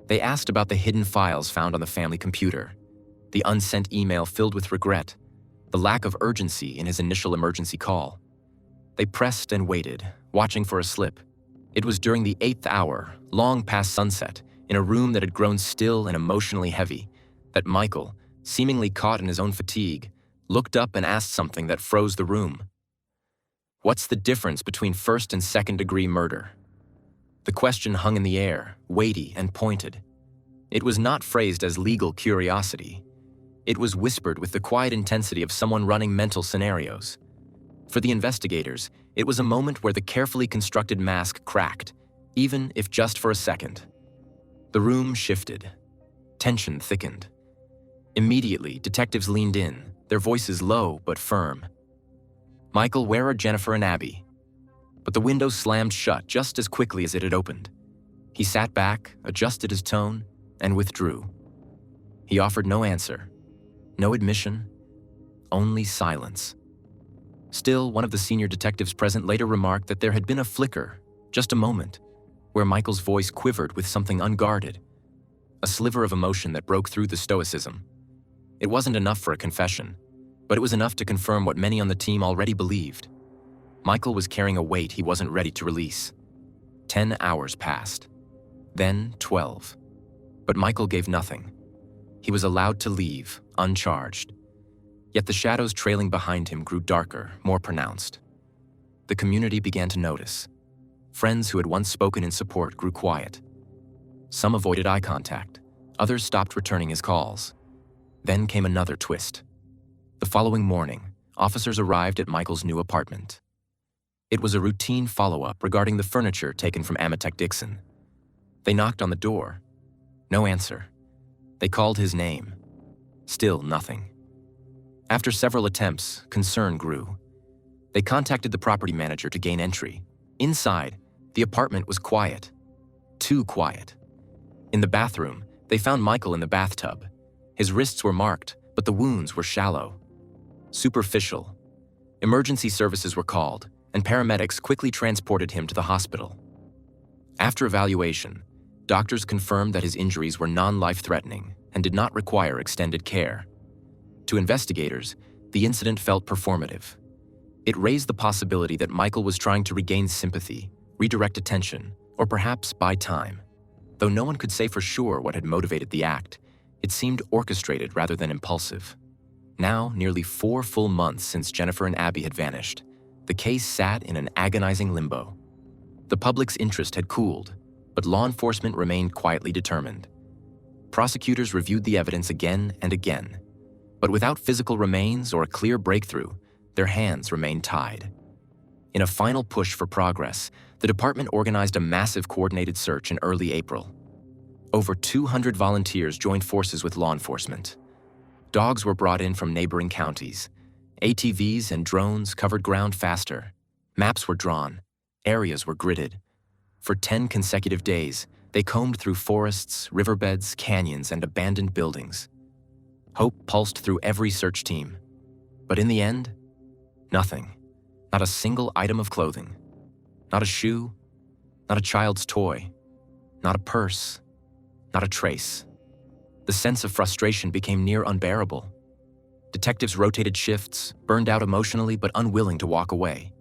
They asked about the hidden files found on the family computer, the unsent email filled with regret, the lack of urgency in his initial emergency call. They pressed and waited, watching for a slip. It was during the 8th hour, long past sunset, in a room that had grown still and emotionally heavy, that Michael, seemingly caught in his own fatigue, looked up and asked something that froze the room. What's the difference between first and second-degree murder? The question hung in the air, weighty and pointed. It was not phrased as legal curiosity. It was whispered with the quiet intensity of someone running mental scenarios. For the investigators, it was a moment where the carefully constructed mask cracked, even if just for a second. The room shifted. Tension thickened. Immediately, detectives leaned in, their voices low but firm. "Michael, where are Jennifer and Abby?" But the window slammed shut just as quickly as it had opened. He sat back, adjusted his tone, and withdrew. He offered no answer, no admission, only silence. Still, one of the senior detectives present later remarked that there had been a flicker, just a moment, where Michael's voice quivered with something unguarded, a sliver of emotion that broke through the stoicism. It wasn't enough for a confession, but it was enough to confirm what many on the team already believed. Michael was carrying a weight he wasn't ready to release. 10 hours passed, then 12. But Michael gave nothing. He was allowed to leave, uncharged. Yet the shadows trailing behind him grew darker, more pronounced. The community began to notice. Friends who had once spoken in support grew quiet. Some avoided eye contact, others stopped returning his calls. Then came another twist. The following morning, officers arrived at Michael's new apartment. It was a routine follow-up regarding the furniture taken from Amatech Dixon. They knocked on the door. No answer. They called his name. Still nothing. After several attempts, concern grew. They contacted the property manager to gain entry. Inside, the apartment was quiet. Too quiet. In the bathroom, they found Michael in the bathtub. His wrists were marked, but the wounds were shallow. Superficial. Emergency services were called, and paramedics quickly transported him to the hospital. After evaluation, doctors confirmed that his injuries were non-life-threatening and did not require extended care. To investigators, the incident felt performative. It raised the possibility that Michael was trying to regain sympathy, redirect attention, or perhaps buy time. Though no one could say for sure what had motivated the act, it seemed orchestrated rather than impulsive. Now, nearly 4 full months since Jennifer and Abby had vanished, the case sat in an agonizing limbo. The public's interest had cooled, but law enforcement remained quietly determined. Prosecutors reviewed the evidence again and again, but without physical remains or a clear breakthrough, their hands remained tied. In a final push for progress, the department organized a massive coordinated search in early April. Over 200 volunteers joined forces with law enforcement. Dogs were brought in from neighboring counties. ATVs and drones covered ground faster. Maps were drawn. Areas were gridded. For 10 consecutive days, they combed through forests, riverbeds, canyons, and abandoned buildings. Hope pulsed through every search team. But in the end, nothing. Not a single item of clothing. Not a shoe. Not a child's toy. Not a purse. Not a trace. The sense of frustration became near unbearable. Detectives rotated shifts, burned out emotionally but unwilling to walk away.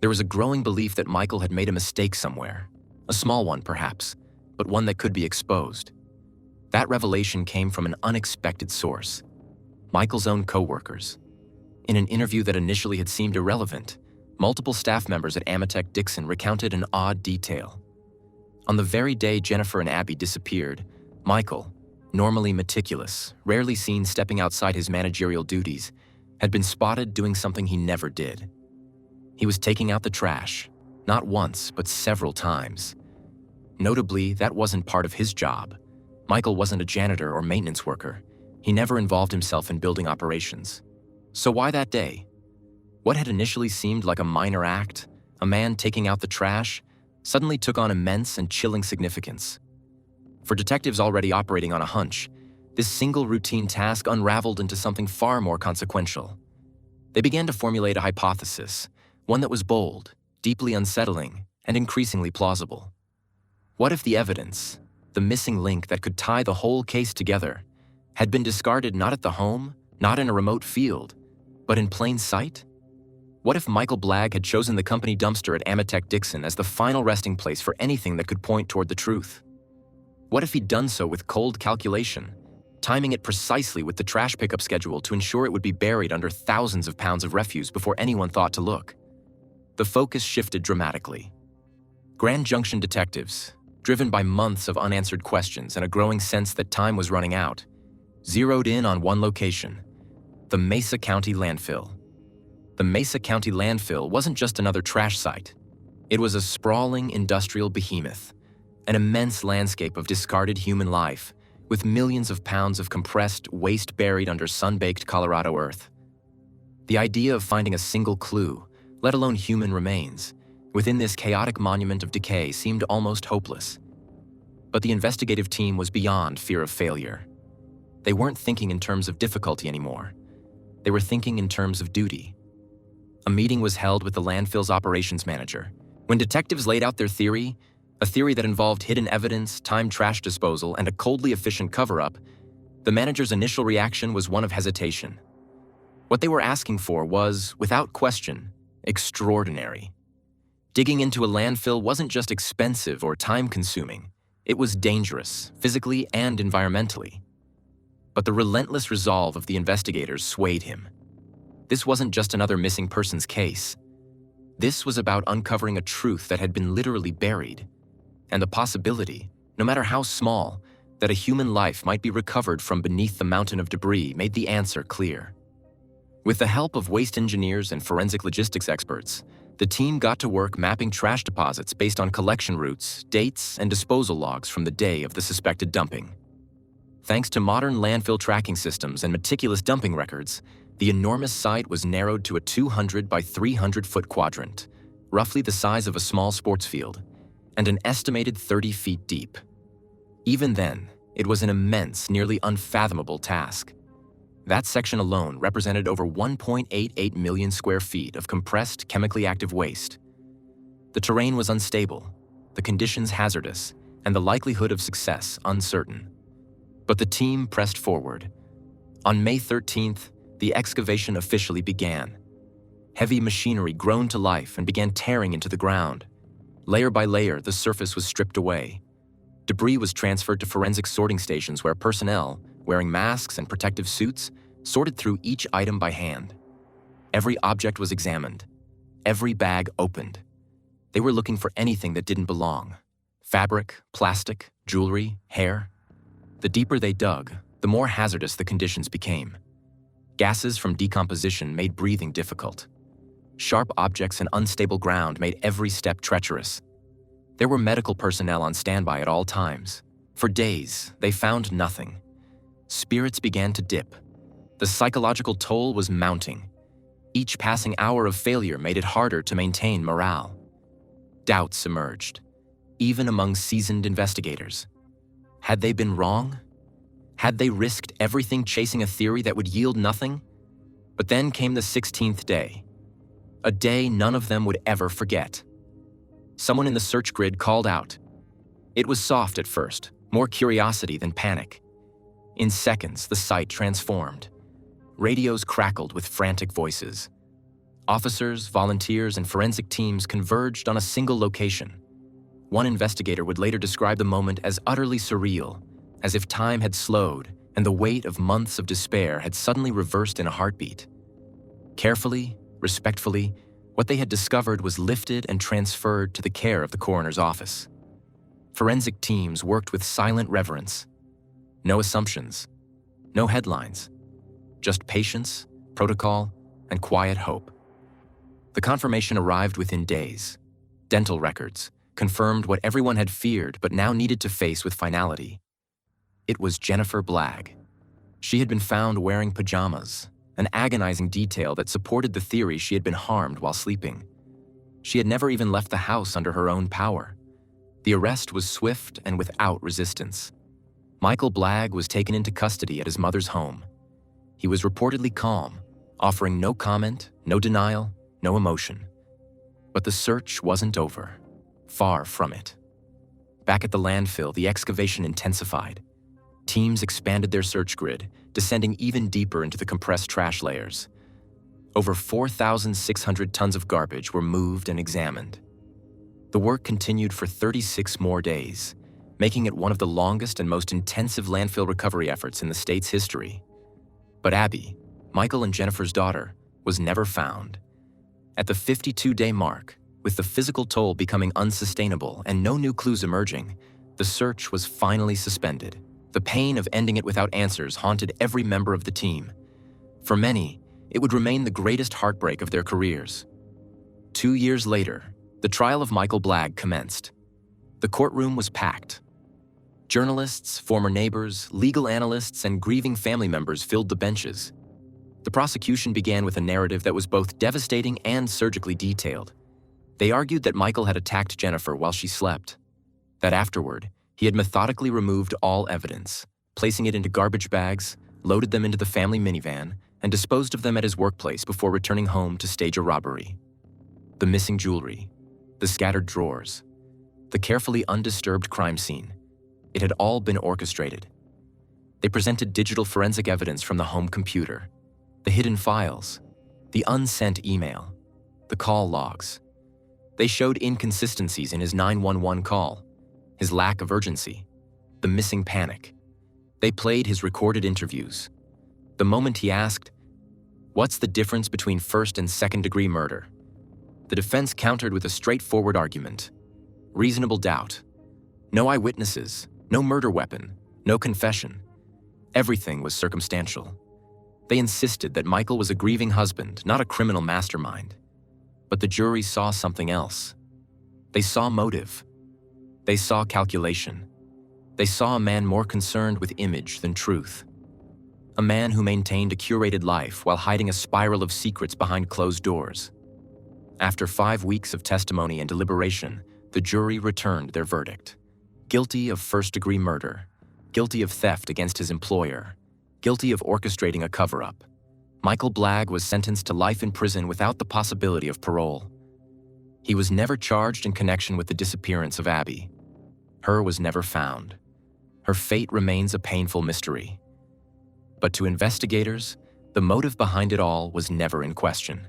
There was a growing belief that Michael had made a mistake somewhere. A small one, perhaps, but one that could be exposed. That revelation came from an unexpected source. Michael's own co-workers. In an interview that initially had seemed irrelevant, multiple staff members at Amatech Dixon recounted an odd detail. On the very day Jennifer and Abby disappeared, Michael, normally meticulous, rarely seen stepping outside his managerial duties, had been spotted doing something he never did. He was taking out the trash, not once, but several times. Notably, that wasn't part of his job. Michael wasn't a janitor or maintenance worker. He never involved himself in building operations. So why that day? What had initially seemed like a minor act, a man taking out the trash, suddenly took on immense and chilling significance. For detectives already operating on a hunch, this single routine task unraveled into something far more consequential. They began to formulate a hypothesis, one that was bold, deeply unsettling, and increasingly plausible. What if the evidence, the missing link that could tie the whole case together, had been discarded not at the home, not in a remote field, but in plain sight? What if Michael Blagg had chosen the company dumpster at Amatec Dixon as the final resting place for anything that could point toward the truth? What if he'd done so with cold calculation, timing it precisely with the trash pickup schedule to ensure it would be buried under thousands of pounds of refuse before anyone thought to look? The focus shifted dramatically. Grand Junction detectives, driven by months of unanswered questions and a growing sense that time was running out, zeroed in on one location: the Mesa County Landfill. The Mesa County Landfill wasn't just another trash site. It was a sprawling industrial behemoth, an immense landscape of discarded human life, with millions of pounds of compressed waste buried under sun-baked Colorado earth. The idea of finding a single clue, let alone human remains, within this chaotic monument of decay seemed almost hopeless. But the investigative team was beyond fear of failure. They weren't thinking in terms of difficulty anymore. They were thinking in terms of duty. A meeting was held with the landfill's operations manager. When detectives laid out their theory, a theory that involved hidden evidence, timed trash disposal, and a coldly efficient cover-up, the manager's initial reaction was one of hesitation. What they were asking for was, without question, extraordinary. Digging into a landfill wasn't just expensive or time-consuming. It was dangerous, physically and environmentally. But the relentless resolve of the investigators swayed him. This wasn't just another missing persons case. This was about uncovering a truth that had been literally buried, and the possibility, no matter how small, that a human life might be recovered from beneath the mountain of debris made the answer clear. With the help of waste engineers and forensic logistics experts, the team got to work mapping trash deposits based on collection routes, dates, and disposal logs from the day of the suspected dumping. Thanks to modern landfill tracking systems and meticulous dumping records, the enormous site was narrowed to a 200 by 300-foot quadrant, roughly the size of a small sports field, and an estimated 30 feet deep. Even then, it was an immense, nearly unfathomable task. That section alone represented over 1.88 million square feet of compressed, chemically active waste. The terrain was unstable, the conditions hazardous, and the likelihood of success uncertain. But the team pressed forward. On May 13th, the excavation officially began. Heavy machinery groaned to life and began tearing into the ground. Layer by layer, the surface was stripped away. Debris was transferred to forensic sorting stations where personnel, wearing masks and protective suits, sorted through each item by hand. Every object was examined. Every bag opened. They were looking for anything that didn't belong. Fabric, plastic, jewelry, hair. The deeper they dug, the more hazardous the conditions became. Gases from decomposition made breathing difficult. Sharp objects and unstable ground made every step treacherous. There were medical personnel on standby at all times. For days, they found nothing. Spirits began to dip. The psychological toll was mounting. Each passing hour of failure made it harder to maintain morale. Doubts emerged, even among seasoned investigators. Had they been wrong? Had they risked everything chasing a theory that would yield nothing? But then came the 16th day. A day none of them would ever forget. Someone in the search grid called out. It was soft at first, more curiosity than panic. In seconds, the site transformed. Radios crackled with frantic voices. Officers, volunteers, and forensic teams converged on a single location. One investigator would later describe the moment as utterly surreal, as if time had slowed and the weight of months of despair had suddenly reversed in a heartbeat. Carefully, respectfully, what they had discovered was lifted and transferred to the care of the coroner's office. Forensic teams worked with silent reverence. No assumptions, no headlines, just patience, protocol, and quiet hope. The confirmation arrived within days. Dental records confirmed what everyone had feared but now needed to face with finality. It was Jennifer Blagg. She had been found wearing pajamas, an agonizing detail that supported the theory she had been harmed while sleeping. She had never even left the house under her own power. The arrest was swift and without resistance. Michael Blagg was taken into custody at his mother's home. He was reportedly calm, offering no comment, no denial, no emotion. But the search wasn't over. Far from it. Back at the landfill, the excavation intensified. Teams expanded their search grid, descending even deeper into the compressed trash layers. Over 4,600 tons of garbage were moved and examined. The work continued for 36 more days, making it one of the longest and most intensive landfill recovery efforts in the state's history. But Abby, Michael and Jennifer's daughter, was never found. At the 52-day mark, with the physical toll becoming unsustainable and no new clues emerging, the search was finally suspended. The pain of ending it without answers haunted every member of the team. For many, it would remain the greatest heartbreak of their careers. 2 years later, the trial of Michael Blagg commenced. The courtroom was packed. Journalists, former neighbors, legal analysts, and grieving family members filled the benches. The prosecution began with a narrative that was both devastating and surgically detailed. They argued that Michael had attacked Jennifer while she slept, that afterward, he had methodically removed all evidence, placing it into garbage bags, loaded them into the family minivan, and disposed of them at his workplace before returning home to stage a robbery. The missing jewelry, the scattered drawers, the carefully undisturbed crime scene, it had all been orchestrated. They presented digital forensic evidence from the home computer, the hidden files, the unsent email, the call logs. They showed inconsistencies in his 911 call, his lack of urgency, the missing panic. They played his recorded interviews. The moment he asked, "What's the difference between first and second-degree murder?" the defense countered with a straightforward argument. Reasonable doubt. No eyewitnesses, no murder weapon, no confession. Everything was circumstantial. They insisted that Michael was a grieving husband, not a criminal mastermind. But the jury saw something else. They saw motive. They saw calculation. They saw a man more concerned with image than truth. A man who maintained a curated life while hiding a spiral of secrets behind closed doors. After 5 weeks of testimony and deliberation, the jury returned their verdict. Guilty of first-degree murder, guilty of theft against his employer, guilty of orchestrating a cover-up. Michael Blagg was sentenced to life in prison without the possibility of parole. He was never charged in connection with the disappearance of Abby. Her was never found. Her fate remains a painful mystery. But to investigators, the motive behind it all was never in question.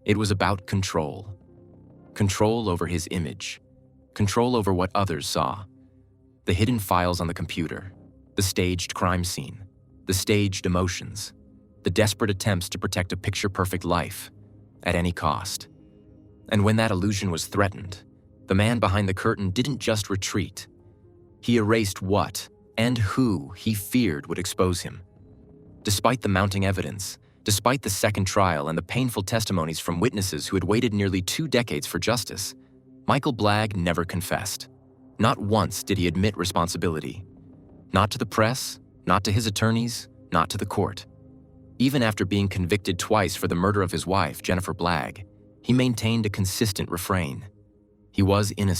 It was about control. Control over his image. Control over what others saw. The hidden files on the computer. The staged crime scene. The staged emotions. The desperate attempts to protect a picture-perfect life, at any cost. And when that illusion was threatened, the man behind the curtain didn't just retreat. He erased what and who he feared would expose him. Despite the mounting evidence, despite the second trial and the painful testimonies from witnesses who had waited nearly 2 decades for justice, Michael Blagg never confessed. Not once did he admit responsibility. Not to the press, not to his attorneys, not to the court. Even after being convicted twice for the murder of his wife, Jennifer Blagg, he maintained a consistent refrain. He was innocent.